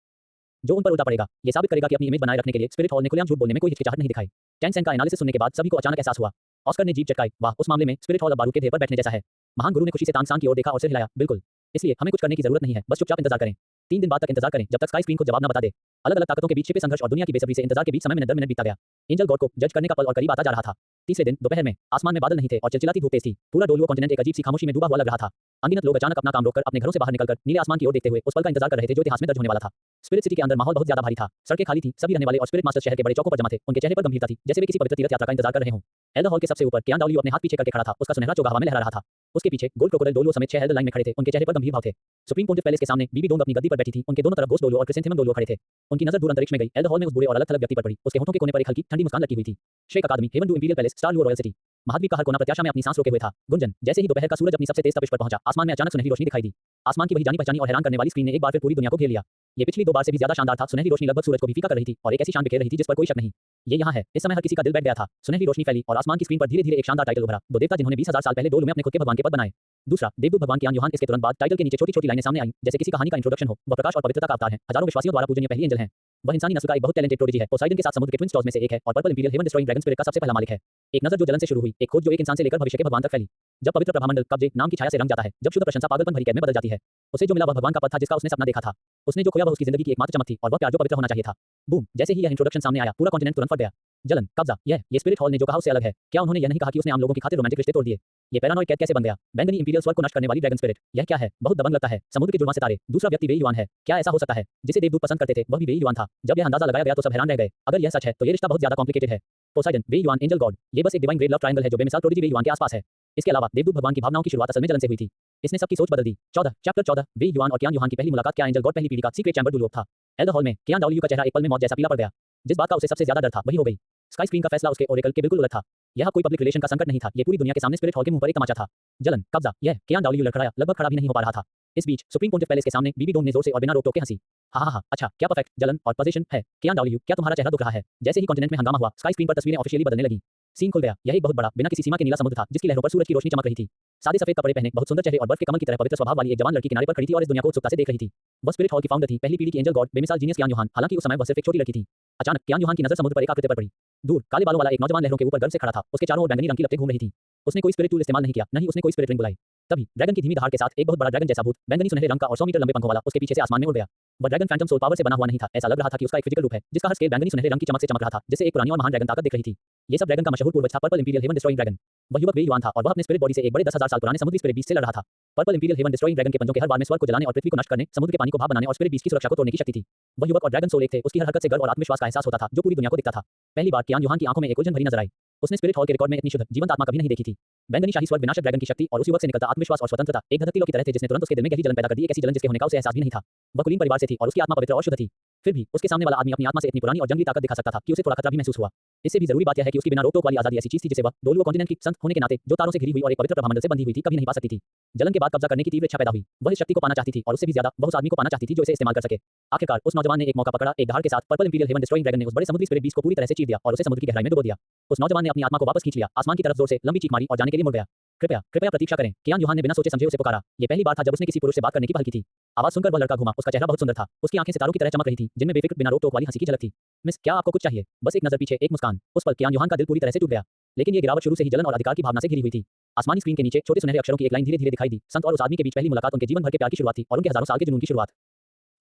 जो उन पर उल्टा पड़ेगा। ये साबित करेगा कि अपनी इमेज बनाए रखने के लिए स्पिरिट हॉल ने खुलेआम झूठ बोलने में कोई हिचकिचाहट नहीं दिखाई। टेंसेन का एनालिसिस सुनने के बाद सभी को अचानक एहसास हुआ। ऑस्कर ने जीभ चटकाई। वाह, उस मामले में स्पिरिट हॉल अब बारूद के ढेर पर बैठने जैसा है। महान गुरु ने खुशी से तानसान की ओर देखा और सिर हिलाया। बिल्कुल, इसलिए हमें कुछ करने की जरूरत नहीं है, बस चुपचाप इंतजार करें। 3 दिन बाद तक इंतजार करें, जब तक स्काई स्क्रीन को जवाब न बता दे। अलग-अलग ताकतों के बीच छिपे संघर्ष और दुनिया की बेसब्री से इंतजार के बीच समय में दर मिनट बीतता गया। एंजल गॉड को जज करने का पल और करीब आता जा रहा था। तीसरे दिन दोपहर में आसमान में बादल नहीं थे और चिलचिलाती धूप तेज थी। पूरा डोलुओ कॉन्टिनेंट एक अजीब सी खामोशी में डूबा हुआ लग रहा था। अनगिनत लोग अचानक अपना काम रोककर अपने घरों से बाहर निकलकर नीले आसमान की ओर देखते हुए उस पल का इंतजार कर रहे थे जो इतिहास में दर्ज होने वाला था। स्पिरिट सिटी के अंदर माहौल बहुत ज्यादा भारी था। सड़कें खाली थी, सभी रहने वाले और स्पिरिट मास्टर शहर के बड़े चौकों पर जमा थे। उनके चेहरे पर गंभीरता थी, जैसे वे किसी पवित्र तीर्थ यात्रा का इंतजार कर रहे हों। एल्डर हॉल के सबसे ऊपर कियान डाओलियो अपने हाथ पीछे करके खड़ा था। उसका सुनहरा चोगा हवा में लहरा रहा था। उसके पीछे गोल्ड क्रोकोडाइल डोलुओ समेत 6 एल्डर लाइन में खड़े थे। उनके चेहरे पर गंभीर भाव थे। सुप्रीम पोंटिफ पैलेस के सामने बीबी डोम अपनी गद्दी पर बैठी थी। उनके दोनों तरफ घोस्ट डोलुओ और क्रिसेंथेमम डोलुओ खड़े थे। उनकी नजर दूर अंतरिक्ष में गई। एल्डर हॉल में उस बूढ़े और अलग-थलग व्यक्ति पर पड़ी। उसके होठों के कोने पर एक हल्की ठंडी मुस्कान लगी हुई थी। श्रेक अकादमी, heaven Dou imperial palace, star Luo royal city. महाद्वीप का हर कोना प्रत्याशा में अपनी सांस रोके हुए था। गुंजन। जैसे ही दोपहर का सूरज अपनी सबसे तेज तपिश पर पहुंचा, आसमान में अचानक सुनहरी रोशनी दिखाई दी। आसमान की वही जानी पहचानी और हैरान करने वाली स्क्रीन ने एक बार फिर पूरी दुनिया को घेर लिया। ये पिछली 2 बार से भी ज्यादा शानदार था। सुनहरी रोशनी लगभग सूरज को भी फीका कर रही थी और एक ऐसी शान बिखेर रही थी जिस पर कोई शक नहीं। ये यहाँ है। इस समय हर किसी का दिल बैठ गया था। सुनहरी रोशनी फैली और आसमान की स्क्रीन पर धीरे-धीरे एक शानदार टाइटल उभरा। 2 देवता जिन्होंने 20,000 साल पहले डोलुओ में अपने खुद के भगवान के पद बनाए। दूसरा देवदूत भगवान कियान यूहान। इसके तुरंत बाद टाइटल के नीचे छोटी-छोटी लाइनें सामने आई, जैसे किसी कहानी का इंट्रोडक्शन हो। वह प्रकाश और पवित्रता का अवतार है। हजारों विश्वासियों द्वारा पूजनीय पहली एंजल है। वह इंसानी नस्ल का एक बहुत टैलेंटेड प्रोडिजी है। पोसाइडन के साथ समुद्र के ट्विन स्टॉर्स में से एक है और purple imperial heaven destroying dragon spirit का सबसे पहला मालिक है। एक नजर जो जलन से शुरू हुई, एक खोज जो एक इंसान से लेकर भविष्य के भगवान तक फैली। जब पवित्र प्रभामंडल कब्जे नाम की छाया से रंग जाता है, जब शुद्ध प्रशंसा पागलपन भरी कैद में बदल जाती है, उसे जो मिला वह भगवान का पद था जिसका उसने सपना देखा था। उसने जो खोया वह उसकी जिंदगी की एकमात्र चमक थी और वह प्यार जो पवित्र होना चाहिए था। बूम, जैसे ही यह इंट्रोडक्शन सामने आया, पूरा कॉन्टिनेंट तुरंत फट गया। जलन, कब्जा, ये स्पिरिट हॉल ने जो कहा उससे अलग है। क्या उन्होंने यह नहीं कहा कि उसने आम लोगों की खातिर रोमांटिक रिश्ते तोड़ दिए? ये पैरानॉइड कैद कैसे बन गया? बैंगनी इंपीरियल स्वर्ग को नष्ट करने वाली ड्रैगन स्पिरिट, यह क्या है? बहुत दबंग लगता है। समुद्र के जुड़वां सितारे, दूसरा व्यक्ति वे युवान है। क्या ऐसा हो सकता है? जिसे देवदूत पसंद करते थे, वह भी वे युवान था। जब यह अंदाजा लगाया गया तो सब हैरान रह गए। अगर यह सच है, तो ये रिश्ता बहुत ज्यादा कॉम्प्लिकेटेड है। पोसाइडन, वे युवान, एंजल गॉड, ये बस एक डिवाइन ग्रेड लव ट्रायंगल है जो बेमिसाल प्रोडिजी वे युवान के आसपास है। इसके अलावा देवदूत भगवान की भावनाओं की शुरुआत असल में जलन से हुई थी। इसने सबकी सोच बदल दी। 14 चैप्टर 14 वे युवान और कियान युहान की पहली मुलाकात। क्या एंजल गॉड पहली पीढ़ी का सीक्रेट चैम्बर डुलोप था? एल्डर हॉल में कियान डाउलियू का चेहरा एक पल में मौत जैसा पीला पड़ गया। जिस बात का उसे सबसे ज्यादा डर था वही हो गई। स्काई स्क्रीन का फैसला उसके ओरेकल के बिल्कुल उलट था। यह कोई पब्लिक रिलेशन का संकट नहीं था, ये पूरी दुनिया के सामने स्पिरिट हॉल के मुंह पर एक तमाचा था। जलन, कब्जा, यह कियान डाउलियू लड़खड़ाया, लगभग खड़ा भी नहीं हो पा रहा था। इस बीच सुप्रीम पोंटिफ पैलेस के सामने बीबी डोम ने जोर से और बिना रोक टोक के हंसी। हा, अच्छा, क्या परफेक्ट जलन और पोजीशन है। कियान डाउलियू, क्या तुम्हारा चेहरा दुख रहा है? जैसे ही कॉन्टिनेंट में हंगामा हुआ, स्काई स्क्रीन पर तस्वीरें ऑफिशियली बदलने लगी। सीन खुल गया। यह एक बहुत बड़ा, बिना किसी सीमा के नीला समुद्र था जिसकी लहरों पर सूरज की रोशनी चमक रही थी। सादे सफेद कपड़े पहने, बहुत सुंदर चेहरे और बर्फ के कमल की तरह पवित्र स्वभाव वाली एक जवान लड़की किनारे पर खड़ी थी और इस दुनिया को उत्सुकता से देख रही थी। वह स्पिरिट हॉल की फाउंडर थी, पहली पीढ़ी की एंजल गॉड, बेमिसाल जीनियस कियान युहान। हालांकि उस समय वह सिर्फ एक छोटी लड़की थी। अचानक कियान युहान की नजर समुद्र पर एक आकृति पर पड़ी। दूर काले बालों वाला एक नौजवान लहरों के ऊपर गर्व से खड़ा था। उसके चारों ओर बैंगनी रंग की लपटें घूम रही थी। उसने कोई स्पिरिट टूल इस्तेमाल नहीं किया, नहीं उसने कोई स्पिरिट रिंग बुलाई। तभी ड्रैगन की धीमी दहाड़ के साथ एक बहुत बड़ा ड्रैगन जैसा भूत, बैंगनी सुनहरे रंग का और 100 मीटर लंबे पंखों वाला, उसके पीछे से आसमान में उड़ गया। वह ड्रैगन फैंटम सोल पावर से बना हुआ नहीं था। ऐसा लग रहा था कि उसका एक फिजिकल रूप है जिसका हर स्केल बैंगनी सुनहरे रंग की चमक से चमक रहा था, जिससे एक पुरानी और महान ड्रैगन ताकत दिख रही थी। ये सब ड्रैगन का मशहूर पूर्वज था, purple imperial heaven destroying dragon. वह युवक वे युवान था और वह अपने स्पिरिट बॉडी से एक बड़े 10,000 साल पुराने समुद्री स्पिरिट बीस्ट से लड़ रहा था। Purple imperial heaven destroying dragon के पंजों के हर बार में स्वर्ग को जलाने और पृथ्वी को नष्ट करने, समुद्र के पानी को भाप बनाने और स्पिरिट बीस्ट की सुरक्षा को तोड़ने की शक्ति थी। वह युवक और ड्रैगन सोल एक थे। उसकी हर हरकत से गर्व और आत्मविश्वास का एहसास होता था जो पूरी दुनिया को दिखता था। पहली बार कियान युहान की आंखों में एक उलझन भरी नजर आई। उसने स्पिरिट हॉल के रिकॉर्ड में इतनी शुद्ध जीवंत आत्मा कभी नहीं देखी थी। बैंगनी शाही स्वर्ग विनाशक ड्रैगन की शक्ति और उस युवक से निकलता आत्मविश्वास और स्वतंत्रता एक धधकती लौ की तरह थे जिसने तुरंत उसके दिल में गहरी जलन पैदा कर दी, एक ऐसी जलन जिसके होने का उसे एहसास भी नहीं था। वह कुलीन परिवार से थी और उसकी आत्मा पवित्र और शुद्ध थी। फिर भी उसके सामने वाला आदमी अपनी आत्मा से इतनी पुरानी और जंगली ताकत दिखा सकता था कि उसे थोड़ा खतरा भी महसूस हुआ। इससे भी जरूरी बात यह है कि उसकी बिना रोक टोक वाली आजादी ऐसी चीज थी जिसे वह डोलुओ कॉन्टिनेंट की संत होने के नाते जो तारों से घिरी हुई और एक पवित्र प्रभामंडल से बंधी हुई थी कभी नहीं पा सकती थी। जलन के बाद कब्जा करने की तीव्र इच्छा पैदा हुई। वह इस शक्ति को पाना चाहती थी और उससे भी ज्यादा वह उस आदमी को पाना चाहती थी जो इसे इस्तेमाल कर सके। आखिरकार उस नौजवान ने एक मौका पकड़ा। एक दहाड़ के साथ purple imperial heaven destroying dragon ने उस बड़े समुद्री स्पिरिट बीस्ट को पूरी तरह से चीर दिया और उसे समुद्र की गहराई में डुबो दिया। उस नौजवान ने अपनी आत्मा को वापस खींच लिया, आसमान की तरफ जोर से लंबी चीख मारी और जाने के लिए मुड़ गया। कृपया कृपया प्रतीक्षा करें, कियान युहान ने बिना सोचे समझे उसे पुकारा। ये पहली बार था जब उसने किसी पुरुष से बात करने की पहल की थी। आवाज सुनकर वह लड़का घूमा। उसका चेहरा बहुत सुंदर था। उसकी आंखें सितारों की तरह चमक रही थी जिनमें बेफिक्र बिना रोक टोक वाली हंसी की झलक थी। मिस, क्या आपको कुछ चाहिए? बस एक नजर पीछे, एक मुस्कान। उस पल कियान युहान का दिल पूरी तरह से टूट गया। लेकिन ये गिरावट शुरू से ही जलन और अधिकार की भावना से घिरी हुई थी। आसमानी स्क्रीन के नीचे छोटे सुनहरे अक्षरों की एक लाइन धीरे धीरे दिखाई दी। संत और उस आदमी के बीच पहली मुलाकात उनके जीवन भर के प्यार की शुरुआत थी और उनके हजारों साल के जुनून की शुरुआत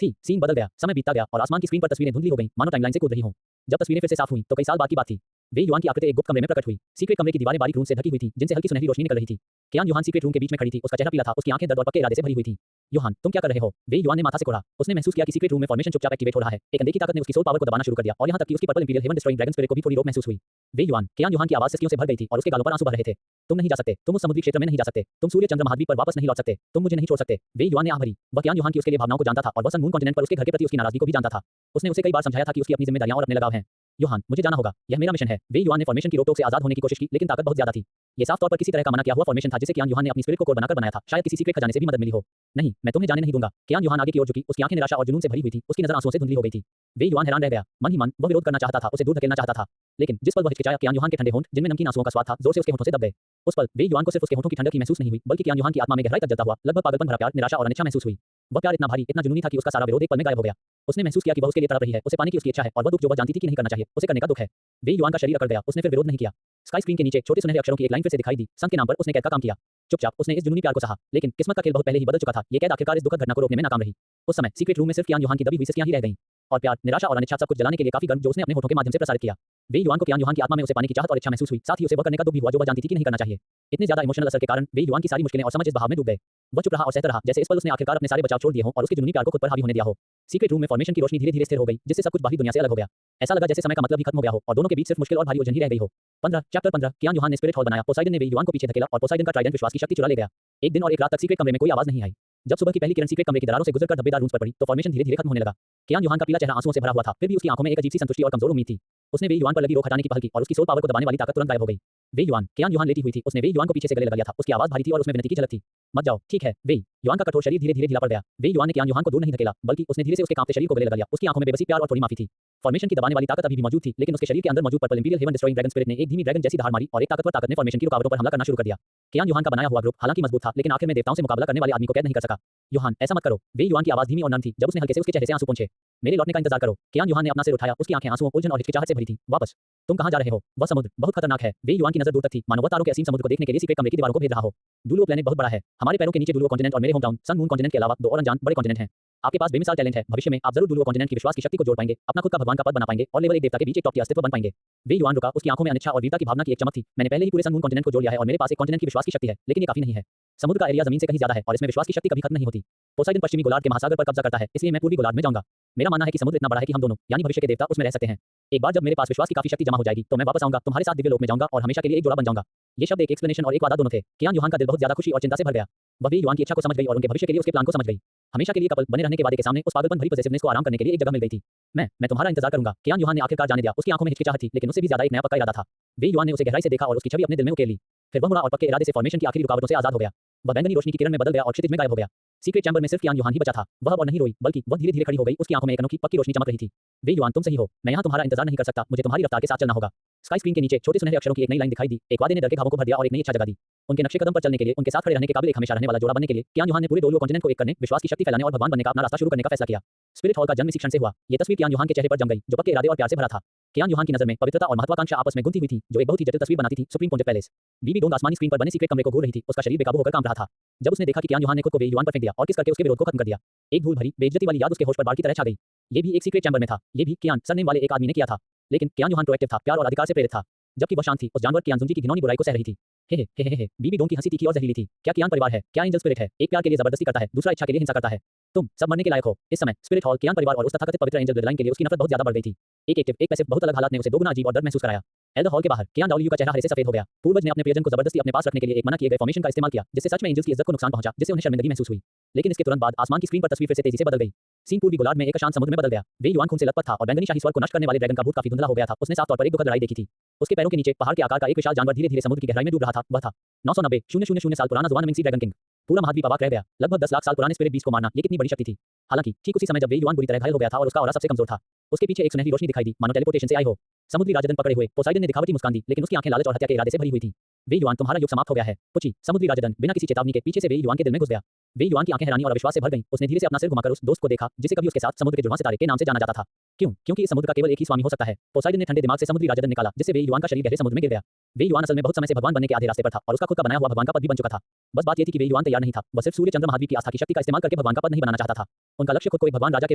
थी। सीन बदल गया, समय बीतता गया और आसमान की स्क्रीन पर तस्वीरें धुंधली हो गईं, मानो टाइमलाइन से कूद रही हों। जब तस्वीरें फिर से साफ हुईं तो कई साल बाद की बात थी। वे युवान की आकृति एक गुप्त कमरे में प्रकट हुई। सीक्रेट कमरे की दीवारें बारीक रूम से ढकी हुई थी जिनसे हल्की सुनहरी रोशनी निकल रही थी। कियान युहान सीक्रेट रूम के बीच में खड़ी थी। उसका चेहरा पीला था, उसकी आंखें दर्द और पक्के इरादे से भरी हुई थी। युहान, तुम क्या कर रहे हो? वे युवान ने माथा से कोड़ा। उसने महसूस किया कि सीक्रेट रूम में फॉर्मेशन चुपचाप एक्टिवेट हो रहा है। एक अनदेखी ताकत ने उसकी सोल पावर को दबाना शुरू कर दिया और यहां तक कि उसकी purple imperial heaven destroying dragon spirit को भी थोड़ी रोक महसूस हुई। वे युवान, कियान युहान की आवाज सिसकियों से भर गई थी और उसके गालों पर आंसू बह रहे थे। तुम नहीं जा सकते, तुम उस समुद्री क्षेत्र में नहीं जा सकते, तुम सूर्य चंद्र महाद्वीप पर वापस नहीं लौट सकते, तुम मुझे नहीं छोड़ सकते। वे युवान ने आह भरी। वह कियान युहान की उसके लिए भावनाओं को जानता था और वह सन मून कॉन्टिनेंट पर उसके घर के प्रति उसकी नाराजगी को भी जानता था। उसने उसे कई बार समझाया था कि उसकी अपनी जिम्मेदारियां और अपने लगाव हैं। युहान, मुझे जाना होगा, यह मेरा मिशन है। वे युवान ने फॉर्मेशन की रोक टोक से आजाद होने की कोशिश की लेकिन ताकत बहुत ज्यादा थी। ये साफ तौर पर किसी तरह का मना किया हुआ फॉर्मेशन था जिसे कियान युहान ने अपनी स्पिरिट को कोड बनाकर बनाया था। शायद किसी सीक्रेट खजाने से भी मदद मिली हो। नहीं, मैं तुम्हें जाने नहीं दूंगा। कियान युहान आगे की ओर झुकी। उसकी आंखें निराशा और जुनून से भरी हुई थी। उसकी नजर आंसुओं से धुंधली हो गई थी। वे युवान हैरान रह गया। मन ही मन वह विरोध करना चाहता था, उसे दूर धकेलना चाहता था। लेकिन जिस पल वह हिचकिचाया, कियान युहान के ठंडे होंठ जिनमें नमकीन आंसुओं का स्वाद था जोर से उसके होठों से दब गए। उस पल वे युवान को सिर्फ उसके होठों की ठंडक ही महसूस नहीं हुई बल्कि कियान युहान की आत्मा में गहराई तक जलता हुआ लगभग पागलपन भरा प्यार, निराशा और अनिच्छा महसूस हुई। वह प्यार इतना भारी, इतना जुनूनी था कि उसका सारा विरोध एक पल में गायब हो गया। उसने महसूस किया कि वह उसके लिए तड़प रही है, उसे पाने की उसकी इच्छा है और वह दुख जो वह जानती थी कि नहीं करना चाहिए, उसे करने का दुख है। वे युवान का शरीर अकड़ गया। उसने फिर विरोध नहीं किया। स्काई स्क्रीन के नीचे छोटे सुनहरे अक्षरों की एक लाइन फिर से दिखाई दी। संत के नाम पर उसने कैद का काम किया। चुपचाप उसने इस जुनूनी प्यार को सहा, लेकिन किस्मत का खेल बहुत पहले ही बदल चुका था। ये कैद आखिरकार इस दुखद घटना को रोकने में नाकाम रही। उस समय सीक्रेट रूम में सिर्फ कियान युहान की दबी हुई सिसकियां ही रह गईं और प्यार, निराशा और अनिच्छा सब कुछ जलाने के लिए काफी गर्म जो उसने अपने होठों के माध्यम से प्रसारित किया। वे युवान को कियान युहान की आत्मा में उसे पाने की चाहत और इच्छा महसूस हुई। साथ ही उसे वह करने का दुख भी हुआ जो वह जानती थी कि नहीं करना चाहिए। इतने ज्यादा इमोशनल असर के कारण वे युवान की सारी मुश्किलें और समझ इस बहाव में डूब गए। वह चुप रहा और सहता रहा जैसे इस पल उसने आखिरकार अपने सारे बचाव छोड़ दिए हों और उसके जुनूनी प्यार को खुद पर हावी होने दिया हो। सीक्रेट रूम में फॉर्मेशन की रोशनी धीरे धीरे स्थिर हो गई जिससे सब कुछ बाहरी दुनिया से अलग हो गया। ऐसा लगा जैसे समय का मतलब ही खत्म हो गया हो और दोनों के बीच सिर्फ मुश्किल और भारी उलझन ही रह गई हो। 15 चैप्टर 15 कियान युहान ने स्पिरिट हॉल बनाया। पोसाइडन ने वे युवान को पीछे धकेला और पोसाइडन का ट्राइडेंट विश्वास की शक्ति चुरा ले गया। एक दिन और एक रात तक सीक्रेट कमरे में कोई आवाज नहीं आई। जब सुबह की पहली किरण सीक्रेट कमरे की दरारों से गुजरकर धब्बेदार रूम्स पर पड़ी तो फॉर्मेशन धीरे धीरे खत्म होने लगा। कियान युहान का पीला चेहरा आंसुओं से भरा हुआ था, फिर भी उसकी आंखों में एक अजीब सी संतुष्टि और कमजोर उम्मीद थी। उसने वे युवान पर लगी रोक हटाने की पहल की और उसकी सोल पावर को दबाने वाली ताकत तुरंत गायब हो गई। वे युवान, कियान युहान लेटी हुई थी। उसने वे युवान को पीछे से गले लगा लिया था। उसकी आवाज भारी थी और उसमें विनती की झलक थी। मत जाओ, ठीक है। वे युवान का कठोर शरीर धीरे धीरे ढीला पड़ गया। वे युवान ने कियान युहान को दूर नहीं धकेला बल्कि उसने धीरे से उसके कांपते शरीर को गले लगा लिया। उसकी आंखों में बेबसी, प्यार और थोड़ी माफी थी। फॉर्मेशन की दबाने वाली ताकत अभी भी मौजूद थी लेकिन उसके शरीर के अंदर मौजूद purple imperial heaven destroying dragon spirit ने एक धीमी ड्रैगन जैसी दहाड़ मारी और एक ताकतवर ताकत ने फॉर्मेशन की रुकावटों पर हमला करना शुरू कर दिया। कियान युहान का बनाया हुआ ग्रुप हालांकि मजबूत था लेकिन आखिर में देवताओं से मुकाबला करने वाले आदमी को कैद नहीं कर सका। युहान, ऐसा मत करो। वे युवान की आवाज धीमी और नर्म थी जब उसने हल्के से उसके चेहरे से आंसू पोंछे। मेरे लौटने का इंतजार करो। कियान युहान ने अपना सिर उठाया, उसकी आंखें आंसुओं, उलझन और हिचकिचाहट से भरी थीं। वापस? तुम कहां जा रहे हो? वह समुद्र बहुत खतरनाक है। वे युआन की नजर दूर तक थी, मानो वह तारों के असीम समुद्र को देखने के लिए सीक्रेट कमरे की दीवारों को भेद रहा हो। डुलुओ प्लेनेट बहुत बड़ा है। हमारे पैरों के नीचे डुलुओ कॉन्टिनेंट और मेरे home town sun moon continent के अलावा दो और अनजान बड़े कॉन्टिनेंट हैं। आपके पास बेमिसाल टैलेंट है। भविष्य में आप जरूर डुलुओ कॉन्टिनेंट की विश्वास की शक्ति को जोड़ पाएंगे, अपना खुद का भगवान का पद बना पाएंगे और लेवल 1 देवता के बीच एक टॉप टियर अस्तित्व बन पाएंगे। वे युआन रुका, उसकी आंखों में अनिच्छा और वीरता की भावना की एक चमक थी। मैंने पहले ही पूरे सन मून कॉन्टिनेंट को जोड़ लिया है और मेरे पास एक कॉन्टिनेंट की विश्वास की शक्ति है, लेकिन ये काफी नहीं है। समुद्र का एरिया जमीन से कहीं ज्यादा है और इसमें विश्वास की शक्ति कभी खत्म नहीं होती। पोसाइडन पश्चिमी गोलार्ध के महासागर पर कब्जा करता है, इसलिए मैं पूर्वी गोलार्ध में जाऊंगा। मेरा मानना है कि समुद्र इतना बड़ा है कि हम दोनों यानी भविष्य के देवता उसमें रह सकते हैं। एक बार जब मेरे पास विश्वास की काफी शक्ति जमा हो जाएगी तो मैं वापस आऊंगा, तुम्हारे साथ दिव्य लोक में जाऊंगा और हमेशा के लिए एक जोड़ा बन जाऊंगा। ये शब्द एक एक्सप्लेनेशन और एक वादा दोनों थे। कियान युहान का दिल बहुत ज्यादा खुशी और चिंता से भर गया। वह वे युआन की इच्छा को समझ गई और उनके भविष्य के लिए उसके प्लान को समझ गई। हमेशा के लिए कपल बने रहने के वादे के सामने उस पागलपन भरी पॉजिटिवनेस को आराम करने के लिए एक जगह मिल गई थी। मैं तुम्हारा इंतजार करूंगा। कियान युहान ने आखिरकार जाने दिया। उसकी आंखों में हिचकिचाहट थी, लेकिन उससे भी ज्यादा एक नया पक्का इरादा था। वे युआन ने उसे गहराई से देखा और उसकी छवि अपने दिल में उकेर ली। फिर वह मुड़ा और पक्के इरादे से फॉर्मेशन की आखिरी रुकावटों से आजाद हो गया। वह बैंगनी रोशनी की किरण में बदल गया और क्षितिज में गायब हो गया। सीक्रेट चैंबर में सिर्फ कियान युहान ही बचा था। वह अब और नहीं रोई, बल्कि वह धीरे-धीरे खड़ी हो गई। उसकी आंखों में एक अनोखी पक्की रोशनी चमक रही थी। वे युआन, तुम सही हो। मैं यहाँ तुम्हारा इंतजार नहीं कर सकता। मुझे तुम्हारी रफ्तार के साथ चलना होगा। स्काई स्क्रीन के नीचे छोटे सुनहरे अक्षरों की एक नई लाइन दिखाई दी। एक वादे ने डर के घावों को भर दिया और एक नई इच्छा जगा दी। उनके नक्शे कदम पर चलने के लिए, उनके साथ खड़े रहने के काबिल एक हमेशा रहने वाला जोड़ा बनने के लिए कियान युहान ने पूरे डोलुओ कॉन्टिनेंट को एक करने, विश्वास की शक्ति फैलाने और भगवान बनने का अपना रास्ता शुरू करने का फैसला किया। स्पिरिट हॉल का जन्म इसी क्षण से हुआ। ये तस्वीर कियान युहान के चेहरे पर जम गई, जो पक्के इरादे और प्यार से भरा था। कियान युहान की नजर में पवित्रता और महत्वाकांक्षा आपस में गुंथी हुई थी, जो एक बहुत ही जटिल तस्वीर बनाती थी। Supreme pontiff palace. Bibi Dong आसमानी स्क्रीन पर बने सीक्रेट कमरे को घूर रही थी। उसका शरीर बेकाबू होकर कांप रहा था। जब उसने देखा कि कियान युहान ने खुद को वे युआन पर फेंक दिया और किस करके उसके विरोध को खत्म कर दिया, एक धूल भरी बेइज्जती वाली याद उसके होश पर बाढ़ की तरह छा गई। ये भी एक सीक्रेट चैंबर में था। ये भी कियान सरनेम वाले एक आदमी ने किया था। लेकिन कियान युहान प्रोएक्टिव था, प्यार और अधिकार से प्रेरित था। जबकि वह शांत थी, उस जानवर कियान जुंजी की घिनौनी बुराई को सह रही थी। हे। बीबी डोंग की हंसी तीखी और जहरीली थी। क्या कियान परिवार है? क्या एंजल स्पिरिट है? एक प्यार के लिए जबरदस्ती करता है, दूसरा इच्छा के लिए हिंसा करता है। तुम सब मरने के लायक हो। इस समय स्पिरिट हॉल, कियान परिवार और उस तथाकथित पवित्र एंजल ब्लडलाइन के लिए उसकी नफरत बहुत ज्यादा बढ़ गई थी। एक एक्टिव, एक पैसिव, बहुत अलग हालात ने उसे दोगुना अजीब और दर्द महसूस कराया। एल्डर हॉल के बाहर कियान डाओलियू का चेहरा हरे से सफेद हो गया। पूर्वज ने अपने प्रियजन को जबरदस्ती अपने पास रखने के लिए एक मना किए गए फॉर्मेशन का इस्तेमाल किया, जिससे सच में एंजल्स की इज्जत को नुकसान पहुंचा, जिससे उन्हें शर्मिंदगी महसूस हुई। लेकिन इसके तुरंत बाद आसमान की स्क्रीन पर तस्वीर फिर से तेजी से बदल गई। सीन पूर्वी गोलार्ध में एक अशांत समुद्र में बदल गया। वे युआन खून से लथपथ था और बैंगनी शाही स्वर्ग को नष्ट करने वाले ड्रैगन का भूत काफी धुंधला हो गया था। उसने साफ तौर पर एक दुखद लड़ाई देखी थी। उसके पैरों के नीचे पहाड़ के आकार का एक विशाल जानवर धीरे-धीरे समुद्र की गहराई में डूब रहा था। वह था 990,000 साल पुराना ज़ुआन मिंगसी ड्रैगन किंग। पूरा महाद्वीप अवाक रह गया। लगभग 10 लाख साल पुराने स्पिरिट बीस्ट को मारना, ये कितनी बड़ी शक्ति थी। हालांकि ठीक उसी समय जब वे युआन बुरी तरह घायल हो गया था और उसका ऑरा सबसे कमजोर था, उसके पीछे एक सुनहरी रोशनी दिखाई दी, मानो टेलीपोर्टेशन से आई हो। समुद्री राजदंड पकड़े हुए पोसाइडन ने दिखावटी मुस्कान दी, लेकिन उसकी आंखें लालच और हत्या के इरादे से भरी हुई थी। वे युआन, तुम्हारा युग समाप्त हो गया है। पुची, समुद्री राजदंड बिना किसी चेतावनी के पीछे से वे युआन के दिल में घुस गया। वे युआन की आंखें हैरानी और अविश्वास से भर गईं। उसने धीरे से अपना सिर घुमाकर उस दोस्त को देखा, जिसे कभी उसके साथ समुद्र के जुड़वां सितारे के नाम से जाना जाता था। क्यों? क्योंकि इस समुद्र का केवल एक ही स्वामी हो सकता है। पोसाइडन ने ठंडे दिमाग से समुद्री राजदंड निकाला, जिससे वे युआन का शरीर गहरे समुद्र में गिर गया। वे युआन असल में बहुत समय से भगवान बनने के आधे रास्ते पर था और उसका खुद का बनाया हुआ भगवान का पद भी बन चुका था। बस बात ये थी कि वे युआन तैयार नहीं था। वह सिर्फ सूर्य चंद्र महाद्वीप की आस्था की शक्ति का इस्तेमाल करके भगवान का पद नहीं बनाना चाहता था। उनका लक्ष्य खुद को एक भगवान राजा के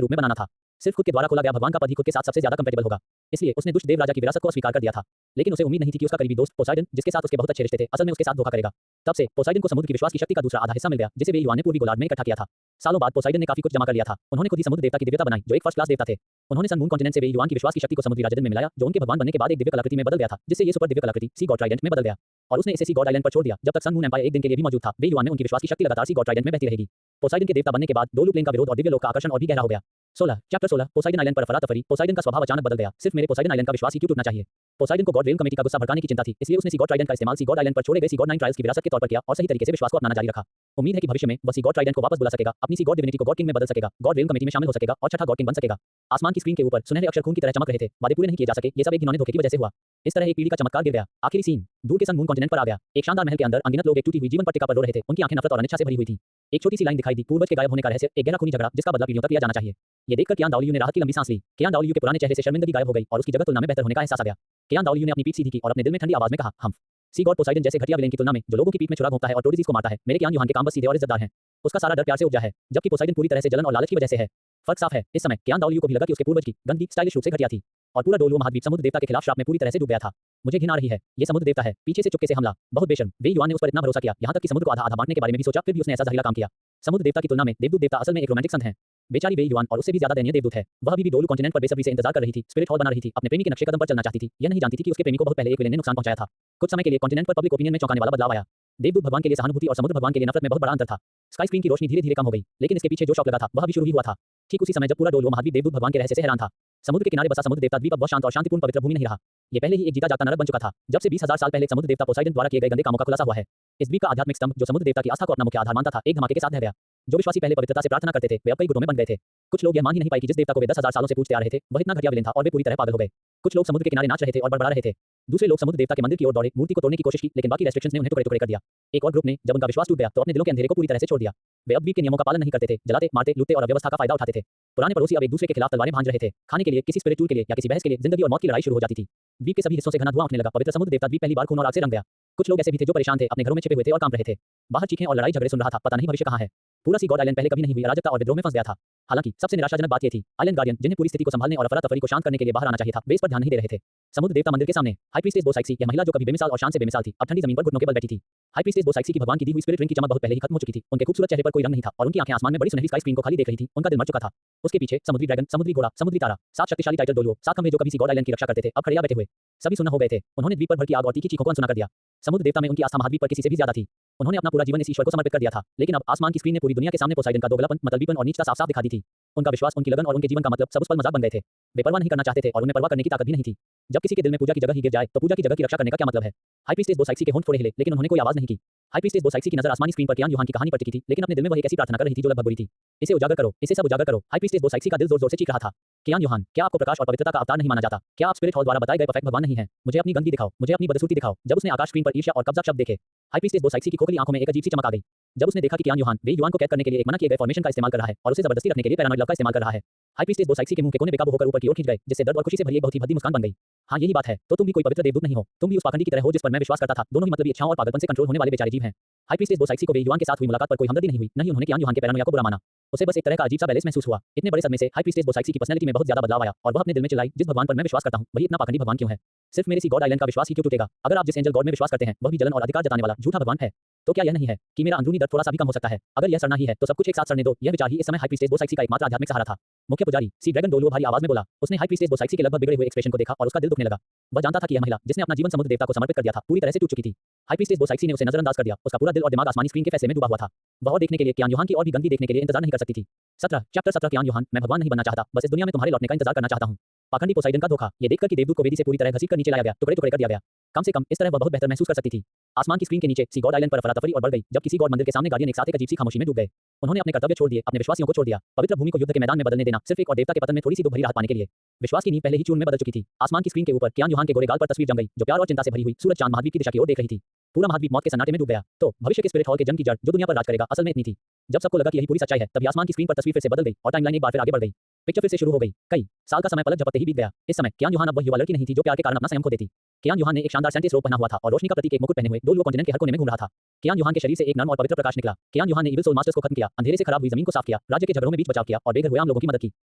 रूप में बनाना था। सिर्फ खुद के द्वारा खोला गया भगवान का पद ही खुद के साथ सबसे ज्यादा कंपेटेबल होगा। इसलिए उसने दुष्ट देव राजा की विरासत को अस्वीकार कर दिया था। लेकिन उसे उम्मीद नहीं थी कि उसका करीबी दोस्त पोसाइडन, जिसके साथ उसके बहुत अच्छे रिश्ते थे, असल में उसके साथ धोखा करेगा। तब से पोसाइडन को समुद्र की विश्वास की शक्ति का दूसरा आधा हिस्सा मिल गया, जिसे वे युआन ने पूर्वी गोलार्ध में इकट्ठा किया था। सालों बाद पोसाइडन ने काफी कुछ जमा कर लिया था। उन्होंने खुद ही समुद्र देवता की दिव्यता बनाई, जो एक फर्स्ट क्लास देवता थे। उन्होंने सन मून कॉन्टिनेंट से वे युआन की विश्वास की शक्ति को समुद्री राजदंड में मिलाया, जो उनके भगवान बनने के बाद एक दिव्य कलाकृति में बदल गया था, जिससे ये सुपर दिव्य कलाकृति सी गॉड ट्राइडेंट में बदल गया। और उसने इसे सी गॉड आइलैंड पर छोड़ दिया। जब तक सन मून एम्पायर एक दिन के लिए भी मौजूद था, वे युआन में उनकी विश्वास की शक्ति लगातार सी गॉड ट्राइडेंट में बहती रहेगी। पोसाइडन के देवता बनने के बाद डोलू प्लेन का विरोध और दिव्य लोक का आकर्षण और भी गहरा हो गया। 16 चैप्टर 16 पोसाइडन आइलैंड पर अफरा-तफरी। पोसाइडन का स्वभाव अचानक बदल गया। सिर्फ मेरे पोसाइडन आइलैंड का विश्वास ही क्यों टूटना चाहिए? पोसाइडन को गॉड रेल कमेटी का गुस्सा भड़काने की चिंता थी, इसलिए उसने सी गॉड ट्राइडेंट का इस्तेमाल सी गॉड आइलैंड पर छोड़े गए सी गॉड 9 ट्रायल्स की विरासत के तौर पर किया और सही तरीके से विश्वास को अपनाना जारी रखा। उम्मीद है कि भविष्य में वह सी गॉड ट्राइडेंट को वापस बुला सकेगा, अपनी सी गॉड डिविनिटी को गॉड किंग में बदल सकेगा, गॉड रेल कमेटी में शामिल हो सकेगा और छठा गॉड किंग बन सकेगा। आसमान की स्क्रीन के ऊपर सुनहरे अक्षर खून की तरह चमक रहे थे। वादे पूरे नहीं किए जा सके, ये सब एक घिनौने धोखे की वजह से हुआ। इस तरह एक पीढ़ी का चमत्कार गिर गया। आखिरी सीन दूर के सन मून कॉन्टिनेंट पर आ गया। एक शानदार महल के अंदर अनगिनत लोग एक टूटी हुई जीवन पट्टिका पर रो रहे थे। उनकी आंखें नफरत और अनिच्छा से भरी हुई थी। एक छोटी सी लाइन दिखाई दी, पूर्वज के गायब होने का रहस्य, एक गहरा खूनी झगड़ा जिसका बदला पीढ़ियों तक लिया जाना चाहिए। ये देखकर कियान डाओलियू ने राहत की लंबी सांस ली। कियान डाओलियू के पुराने चेहरे से शर्मिंदगी गायब हो गई और उसकी जगह तुलना में बेहतर होने का एहसास आ गया। कियान डाओलियू ने अपनी पीठ सीधी की और अपने दिल में ठंडी आवाज में कहा, हम सी गॉड पोसाइडन जैसे घटिया विलेन की तुलना में, जो लोगों की पीठ में छुरा घोंपता है और टोडिजीज को मारता है, मेरे कियान युहान के काम बस सीधे और इज्जतदार हैं। उसका सारा डर प्यार से उपजा है, जबकि पोसाइडन पूरी तरह से जलन और लालच की वजह से है। फर्क साफ है। इस समय कियान डाओलियू को भी लगा कि उसके पूर्वज की गंदी स्टाइलिश रूप से घटिया थी और पूरा डोलुओ महाद्वीप समुद्र देवता के खिलाफ श्राप में पूरी तरह से डूब गया था। मुझे घिन आ रही है। ये समुद्र देवता है, पीछे से चुपके से हमला, बहुत बेशर्म। वे युआन ने उस पर इतना भरोसा किया, यहाँ तक कि समुद्र को आधा आधा बांटने के बारे में भी सोचा, फिर भी उसने ऐसा जहरीला काम किया। समुद्र देवता की तुलना में देवदूत देवता असल में एक रोमांटिक संत है। बेचारी वे युआन और उससे भी ज्यादा दयनीय देवदूत है। वह अभी भी डोलू कॉन्टिनेंट पर बेसब्री से इंतजार कर रही थी, स्पिरिट हॉल बना रही थी, अपने प्रेमी के नक्शे कदम पर चलना चाहती थी। यह नहीं जानती थी कि उसके प्रेमी को बहुत पहले एक विलेन ने नुकसान पहुंचाया था। कुछ समय के लिए कॉन्टिनेंट पर पब्लिक ओपिनियन में चौंकाने वाला बदलाव आया। देवदूत भगवान के लिए सहानुभूति और समुद्र भगवान के लिए नफरत में बहुत बड़ा अंतर था। स्काई स्क्रीन की रोशनी धीरे-धीरे कम हो गई, लेकिन इसके पीछे जो शौक लगा था, वह भी शुरू ही हुआ था। ठीक उसी समय जब पूरा डोलुओ महाद्वीप देवदूत भगवान के रहस्य से हैरान था। समुद्र के किनारे बसा समुद्र देवता द्वीप अब वह शांत और शांतिपूर्ण पवित्र भूमि नहीं रहा। ये पहले ही एक जीता जागता नरक बन चुका था। जब से 20,000 साल पहले समुद्र देवता पोसाइडन द्वारा किए गए गंदे कामों का खुलासा हुआ है। इस द्वीप का आध्यात्मिक स्तंभ, जो समुद्र देवता की आस्था को अपना मुख्य आधार मानता था, एक धमाके के साथ ढह गया। जो विश्वासी पहले पवित्रता से प्रार्थना करते थे, वे अब कई गुटों में बन गए थे। कुछ लोग यह मान ही नहीं पाए कि जिस देवता को वे 10,000 सालों से पूजते आ रहे थे, वह इतना घटिया विलेन था और वे पूरी तरह पागल हो गए। कुछ लोग समुद्र के किनारे नाच रहे थे और बड़बड़ा रहे थे। दूसरे लोग समुद्र देवता के मंदिर की ओर दौड़े, मूर्ति को तोड़ने की कोशिश की, लेकिन बाकी रेस्ट्रिक्शंस ने उन्हें टुकड़े-टुकड़े कर दिया। एक और ग्रुप ने, जब उनका विश्वास टूट गया, तो अपने दिलों के अंधेरे को पूरी तरह से छोड़ दिया। वे अब द्वीप के नियमों का पालन नहीं करते थे, जलाते, मारते, लूटते और अव्यवस्था का फायदा उठाते थे। पुराने पड़ोसी अब एक दूसरे के खिलाफ तलवारें भांज रहे थे। खाने के लिए, किसी स्पिरिचुअल के लिए या किसी बहस के लिए जिंदगी और मौत की लड़ाई शुरू हो जाती थी। द्वीप के सभी हिस्सों से घना धुआं उठने लगा। पवित्र समुद्र देवता द्वीप पहली बार खून और आग से रंग गया। कुछ लोग ऐसे भी थे जो परेशान थे, अपने घरों में छिपे हुए थे और कांप रहे थे। बाहर चीखें और लड़ाई झगड़े सुन रहा था, पता नहीं भविष्य कहाँ है। पूरा सी गॉड आइलैंड पहले कभी नहीं हुई अराजकता और विद्रोह में फंस गया था। हालांकि सबसे निराशाजनक बात यह थी, आइलैंड गार्डियन जिन्हें पूरी स्थिति को संभालने और अफरा-तफरी को शांत करने के लिए बाहर आना चाहिए था, वे इस पर ध्यान नहीं दे रहे थे। समुद्र देवता मंदिर के सामने हाई प्रीस्टेस बोसाइक्सी, यह महिला जो कभी बेमिसाल और शान से बेमिसाल थी, अब ठंडी जमीन पर घुटनों के बल बैठी थी। हाई प्रीस्टेस बोसाइक्सी की भगवान की दी हुई स्पिरिट रिंग की चमक बहुत पहले ही खत्म हो चुकी थी। उनके खूबसूरत चेहरे पर कोई रंग नहीं था और उनकी आंखें आसमान में बड़ी सुनहरी स्काई स्क्रीन को खाली देख रही थी। उनका दिल मर चुका था। उसके पीछे समुद्री ड्रैगन, समुद्री घोड़ा, समुद्री तारा, 7 शक्तिशाली टाइटल डोलुओ, 7 खंभे जो कभी सी गॉड आइलैंड की रक्षा करते थे, अब खड़े या बैठे हुए। सभी सुन्न हो गए थे। उन्होंने द्वीप पर भड़की आग और तीखी चीखों को अनसुना कर दिया। समुद्र देवता में उनकी आस्था महाद्वीप पर किसी से भी ज्यादा थी। उन्होंने अपना पूरा जीवन इस ईश्वर को समर्पित कर दिया था। लेकिन अब आसमान की स्क्रीन ने पूरी दुनिया के सामने पोसाइडन का दोगलापन, मतलबीपन और नीचता साफ-साफ दिखा दी थी। उनका विश्वास, उनकी लगन और उनके जीवन का मतलब सब उस पर मजाक बन गए थे। वे परवाह नहीं करना चाहते थे और उनमें परवाह करने की ताकत भी नहीं थी। जब किसी के दिल में पूजा की जगह ही गिर जाए तो पूजा की जगह की रक्षा करने का क्या मतलब है? हाई प्रीस्टेस बोसाइक्सी के होंठ थोड़े हिले, लेकिन उन्होंने कोई आवाज नहीं की। हाई प्रीस्टेस बोसाइक्सी की नजर आसमानी स्क्रीन पर कियान यूहान की कहानी पर टिकी थी, लेकिन अपने दिल में वह एक ऐसी प्रार्थना कर रही थी जो लगभग बुरी थी। इसे उजागर करो, इसे सब उजागर करो। हाई प्रीस्टेस बोसाइक्सी का दिल जोर-जोर से चीख रहा था। कियान यूहान, क्या आपको प्रकाश और पवित्रता का अवतार नहीं माना जाता? क्या आप स्पिरिट हॉल द्वारा बताए गए परफेक्ट भगवान नहीं हैं? मुझे अपनी गंदगी दिखाओ, मुझे अपनी बदसूरती दिखाओ। जब उसने आकाश स्क्रीन पर ईर्ष्या और कब्जा शब्द देखे, हाई प्रीस्टेस बोसाइक्सी की खोखली आंखों में एक अजीब सी चमक आ गई। जब उसने देखा कि कियान यूहान वे युवान को कैद करने के लिए एक मना किए गए फॉर्मेशन का इस्तेमाल कर रहा है और उसे जबरदस्ती रखने के लिए पैरानॉइड लव का इस्तेमाल कर रहा है। हाई प्रीस्टेस बोसाइक्सी के मुंह के कोने बेकाबू होकर ऊपर की ओर खिंच गए, जिससे दर्द और खुशी से भरी एक बहुत ही भद्दी मुस्कान बन गई। हाँ, यही बात है। तो तुम भी कोई पवित्र देवदूत नहीं हो, तुम भी उस पाखंडी की तरह हो जिस पर मैं विश्वास करता था। दोनों ही मतलबी इच्छाओं और पागलपन से कंट्रोल होने वाले बेचारे जीव हैं। हाई प्रीस्टेस बोसाइक्सी को वे युवान के साथ हुई मुलाकात पर कोई हमदर्दी नहीं हुई, नहीं उन्होंने कियान यूहान के पैरानोया को बुरा माना। उसे बस एक तरह का अजीब सा बैलेंस महसूस हुआ। इतने बड़े सदमे से हाई प्रीस्टेस बोसाइक्सी की पर्सनैलिटी में बहुत ज्यादा बदलाव आया और वह अपने दिल में चिल्लाई, जिस भगवान पर मैं विश्वास करता हूं, वही इतना पाखंडी भगवान क्यों है? सिर्फ मेरे सी गॉड आइलैंड का विश्वास ही क्यों टूटेगा? अगर आप जिस एंजल गॉड में विश्वास करते हैं, वह भी जलन और अधिकार जताने वाला झूठा भगवान है, तो क्या यह नहीं है कि मेरा अंदरूनी दर्द थोड़ा सा भी कम हो सकता है? अगर यह सड़ना ही है तो सब कुछ एक साथ सड़ने दो। यह विचार ही इस समय हाई प्रीस्टेस बोसाइक्सी का एकमात्र आध्यात्मिक सहारा था। मुख्य पुजारी सी ड्रैगन डोलुओ भारी आवाज में बोला। उसने हाई प्रीस्टेस बोसाइक्सी के लगभग बिगड़े हुए एक्सप्रेशन को देखा और उसका दिल दुखने लगा। वह जानता था कि यह महिला, जिसने अपना जीवन समुद्र देवता को समर्पित कर दिया था, पूरी तरह से टूट चुकी थी। हाई प्रीस्टेस बोसाइक्सी ने उसे नजरअंदाज कर दिया। उसका पूरा दिल और दिमाग आसमानी स्क्रीन के फैसले में डूबा हुआ था। वह और देखने के लिए कियान यूहान की और भी गंदगी देखने के लिए इंतजार नहीं कर सकती थी। चैप्टर 17 कियान यूहान, मैं भगवान नहीं बनना चाहता, बस इस दुनिया में तुम्हारे लौटने का इंतजार करना चाहता हूं। पाखंडी पोसाइडन का धोखा, ये देखकर कि देवदूत को वेदी से पूरी तरह घसीट कर नीचे लाया गया, टुकड़े-टुकड़े कर दिया गया। कम से कम इस तरह वह बहुत बेहतर महसूस कर सकती थी। आसमान की स्क्रीन के नीचे सी गॉड आइलैंड पर अफरा-तफरी और बढ़ गई, जब किसी गॉड मंदिर के सामने गार्डियन एक साथ एक अजीब सी खामोशी में डूब गए। उन्होंने अपने कर्तव्य छोड़ दिए, अपने विश्वासियों को छोड़ दिया। पवित्र भूमि को युद्ध के मैदान में बदलने देना, सिर्फ एक और देवता के पतन में थोड़ी सी दुख भरी राहत पाने के लिए। विश्वास की नींव पहले ही चूर्ण में बदल चुकी थी। आसमान की स्क्रीन के ऊपर कियान यूहान के गोरे गाल पर तस्वीर जम गई, जो प्यार और चिंता से भरी हुई सूरज चांद महाद्वीप की दिशा की ओर देख रही थी। पूरा महाद्वीप मौत के सन्नाटे में डूब गया। तो भविष्य के स्पिरिट हॉल के जन्म की जड़ जो दुनिया पर राज करेगा, असल में इतनी थी। जब सबको लगा कि यही पूरी सच्चाई है, तभी आसमान की स्क्रीन पर तस्वीर फिर से बदल गई और टाइमलाइन एक बार फिर आगे बढ़ गई। पिक्चर फिर से शुरू हो गई। कई साल का समय पलक झपकते ही बीत गया। इस समय कियान यूहान अब वह युवा लड़की नहीं थी जो प्यार के कारण अपना संयम खो देती। कियान यूहान ने एक शानदार सेंटिस रोब पहना हुआ था और रोशनी का प्रतीक एक मुकुट पहने हुए डोलुओ कॉन्टिनेंट के हर कोने में घूम रहा था। कियान यूहान के शरीर से एक नर्म और पवित्र प्रकाश निकला। कियान यूहान ने इविल सोल मास्टर्स को खत्म किया, अंधेरे से खराब हुई जमीन को साफ किया, राज्य के झगड़ों में बीच बचाव किया और बेघर हुए आम लोगों की मदद की।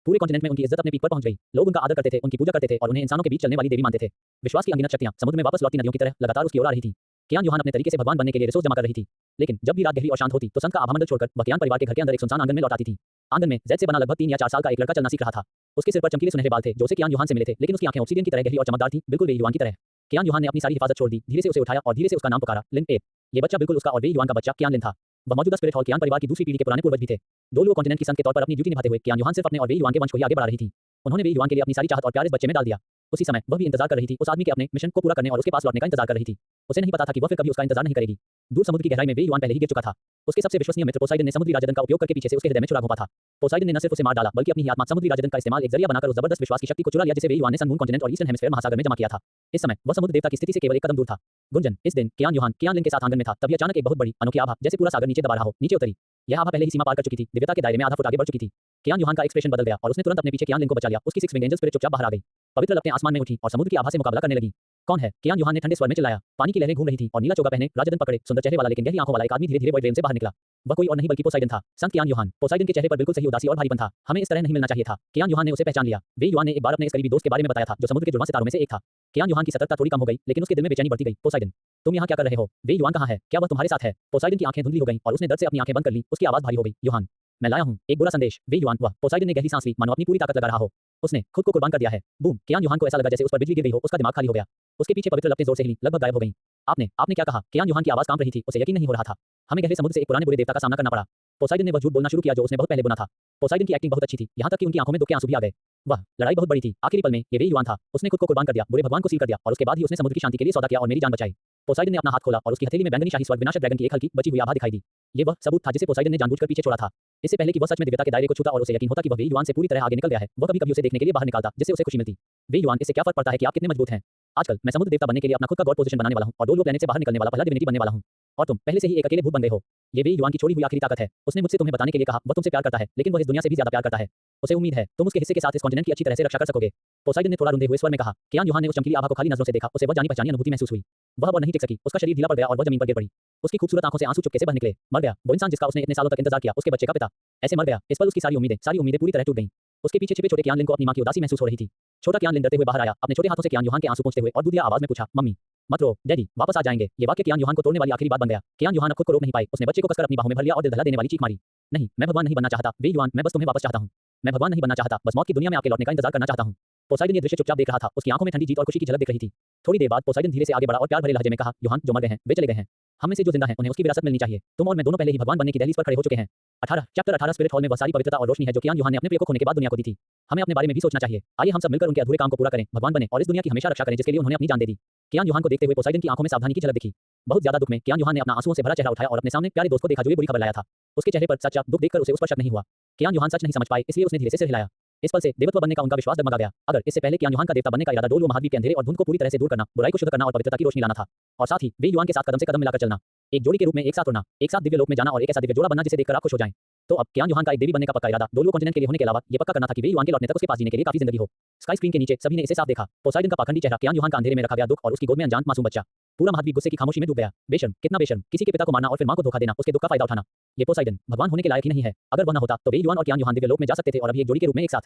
पूरे कॉन्टिनेंट में उनकी इज्जत अपने पीक पर पहुंच गई। लोग उनका आदर करते थे, उनकी पूजा करते थे और उन्हें इंसानों के बीच चलने वाली देवी मानते थे। विश्वास की अनगिनत शक्तियां समुद्र में वापस लौटती नदियों की तरह लगातार उसकी ओर आ रही थी। कियान यूहान अपने तरीके से भगवान बनने के लिए रिसोर्स जमा कर रही थी। लेकिन जब भी रात गहरी और शांत होती तो संत का आभामंडल छोड़कर वह कियान परिवार के घर के अंदर एक सुनसान आंगन में लौट आती थी। आंगन में जैद से बना लगभग 3 या 4 साल का एक लड़का चलना सीख रहा था। उसके सिर पर चमकीले सुनहरे बाल थे जो उसे कियान यूहान से मिले थे, लेकिन उसकी आंखें ऑब्सीडियन की तरह गहरी और चमकदार थी, बिल्कुल वे युवान की तरह। कियान यूहान ने अपनी सारी हिफाजत छोड़ दी, धीरे से उसे उठाया और धीरे से उसका नाम पुकारा, लिन ए। ये बच्चा बिल्कुल उसका और वे युवान का बच्चा कियान लिन था। वह मौजूदा स्पिरिट हॉल कियान परिवार की दूसरी पीढ़ी के पुराने पूर्वज भी थे। डोलुओ कॉन्टिनेंट की संत के तौर पर अपनी ड्यूटी निभाते हुए कियान यूहान सिर्फ अपने और वे युवान के वंश को ही आगे बढ़ा रही थी। उन्होंने वे युवान के लिए अपनी सारी चाहत और प्यार इस बच्चे में डाल दिया। उसी समय वह भी इंतजार कर रही थी, उस आदमी के अपने मिशन को पूरा करने और उसके पास लौटने का इंतजार कर रही थी। उसे नहीं पता था कि वह फिर कभी उसका इंतजार नहीं करेगी। दूर समुद्र की गहराई में वे युवान पहले ही गिर चुका था। उसके सबसे विश्वसनीय मित्र पोसाइडन ने समुद्री राजदन का उपयोग करके पीछे से उसके हृदय में चुरा घोंपा था। पोसाइडन ने न सिर्फ उसे मार डाला, बल्कि अपनी ही आत्मा समुद्री राजदन का इस्तेमाल एक जरिया बनाकर उस जबरदस्त विश्वास की शक्ति को चुरा लिया जिसे वे युवान ने सन मून कॉन्टिनेंट और ईस्टर्न हेमिस्फीयर महासागर में जमा किया था। इस समय वह समुद्र देवता की स्थिति से केवल एक कदम दूर था। गुंजन, इस दिन कियान यूहान कियान लिन के साथ आंगन में था, तभी अचानक एक बहुत बड़ी अनोखी आभा, जैसे पूरा सागर नीचे दबा रहा हो, नीचे उतरी। यह आभा पहले ही सीमा पार कर चुकी थी, दिव्यता के दायरे में आधा फुट आगे बढ़ चुकी थी। कियान यूहान का एक्सप्रेशन बदल गया और उसने तुरंत अपने पीछे कियान लिन को बचा लिया। उसकी 6 विंग एंजल स्पिरिट चुपचाप बाहर आ गई। पवित्र लपटें आसमान में उठी और समुद्र की आभा से मुकाबला करने लगी। कौन है? कियान यूहान ने ठंडे स्वर में चिल्लाया। पानी की लहरें घूम रही थी और नीला चोगा पहने, राजदन पकड़े, सुंदर चेहरे वाला लेकिन गहरी आंखों वाला एक आदमी धीरे-धीरे वॉइड ड्रेन से बाहर निकला। वह कोई और नहीं बल्कि पोसाइडन था। संत कियान यूहान। पोसाइडन के चेहरे पर बिल्कुल सही उदासी और भारीपन था। हमें इस तरह नहीं मिलना चाहिए था। कियान यूहान ने उसे पहचान लिया। वे युवान ने एक बार अपने इस करीबी दोस्त के बारे में बताया था जो समुद्र के जुड़वां सितारों में से एक था। कियान यूहान की सतर्कता थोड़ी कम हो गई, लेकिन उसके दिल में बेचैनी बढ़ती गई। पोसाइडन, तुम यहाँ क्या कर रहे हो? वे युवान कहाँ है? क्या वह तुम्हारे साथ है? पोसाइडन की आंखें धुंधली हो गईं और उसने दर्द से अपनी आंखें बंद कर ली। उसकी आवाज भारी हो गई। यूहान, मैं लाया हूँ एक बुरा संदेश। वे युवान, वह पोसाइडन ने गहरी सांस ली, मानो अपनी पूरी ताकत लगा रहा हो। उसने खुद को कुर्बान कर दिया है। बूम! कियान यूहान को ऐसा लगा जैसे उस पर बिजली गिर गई हो, उसका दिमाग खाली हो गया। उसके पीछे पवित्र लपटें जोर से हिलीं, लगभग गायब हो गईं। आपने क्या कहा? कियान यूहान की आवाज कांप रही थी, उसे यकीन नहीं हो रहा था। हमें गहरे समुद्र से एक पुराने बुरे देवता का सामना करना पड़ा। पोसाइडन ने वह झूठ बोलना शुरू किया जो उसने बहुत पहले बोला था। पोसाइडन की एक्टिंग बहुत अच्छी थी, यहाँ तक कि उनकी आंखों में दुख के आंसू भी आ गए। वह लड़ाई बहुत बड़ी थी। आखिरी पल में ये वे युवान था। उसने खुद को कुर्बान कर दिया, बुरे भगवान को सील कर दिया और उसके बाद ही उसने समुद्र की शांति के लिए सौदा किया और मेरी जान बचाई। पोसाइडन ने अपना हाथ खोला और उसकी हथेली में बैंगनी शाही स्वर्ग विनाशक ड्रैगन की एक हल्की बची हुई आभा दिखाई दी। ये वह सबूत था जिसे पोसाइडन ने जानबूझकर पीछे छोड़ा था। इससे पहले कि वह सच में दिव्यता के दायरे को छूता और उसे यकीन होता कि वह वे युवान से पूरी तरह आगे निकल गया है, वह कभी-कभी उसे देखने के लिए बाहर निकलता, जिससे उसे खुशी मिलती। वे युवान, इससे क्या फर्क पड़ता है कि आप कितने मजबूत हैं? आजकल मैं समुद्र देवता बनने के लिए अपना खुद का गॉड पोजीशन बनाने वाला हूं और डोलुओ प्लैनेट से बाहर निकलने वाला पहला डिविनिटी बनने वाला हूं। और तुम पहले से ही एक अकेले भूत बन गए हो। ये वे युवान की छोड़ी हुई आखिरी ताकत है। उसने मुझसे तुम्हें बताने के लिए कहा, वह तुमसे प्यार करता है, लेकिन वह इस दुनिया से भी ज्यादा प्यार करता है। उसे उम्मीद है तुम उसके हिस्से के साथ इस कॉन्टिनेंट की अच्छी तरह से रक्षा कर सकोगे। पोसाइडन ने थोड़ा रुंधे हुए स्वर में कहा। कियान युहान ने उस चमकीली आभा को खाली नजरों से देखा, उसे वह जानी पहचानी अनुभूति महसूस हुई। वह और नहीं टिक सकी, उसका शरीर ढीला पड़ गया और वह जमीन पर गिर पड़ी। उसकी खूबसूरत आंखों से आंसू चुपके से बह निकले। मर गया, वो इंसान जिसका उसने इतने सालों तक इंतजार किया, उसके बच्चे का पिता ऐसे मर गया। इस पर उसकी सारी उम्मीदें पूरी तरह टूट गईं। उसके पीछे छिपे छोटे कियान लिन को अपनी मां की उदासी महसूस हो रही थी। छोटा कियान लिन डरते हुए बाहर आया, अपने छोटे हाथों से कियान युहान के आंसू पोंछते हुए और दूधिया आवाज में पूछा, मम्मी मत रो डैडी, वापस आ जाएंगे। ये वाक्य कियान युहान को तोड़ने वाली आखिरी बात बन गया। कियान युहान अब खुद को रोक नहीं पाए, उसने बच्चे को कसकर अपनी बाहों में भर लिया और दिल दहला देने वाली चीख मारी। नहीं, मैं भगवान नहीं बनना चाहता वे युआन, मैं बस तुम्हें वापस चाहता हूं। मैं भगवान नहीं बनना चाहता, बस मौत की दुनिया में आपके लौटने का इंतजार करना चाहता हूं। पोसाइडन ये दृश्य चुपचाप देख रहा था, उसकी आंखों में ठंडी जीत और खुशी की झलक दिख रही थी। थोड़ी देर बाद पोसाइडन धीरे से आगे बढ़ा और प्यार भरे लहजे में कहा, युहान जो मर गए हैं वे चले गए हैं। हम में से जो जिंदा हैं उन्हें उसकी विरासत मिलनी चाहिए। तुम और मैं दोनों पहले ही भगवान बनने की दहलीज पर खड़े हो चुके हैं। 18 चैप्टर 18 स्पिरिट हॉल में वह सारी पवित्रता और रोशनी है जो कियान युहान ने अपने प्रिय को खोने के बाद दुनिया को दी थी। हमें अपने बारे में भी सोचना चाहिए। आइए हम सब मिलकर उनके अधूरे काम को पूरा करें, भगवान बने और इस दुनिया की हमेशा रक्षा करें जिसके लिए उन्होंने अपनी जान दे दी। कियान युहान को देखते हुए पोसाइडन की आंखों में सावधानी की झलक दिखी। बहुत ज्यादा दुख में कियान युहान ने अपना आंसुओं से भरा चेहरा उठाया और अपने सामने प्यारे दोस्त को देखा जो ये बुरी खबर लाया था। उसके चेहरे पर सच्चा दुख देखकर उसे उस पर शक नहीं हुआ। कियान युहान सच नहीं समझ पाए, इसलिए उसने धीरे से सिर हिलाया। इस पल से देवत्व बनने का उनका विश्वास डगमगा गया। अगर इससे पहले कियान युहान का देवता बनने का इरादा डोलवो महाद्वीप के अंधेरे और धुंध को पूरी तरह से दूर करना, बुराई को शुद्ध करना और पवित्रता की रोशनी लाना था, और साथ ही वे युआन के साथ कदम से कदम मिलाकर चलना, एक जोड़ी के रूप में एक साथ उड़ना, एक साथ दिव्य लोक में जाना और एक ऐसा दिव्य जोड़ा बनना जिसे देखकर आप खुश हो जाएं। तो अब कियान युहान का एक देवी बनने का पक्का इरादा डोलवो कॉन्टिनेंट के लिए होने के अलावा ये पक्का करना था कि वे युआन के लौटने तक उसके पास जीने के लिए काफी जिंदगी हो। स्काई स्क्रीन के नीचे सभी ने इसे साफ देखा। पोसाइडन का पाखंडी चेहरा, कियान युहान का अंधेरे में रखा गया दुख और उसकी गोद में अनजान मासूम बच्चा। पूरा महाद्वीप गुस्से की खामोशी में डूब गया। बेशर्म, कितना बेशर्म, किसी के पिता को मारना और फिर मां को धोखा देना, उसके दुख का फायदा उठाना। ये पोसाइडन भगवान होने के लायक ही नहीं है। अगर वह न होता तो वे युआन और कियान युहान दिव्य लोक में जा सकते थे और अभी एक जोड़ी के रूप में एक साथ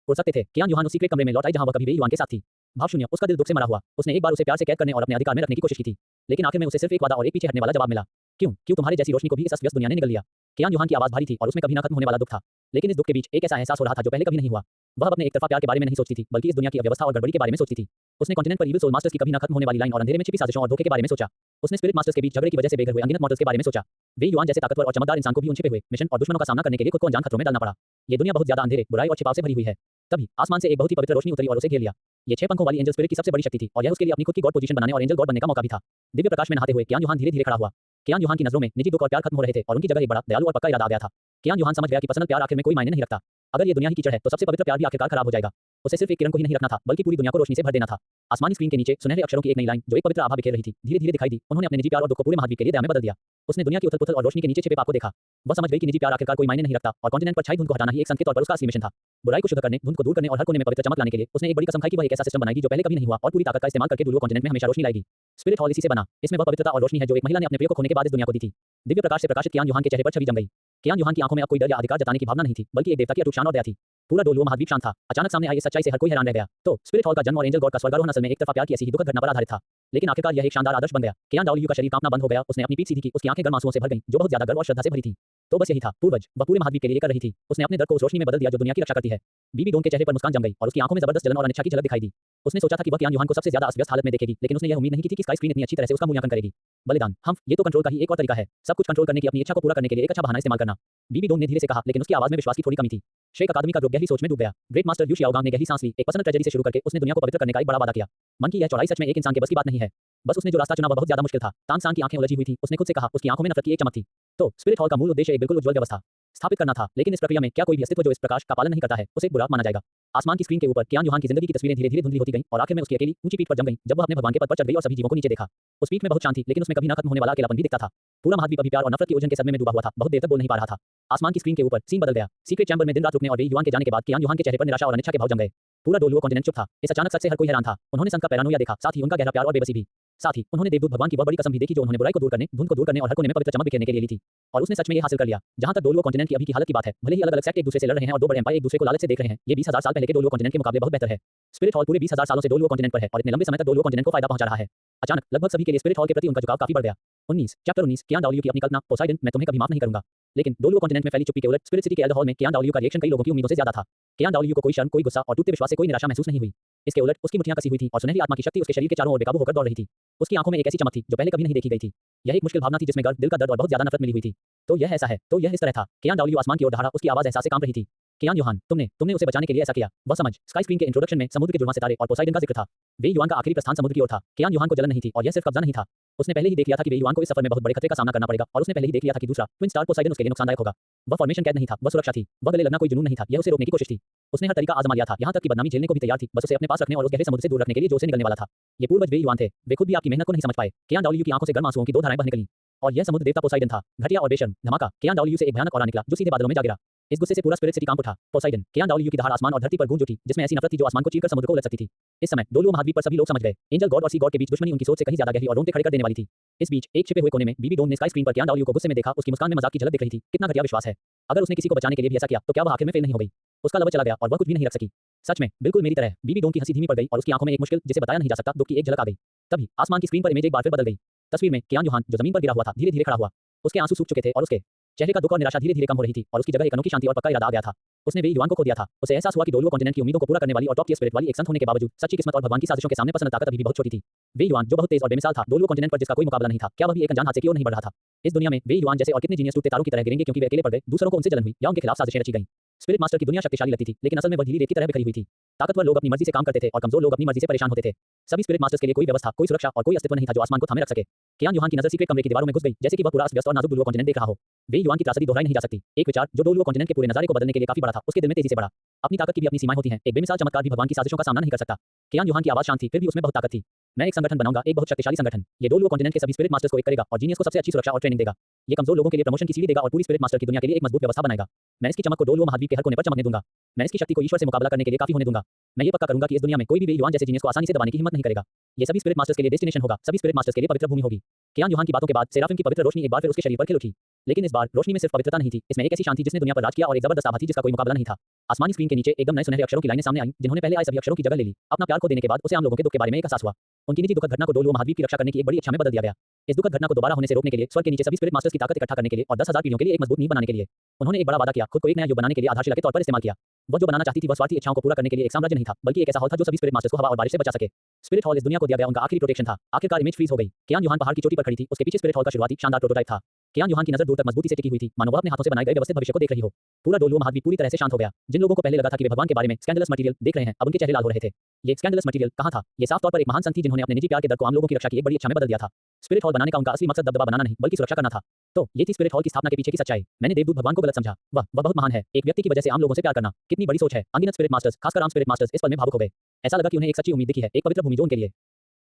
उड़ सकते थे। कियान युहान उस सीक्रेट कमरे में लौट आई जहां वह कभी वे युआन के साथ थी। भावशून्य, उसका दिल दुख से मरा हुआ। उसने एक बार उसे प्यार से कैद करने और अपने अधिकार में रखने की कोशिश की थी, लेकिन आखिर में उसे सिर्फ एक वादा और एक पीछे हटने वाला जवाब मिला। क्यों तुम्हारे जैसी रोशनी को भी इस अस्त व्यस्त दुनिया ने निगल लिया। कियान युहान की आवाज भारी थी और उसमें कभी न खत्म होने वाला दुख था। लेकिन इस दुख के बीच एक ऐसा एहसास हो रहा था जो पहले कभी नहीं हुआ। वह अपने एक तरफा प्यार के बारे में नहीं सोचती थी, बल्कि इस दुनिया की अव्यवस्था और गड़बड़ी के बारे में सोचती थी। उसने कॉन्टिनेंट पर इविल सोल मास्टर्स की कभी न खत्म होने वाली लाइन और अंधेरे में छिपी साजिशों और धोखे के बारे में सोचा। उसने स्पिरिट मास्टर्स के बीच झगड़े की वजह से बेघर हुए अनगिनत मॉडल्स के बारे में सोचा। वे युआन जैसे ताकतवर और चमकदार इंसान को भी उन छिपे हुए मिशन और दुश्मनों का सामना करने के लिए खुद को अनजान खतरों में डालना पड़ा। ये दुनिया बहुत ज्यादा अंधेरे, बुराई और छिपाव से भरी हुई है। तभी आसमान से एक बहुत ही पवित्र रोशनी उतरी और उसे घेर लिया। ये 6 पंखों वाली एंजल स्पिरिट की सबसे बड़ी शक्ति थी और यह उसके लिए अपनी खुद की गॉड पोजीशन बनाने और एंजल गॉड बनने का मौका भी था। दिव्य प्रकाश में नहाते हुए कियान युहान धीरे-धीरे खड़ा हुआ। कियान युहान की नजरों में निजी दुख और प्यार खत्म हो रहे थे और उनकी जगह एक बड़ा, दयालु और पक्का इरादा आ गया था। कियान युहान समझ गया कि पर्सनल प्यार आखिर में कोई मायने नहीं रखता। अगर ये दुनिया ही कीचड़ है तो सबसे पवित्र प्यार भी आखिरकार खराब हो जाएगा। उसे सिर्फ एक किरण को ही नहीं रखना था, बल्कि पूरी दुनिया को रोशनी से भर देना था। आसमानी स्क्रीन के नीचे सुनहरे अक्षरों की एक नई लाइन जो एक पवित्र आभा बिखेर रही थी, धीरे-धीरे दिखाई दी। उन्होंने अपने निजी प्यार और दुख को पूरे महाद्वीप के लिए दया में बदल दिया। उसने दुनिया की उथल-पुथल और रोशनी के नीचे छिपे पाप को देखा। वह समझ गई कि निजी प्यार आखिरकार कोई मायने नहीं रखता और कॉन्टिनेंट पर छाई धुंध को हटाना ही एक संत के तौर पर उसका असली मिशन था। बुराई को शुद्ध करने, धुंध को दूर करने और हर कोने में पवित्र चमक लाने के लिए उसने एक बड़ी कसम खाई कि वह एक ऐसा सिस्टम बनाएगी जो पहले कभी नहीं हुआ और पूरी ताकत का इस्तेमाल करके डोलवो कॉन्टिनेंट में हमेशा रोशनी लाएगी। स्पिरिट हॉल इसी से बना। इसमें वह पवित्रता और रोशनी है जो एक महिला ने अपने प्रिय को खोने के बाद इस दुनिया को दी थी। दिव्य प्रकाश से प्रकाशित कियान युहान के चेहरे पर छवि जम गई। कियान युहान की आंखों में अब कोई डर या अधिकार जताने की भावना नहीं थी, बल्कि एक देवता की अटूट शान और दया थी। पूरा डोलवो महाद्वीप शांत था। अचानक सामने आई इस सच्चाई से हर कोई हैरान रह गया। तो स्पिरिट हॉल का जन्म और एंजल गॉड का स्वर्गारोहण असल में एक तरफा प्यार की ऐसी ही दुखद घटना पर आधारित था। लेकिन आखिरकार यह एक शानदार आदर्श बन गया। कियान डाओलियू का शरीर कांपना बंद हो गया। उसने अपनी पीठ सीधी की, उसकी आंखें गर्म आंसुओं से भर गईं, जो बहुत ज्यादा गर्व और श्रद्धा से भरी थी। तो बस यही था पूर्वज, वह पूरे महाद्वीप के लिए कर रही थी। उसने अपने दर्द को उस रोशनी में बदल दिया जो दुनिया की रक्षा करती है। बीबी डोंग के चेहरे पर मुस्कान जम गई और उसकी आंखों में जबरदस्त जलन और अनिच्छा की झलक दिखाई दी। उसने सोचा था कि वह कियान युहान को सबसे ज्यादा अस्त-व्यस्त हालत में देखेगी, लेकिन उसने यह उम्मीद नहीं की थी कि स्काई स्क्रीन इतनी अच्छी तरह से उसका मूल्यांकन करेगी। बलिदान, हम ये तो कंट्रोल का ही एक और तरीका है। सब कुछ कंट्रोल करने की अपनी इच्छा को पूरा करने के लिए एक अच्छा बहाना इस्तेमाल करना। बीबी डोंग ने धीरे से कहा, लेकिन उसकी आवाज में विश्वास की थोड़ी कमी थी। शेख अकादमी का ग्रुप गहरी सोच में डूब गया। ग्रेट मास्टर यू शियाओगांग ने गहरी सांस ली। एक पर्सनल ट्रेजेडी से शुरू करके उसने दुनिया को पवित्र करने का एक बड़ा वादा किया। मन की यह चौड़ाई सच में एक इंसान के बस की बात नहीं है। बस उसने जो रास्ता चुना वह बहुत ज्यादा मुश्किल था। तांग सांग की आंखें उलझी हुई थी। उसने खुद से कहा, उसकी आंखों में नफरत की एक चमक थी। तो स्पिरिट हॉल का मूल उद्देश्य एक बिल्कुल उज्ज्वल व्यवस्था स्थापित करना था, लेकिन इस प्रक्रिया में क्या कोई भी अस्तित्व जो इस प्रकाश का पालन नहीं करता है उसे बुरा माना जाएगा। आसमान की स्क्रीन के ऊपर कियान युहान की जिंदगी की तस्वीरें धीरे-धीरे धुंधली होती गईं और आखिर में उसकी अकेली ऊंची पीठ पर जम गईं जब वह अपने भगवान के पद पर चढ़ गई और सभी जीवों को नीचे देखा। उस पीठ में बहुत शांति, लेकिन उसमें कभी न खत्म होने वाला अकेलापन भी दिखता था। पूरा महाद्वीप अभी प्यार और नफरत की उलझन के सदमे में डूबा हुआ था। बहुत देर तक बोल नहीं पा रहा था। आसमान की स्क्रीन के ऊपर सीन बदल गया। सीक्रेट चैंबर में दिन रात रुकने और वे युआन के जाने के बाद कियान युहान के चेहरे पर निराशा और अनिच्छा के भाव जम गए। पूरा डोलवो कॉन्टिनेंट चुप था। इस अचानक सच से हर कोई हैरान था। उन्होंने संत का पैरानोया देखा, साथ ही उनका गहरा प्यार और बेबसी भी। साथ ही उन्होंने देवदूत भगवान की वह बड़ी कसम भी देखी जो उन्होंने बुराई को दूर करने, धुंध को दूर करने और हर कोने में पवित्र चमक बिखेरने के लिए ली थी। और उसने सच में ये हासिल कर लिया। जहां तक डोलवो कॉन्टिनेंट की अभी की हालत की बात है, भले ही अलग-अलग सेक्ट एक दूसरे से लड़ रहे हैं और दो बड़े एम्पायर एक दूसरे को लालच से देख रहे हैं, ये 20,000 साल पहले के डोलवो कॉन्टिनेंट के मुकाबले बहुत बेहतर है। स्पिरिट हॉल पूरे 20,000 सालों से डोलवो कॉन्टिनेंट पर है और इतने लंबे समय तक डोलवो कॉन्टिनेंट को फायदा पहुंचा रहा है। अचानक लगभग सभी के लिए स्पिरिट हॉल के प्रति उनका झुकाव काफी बढ़ गया। 19 चैप्टर 19 कियान डाओलियू की अपनी कल्पना। पोसाइडन, मैं तुम्हें कभी माफ नहीं करूंगा। लेकिन डोलवो कॉन्टिनेंट में फैली चुप्पी के उलट स्पिरिट सिटी के एल्डर हॉल में कियान डाओलियू का रिएक्शन कई लोगों की उम्मीदों से ज्यादा था। कियान डाओलियू को कोई शर्म, कोई गुस्सा और टूटते विश्वास से कोई निराशा महसूस नहीं हुई। इसके उलट उसकी मुट्ठियां कसी हुई थी और सुनहरी आत्मा की शक्ति उसके शरीर के चारों ओर बेकाबू होकर दौड़ रही थी। उसकी आंखों में एक ऐसी चमक थी जो पहले कभी नहीं देखी गई थी। यह एक मुश्किल भावना थी जिसमें गर्व, दिल का दर्द और बहुत ज्यादा नफरत मिली हुई थी। तो यह ऐसा है, तो यह इस तरह था। कियान डाओलियू आसमान की ओर दहाड़ा, उसकी आवाज एहसास से कांप रही थी। कियान युहान, तुमने उसे बचाने के लिए ऐसा किया। वह समझ। स्काई स्क्रीन के इंट्रोडक्शन में समुद्र के जुड़वां सितारे और पोसाइडन का जिक्र था। वे युआन का आखिरी प्रस्थान समुद्र की ओर था। कियान युहान को जलन नहीं थी और यह सिर्फ कब्जा नहीं था। उसने पहले ही देख लिया था कि वे युआन को इस सफर में बहुत बड़े खतरे का सामना करना पड़ेगा और उसने पहले ही देख लिया था कि दूसरा ट्विन स्टार पोसाइडन उसके लिए नुकसानदायक होगा। वह फॉर्मेशन कैद नहीं था, वह सुरक्षा थी। वह गले लगना कोई जुनून नहीं था, यह उसे रोकने की कोशिश थी। उसने हर तरीका आजमा लिया था, यहां तक कि बदनामी झेलने को भी तैयार थी, बस उसे अपने पास रखने और उस गहरे समुद्र से दूर रखने के लिए जो उसे निकलने वाला था। ये पूर्वज वे युआन थे। वे खुद भी आपकी मेहनत को नहीं समझ पाए। कियान डाओलियू की आंखों से गर्म आंसुओं की दो धाराएं बह निकलीं और यह समुद्र देवता पोसाइडन था। घटिया और बेशर्म, धमाका। कियान डाओलियू से एक भयानक ऑरा निकला जो सीधे बादलों में जा गिरा। इस गुस्से से पूरा स्पिरिट सिटी कांप उठा। पोसाइडन, कियान डाओलियू की दहाड़ आसमान और धरती पर गूंज उठी, जिसमें ऐसी नफरत थी जो आसमान को चीरकर समुद्र को उलट सकती थी। इस समय डोलुओ महाद्वीप पर सभी लोग समझ गए, एंजल गॉड और सी गॉड के बीच दुश्मनी उनकी सोच से कहीं ज्यादा गहरी और रोंगटे खड़े कर देने वाली थी। इस बीच एक छिपे हुए कोने में बीबी डोम ने स्काई स्क्रीन पर कियान डाओलियू को गुस्से में देखा, उसकी मुस्कान में मजाक की झलक दिख रही थी। कितना घटिया विश्वास है। अगर उसने किसी को बचाने के लिए भी ऐसा किया तो क्या वह आखिर में फेल नहीं हो गई? उसका लब चला गया और वह कुछ भी नहीं रख सकी। सच में, बिल्कुल मेरी तरह। बीबी डोम की हंसी धीमी पड़ गई और उसकी आंखों में एक मुश्किल जिसे बताया नहीं जा सकता दुख की एक झलक आ गई। तभी आसमान की स्क्रीन पर इमेज एक बार फिर बदल गई। तस्वीर में कियान यूहान, जो जमीन पर गिरा हुआ था, धीरे-धीरे खड़ा हुआ। उसके आंसू सूख चुके थे और उसके चेहरे का दुख और निराशा धीरे-धीरे कम हो रही थी और उसकी जगह एक अनोखी शांति और पक्का इरादा आ गया था। उसने वे युवान को खो दिया था। उसे एहसास हुआ कि डोलुओ कॉन्टिनेंट की उम्मीदों को पूरा करने वाली और टॉप टियर स्पिरिट वाली एक संत होने के बावजूद सच्ची किस्मत और भगवान की साजिशों के सामने पसंद ताकत अभी भी बहुत छोटी थी। वे युवान, जो बहुत तेज और बेमिसाल था, डोलुओ कॉन्टिनेंट पर जिसका कोई मुकाबला नहीं था, क्या वह भी एक अनजान हादसे की ओर नहीं बढ़ रहा था? इस दुनिया में वे युवान जैसे और कितने जीनियस टूटते तारों की तरह गिरेंगे क्योंकि वे अकेले पड़ गए, दूसरों को उनसे जलन हुई या उनके खिलाफ साजिशें रची गईं। स्पिरिट मास्टर की दुनिया शक्तिशाली लगती थी, लेकिन असल में वह ढीली रेत की तरह बिखरी हुई थी। ताकतवर लोग अपनी मर्जी से काम करते थे और कमजोर लोग अपनी मर्जी से परेशान होते थे। सभी स्पिरिट मास्टर्स के लिए कोई व्यवस्था, कोई सुरक्षा और कोई अस्तित्व नहीं था जो आसमान को थामे रख सके। कियान यूहान की नजर सीक्रेट कमरे की दीवारों में घुस गई, जैसे कि वह पूरा अस्त-व्यस्त और नाजुक डोलुओ कॉन्टिनेंट देख रहा हो। वे युवान की त्रासदी दोहराई नहीं जा सकती। एक विचार जो डोलुओ कॉन्टिनेंट के पूरे नजारे को बदलने के लिए काफी बड़ा था, उसके दिल में तेजी से बढ़ा। अपनी ताकत की भी अपनी सीमाएं होती हैं। एक बेमिसाल चमत्कार भी भगवान की साजिशों का सामना नहीं कर सकता। कियान यूहान की आवाज शांत थी, फिर भी उसमें बहुत ताकत थी। मैं एक संगठन बनाऊंगा, एक बहुत शक्तिशाली संगठन। ये डोलुओ कॉन्टिनेंट के सभी स्पिरिट मास्टर्स को एक करेगा और जीनियस को सबसे अच्छी सुरक्षा और ट्रेनिंग देगा। ये कमजोर लोगों के लिए प्रमोशन की सीढ़ी देगा और पूरी स्पिरिट मास्टर की दुनिया के लिए एक मजबूत व्यवस्था बनाएगा। मैं इसकी चमक को डोलुओ महाद्वीप के हर कोने पर चमकने दूंगा। मैं इसकी शक्ति को ईश्वर से मुकाबला करने के लिए काफी होने दूंगा। मैं ये पक्का करूंगा कि इस दुनिया में कोई भी वे युवान जैसे जीनियस को आसानी से दबाने की हिम्मत नहीं करेगा। ये सभी स्पिरिट मास्टर्स के लिए डेस्टिनेशन होगा, सभी स्पिरिट मास्टर्स के लिए पवित्र भूमि होगी। कियान यूहान की बातों के बाद सेराफिम की पवित्र रोशनी एक बार फिर उसके शरीर पर खिल उठी। लेकिन इस बार रोशनी में सिर्फ पवित्रता नहीं थी, इसमें एक ऐसी शांति जिसने दुनिया पर राज किया और एक जबरदस्त आभा थी जिसका कोई मुकाबला नहीं था। आसमानी स्क्रीन के नीचे एकदम नए सुनहरे अक्षरों की लाइनें सामने आईं, जिन्होंने पहले आए सभी अक्षरों की जगह ले ली। अपना प्यार खो देने के बाद उसे आम लोगों के दुख के बारे में एक एहसास हुआ। उनकी निजी दुखद घटना को डोलुओ महाद्वीप की रक्षा करने की एक बड़ी इच्छा में बदल दिया गया। इस दुखद घटना को दोबारा होने से रोकने के लिए स्वर्ग के नीचे सभी स्पिरिट मास्टर्स की ताकत इकट्ठा करने के लिए और 10,000 पीढ़ियों के लिए एक मजबूत नींव बनाने के लिए उन्होंने एक बड़ा वादा किया, खुद को एक नया युग बनाने के लिए आधारशिला के तौर पर इस्तेमाल किया। वह जो बनाना चाहती थी वह स्वार्थी इच्छाओं को पूरा करने के लिए एक साम्राज्य नहीं था, बल्कि एक ऐसा हॉल था जो सभी स्पिरिट मास्टर्स को हवा और बारिश से बचा सके। स्पिरिट हॉल इस दुनिया को दिया गया उनका आखिरी प्रोटेक्शन था। आखिरकार इमेज फ्रीज हो गई। कियान यूहान पहाड़ की चोटी पर खड़ी थी, उसके पीछे स्पिरिट हॉल का शुरुआती शानदार प्रोटोटाइप था। कियान यूहान की नजर दूर तक मजबूती से टिकी हुई थी, मानो वह अपने हाथों से बनाए गए व्यवस्थित भविष्य को देख रही हो। पूरा डोलुओ महाद्वीप पूरी तरह से शांत हो गया। जिन लोगों को पहले लगा था कि वे भगवान के बारे में स्कैंडलस मटेरियल देख रहे हैं, अब उनके चेहरे लाल हो रहे थे। ये स्कैंडलस मटेरियल कहां था? ये साफ तौर पर एक महान संत थी जिन्होंने अपने निजी प्यार के दर्द को आम लोगों की रक्षा की एक बड़ी इच्छा में बदल दिया था। स्पिरिट हॉल बनाने का उनका असली मकसद दबदबा बनाना नहीं, बल्कि सुरक्षा करना था। तो ये थी स्पिरिट हॉल की स्थापना के पीछे की सच्चाई। मैंने देवदूत भगवान को गलत समझा। वह बहुत महान है। एक व्यक्ति की वजह से आम लोगों से प्यार करना कितनी बड़ी सोच है। अनगिनत स्पिरिट मास्टर्स, खासकर आम स्पिरिट मास्टर्स, इस पल में भावुक हो गए। ऐसा लगा कि उन्हें एक सच्ची उम्मीद दिखी है, एक पवित्र भूमि जो उनके लिए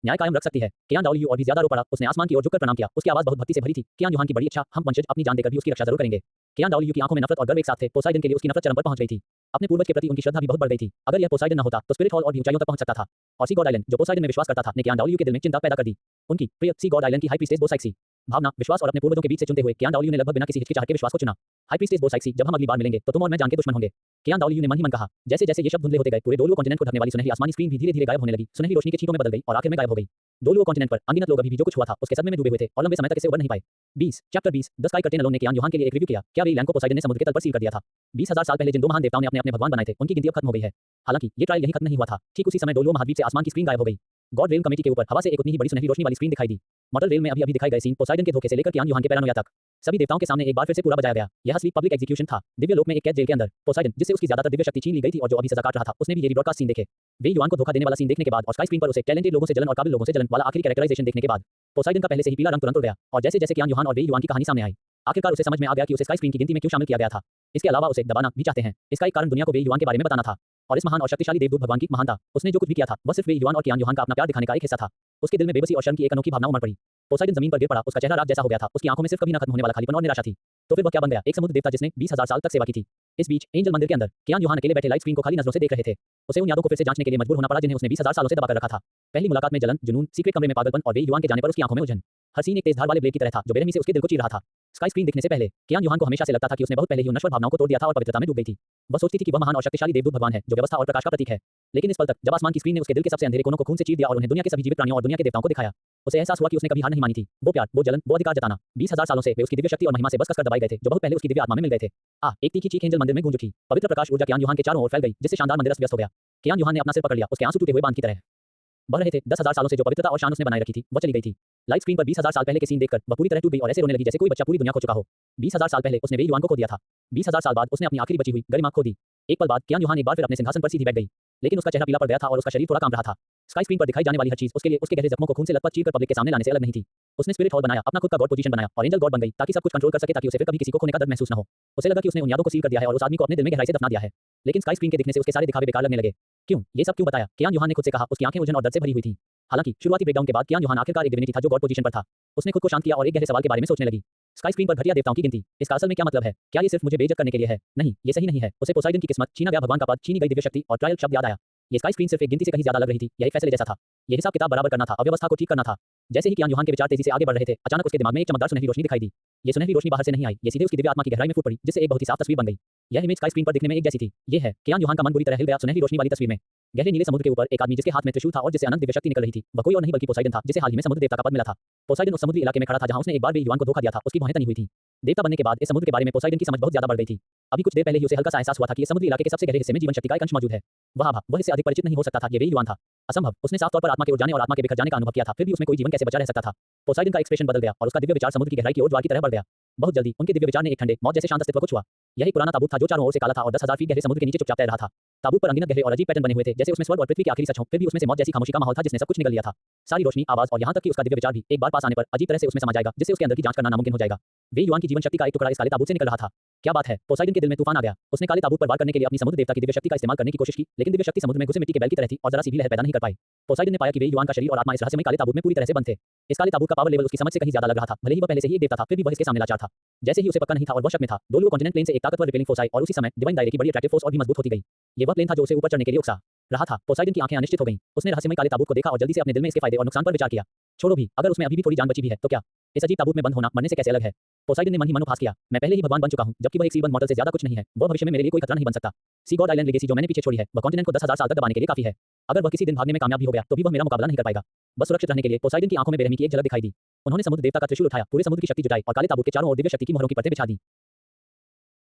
न्याय कायम रख सकती है। कियान डाओलियू और भी ज्यादा रो पड़ा। उसने आसमान की ओर झुककर प्रणाम किया। उसकी आवाज बहुत भक्ति से भरी थी। कियान यूहान की बड़ी इच्छा, हम वंशज अपनी जान देकर भी उसकी रक्षा जरूर करेंगे। कियान डाओलियू की आंखों में नफरत और गर्व एक साथ थे। पोसाइडन के लिए उसकी नफरत चरम पर पहुंच गई थी। अपने पूर्वज के प्रति उनकी श्रद्धा भी बहुत बढ़ गई थी। अगर यह पोसाइडन न होता तो स्पिरिट हॉल और भी ऊंचाइयों तक पहुंच सकता था। और सी गॉड आइलैंड, जो पोसाइडन में विश्वास करता था, ने कियान डाओलियू के दिल में चिंता पैदा कर दी। उनकी प्रिय सी गॉड आइलैंड की हाई प्रीस्टेस बोसाइक्सी, भावना, विश्वास और अपने पूर्वजों के बीच से चुनते हुए कियान डाओलियू ने लगभग बिना किसी हिचकिचाहट के विश्वास को चुना। हाई प्रीस्टेस बोसाइक्सी, जब हम अगली बार मिलेंगे तो तुम और मैं जान के दुश्मन होंगे। कियान डाओलियू ने मन ही मन कहा। जैसे जैसे ये शब्द धुंधले होते गए, पूरे डोलुओ कॉन्टिनेंट को ढकने वाली सुनहरी आसमानी स्क्रीन भी धीरे-धीरे गायब होने लगी। सुनहरी रोशनी के छींटों में बदल गई और आखिर में गायब हो गई। डोलुओ कॉन्टिनेंट पर अनगिनत लोग अभी भी जो कुछ हुआ था उसके सदमे में डूबे हुए थे और लंबे समय तक इससे उबर नहीं पाए। 20 chapter 20 the sky curtain alone ने कियान यूहान के लिए एक रिव्यू किया। क्या वे इलैंड को पोसाइडन ने समुद्र के तल पर सील कर दिया था? 20,000 साल पहले जिन दो महान देवताओं ने अपने अपने भगवान बनाए थे, उनकी गिनती अब खत्म हो गई है। हालांकि ये ट्रायल यहीं खत्म नहीं हुआ था। ठीक उसी समय डोलुओ महाद्वीप से आसमान की स्क्रीन गायब हो गई। गॉड रेल कमेटी के ऊपर हवा से एक उतनी ही बड़ी सुनहरी रोशनी वाली स्क्रीन दिखाई दी। मॉडल रेल में अभी दिखाई गए सीन पोसाइडन के धोखे से लेकर कियान यूहान के पैरानोया तक सभी देवताओं के सामने एक बार फिर से पूरा बजाया गया। यह असली पब्लिक एग्जीक्यूशन था। दिव्य लोक में एक कैद जेल के अंदर पोसाइडन, जिससे उसकी ज्यादातर दिव्य शक्ति छीन ली गई थी और जो अभी सजा काट रहा था, उसने भी ये रीब्रॉडकास्ट सीन देखे। वे युवान को धोखा देने वाला सीन देखने के बाद और स्काई स्क्रीन पर उसे टैलेंटेड लोगों से जलन और काबिल लोगों से जलन वाला आखिरी कैरेक्टराइजेशन देखने के बाद पोसाइडन का पहले से ही पीला रंग तुरंत उड़ गया। और जैसे जैसे कियान यूहान और वे युवान की कहानी सामने आई, आखिरकार उसे समझ में आ गया कि उसे स्काई स्क्रीन की गिनती में क्यों शामिल किया गया था। इसके अलावा उसे दबाना भी चाहते हैं। इसका एक कारण दुनिया को वे युवान के बारे में बताना था। और इस महान और शक्तिशाली देवदूत भगवान की महानता, उसने जो कुछ भी किया था वह सिर्फ वे युवान और कियान यूहान का अपना प्यार दिखाने का एक हिस्सा था। उसके दिल में बेबसी और शर्म की एक अनोखी भावना उमड़ पड़ी। पोसाइडन जमीन पर गिर पड़ा, उसका चेहरा राख जैसा हो गया था। उसकी आंखों में सिर्फ कभी न खत्म होने वाला खालीपन और निराशा थी। तो फिर वह क्या बन गया? एक समुद्र देवता जिसने 20,000 साल तक सेवा की थी। इस बीच एंजल मंदिर के अंदर कियान यूहान अकेले बैठे लाइव स्क्रीन को खाली नजरों से देख रहे थे। उसे उन यादों को फिर से जांचने के लिए मजबूर होना पड़ा जिन्हें उसने 20,000 सालों से दबाकर रखा था। पहली मुलाकात में जलन, जुनून, सीक्रेट कमरे में पागलपन और वे युवान के जाने पर उसकी आंखों में उलझन। हर सीन एक तेज धार वाले ब्लेड की तरह था जो बेरहमी से उसके दिल को चीर रहा था। स्काई स्क्रीन दिखने से पहले कियान यूहान को हमेशा से लगता था कि उसने बहुत पहले ही उन नश्वर भावनाओं को तोड़ दिया था और पवित्रता में डूब गई थी। वह सोचती थी कि वह महान और शक्तिशाली देवदूत भगवान है जो व्यवस्था और प्रकाश का प्रतीक है। लेकिन इस पल तक जब आसमान की स्क्रीन ने उसके दिल के सबसे अंधेरे कोनों को खून से चीर दिया और उन्हें दुनिया के सभी जीवित प्राणियों और दुनिया के देवताओं को दिखाया, उसे एहसास हुआ कि उसने कभी हार नहीं मानी थी। वो प्यार, वो जलन, वो अधिकार जताना, 20,000 सालों से वे उसकी दिव्य शक्ति और महिमा से बस कसकर दबाए गए थे जो बहुत पहले उसकी दिव्य आत्मा में मिल गए थे। एक तीखी चीख एंजल मंदिर में गूंज उठी। पवित्र प्रकाश ऊर्जा कियान यूहान के चारों ओर फैल गई, जिससे शानदार मंदिर अस्त-व्यस्त हो गया। कियान यूहान ने अपना सिर पकड़ लिया। उसके आंसू टूटे हुए बांध की तरह बह रहे थे। 10,000 सालों से जो पवित्रता और शान उसने बनाए रखी थी वह चली गई थी। लाइव स्क्रीन पर 20,000 साल पहले के सीन देखकर वह पूरी तरह टूट गई और ऐसे रोने लगी जैसे कोई बच्चा पूरी दुनिया खो चुका हो। 20,000 साल पहले उसने वे युवान को खो दिया था। 20,000 साल बाद उसने अपनी आखिरी बची हुई गरिमा खो दी। एक पल बाद कियान यूहान एक बार फिर अपने सिंहासन पर सीधी बैठ गई, लेकिन उसका चेहरा पीला पड़ गया था और उसका शरीर थोड़ा कांप रहा था। स्काई स्क्रीन पर दिखाई जाने वाली हर चीज उसके लिए उसके गहरे जख्मों को खून से लथपथ चीरकर पब्लिक के सामने लाने से अलग नहीं थी। उसने स्पिरिट हॉल बनाया, अपना खुद का गॉड पोजीशन बनाया और एंजल गॉड बन गई ताकि सब कुछ कंट्रोल कर सके, ताकि उसे फिर कभी किसी को खोने का दर्द महसूस न हो। उसे लगा कि उसने उन यादों को सील कर दिया है और उस आदमी को अपने दिल में गहराई से दफना दिया है। लेकिन स्काई स्क्रीन के दिखने से उसके सारे दिखावे बेकार लगने लगे। क्यों? ये सब क्यों बताया? कियान यूहान ने खुद से कहा। उसकी आंखें उलझन और दर्द से भरी हुई थी। हालांकि शुरुआती ब्रेकडाउन के बाद कियान यूहान आखिरकार एक डिविनिटी था जो गॉड पोजीशन पर था। उसने खुद को शांत किया और एक गहरे सवाल के बारे में सोचने लगी। स्काई स्क्रीन पर घटिया देवताओं की गिनती, इसका असल में क्या मतलब है? क्या ये सिर्फ मुझे बेइज्जत करने के लिए है? नहीं, ये सही नहीं है। उसे पोसाइडन की किस्मत, छीना गया भगवान का पद, छीनी गई दिव्य शक्ति और ट्रायल शब्द याद आया। ये स्काई स्क्रीन सिर्फ एक गिनती से कहीं ज्यादा लग रही थी। यह एक फैसले जैसा था। ये हिसाब किताब बराबर करना था, अव्यवस्था को ठीक करना था। जैसे ही कियान यूहान के विचार तेजी से आगे बढ़ रहे थे, अचानक उसके दिमाग में एक चमकदार सुनहरी रोशनी दिखाई दी। ये सुनहरी रोशनी बाहर से नहीं आई, ये सीधे उसकी दिव्य आत्मा की गहराई में फूट पड़ी, जिससे एक बहुत ही साफ तस्वीर बन गई। यह इमेज स्काई स्क्रीन पर दिखने में एक जैसी थी। ये है कियान यूहान का मन बुरी तरह हिल गया सुनहरी रोशनी वाली तस्वीर में। गहरे नीले समुद्र के ऊपर एक आदमी जिसके हाथ में त्रिशूल था और जिससे अनंत दिव्य शक्ति निकल रही थी, वह कोई और नहीं बल्कि पोसाइडन था, जिसे हाल ही में समुद्र देवता का पद मिला था। पोसाइडन उस समुद्री इलाके में खड़ा था जहां उसने एक बार भी युवान को धोखा दिया था। उसकी भौहें तनी हुई थी। देवता बनने के बाद इस समुद्र के बारे में पोसाइडन की समझ बहुत ज्यादा बढ़ गई थी। अभी कुछ देर पहले ही उसे हल्का सा एहसास हुआ था कि इस समुद्री इलाके के सबसे गहरे हिस्से में जीवन शक्ति का एक अंश मौजूद है। वह इससे अधिक परिचित नहीं हो सकता था। ये वे युवान था। असंभव। उसने साफ तौर पर आत्मा के उड़ जाने और आत्मा के बिखर जाने का अनुभव किया था, फिर भी उसमें कोई जीवन कैसे बचा रह सकता था? पोसाइडन का एक्सप्रेशन बदल गया और उसका दिव्य विचार समुद्र की गहराई की ओर ज्वार की तरह बढ़ गया। बहुत जल्दी उनके दिव्य विचार ने एक ठंडे मौत जैसे शांत अस्तित्व को छुआ। यह एक पुराना ताबूत था जो चारों ओर से काला था और 10,000 फीट गहरे समुद्र के नीचे चुपचाप तैर रहा था। ताबूत पर अनगिनत गहरे और अजीब पैटर्न बने हुए थे, जैसे उसमें स्वर्ग और पृथ्वी के आखिरी सच हों। फिर भी उसमें से मौत जैसी खामोशी का माहौल था जिसने सब कुछ निगल लिया था। सारी रोशनी, आवाज और यहाँ तक कि उसका दिव्य विचार भी एक बार पास आने पर अजीब तरह से उसमें समा जाएगा, जिससे उसके अंदर की जांच करना नामुमकिन हो जाएगा। वे युवान की जीवन शक्ति का एक टुकड़ा इस काले ताबूत से निकल रहा था। क्या बात है? पोसाइडन के दिल में तूफान आ गया। उसने काले ताबूत पर वार करने के लिए अपनी समुद्र देवता की दिव्य शक्ति का इस्तेमाल करने की कोशिश की, लेकिन दिव्य शक्ति समुद्र में घुसे मिट्टी के बैल की तरह थी और जरा सी भी लहर पैदा नहीं कर पाई। पोसाइडन ने पाया कि वे युवान का शरीर और आत्मा इस रहस्यमय काले ताबूत में पूरी तरह से बंद थे। इस काले ताबूत का पावर लेवल उसकी समझ से कहीं ज्यादा लग रहा था। भले ही वह पहले से ही एक देवता था, फिर भी वह इसके सामने लाचार था। जैसे ही उसे पक्का नहीं था और वह शक में था, दो कॉन्टिनेंट प्लेन से एक ताकतवर रिपेलिंग फोर्स आई और उसी समय डिवाइन दायरे की बड़ी अट्रैक्टिव फोर्स और भी मजबूत होती गई। ये वह प्लेन था जो उसे ऊपर चढ़ने के लिए उकसा रहा था। पोसाइडन की आंखें अनिश्चित हो गईं। उसने रहस्यमय काले ताबूत को देखा और जल्दी से अपने दिल में इसके फायदे और नुकसान पर विचार किया। छोड़ो भी, अगर उसमें अभी भी थोड़ी जान बची भी है तो क्या? इस अजीब ताबूत में बंद होना मरने से कैसे अलग है? पोसाइडन ने मन ही मन उपहास किया। मैं पहले ही भगवान बन चुका हूं, जबकि वह एक सीबंद मॉडल से ज्यादा कुछ नहीं है। वह भविष्य में मेरे लिए कोई खतरा नहीं बन सकता। सी गॉड आइलैंड लेगेसी जो मैंने पीछे छोड़ी है, वह कॉन्टिनेंट को 10,000 साल तक दबाने के लिए काफी है। अगर वह किसी दिन भागने में कामयाब भी हो गया तो भी वह मेरा मुकाबला नहीं कर पाएगा। बस सुरक्षित रहने के लिए पोसाइडन की आंखों में बेरहमी की एक झलक दिखाई दी। उन्होंने समुद्र देवता का त्रिशूल उठाया, पूरे समुद्र की शक्ति जुटाई और काले ताबूत के चारों ओर दिव्य शक्ति की मोहरों की परतें बिछा दी।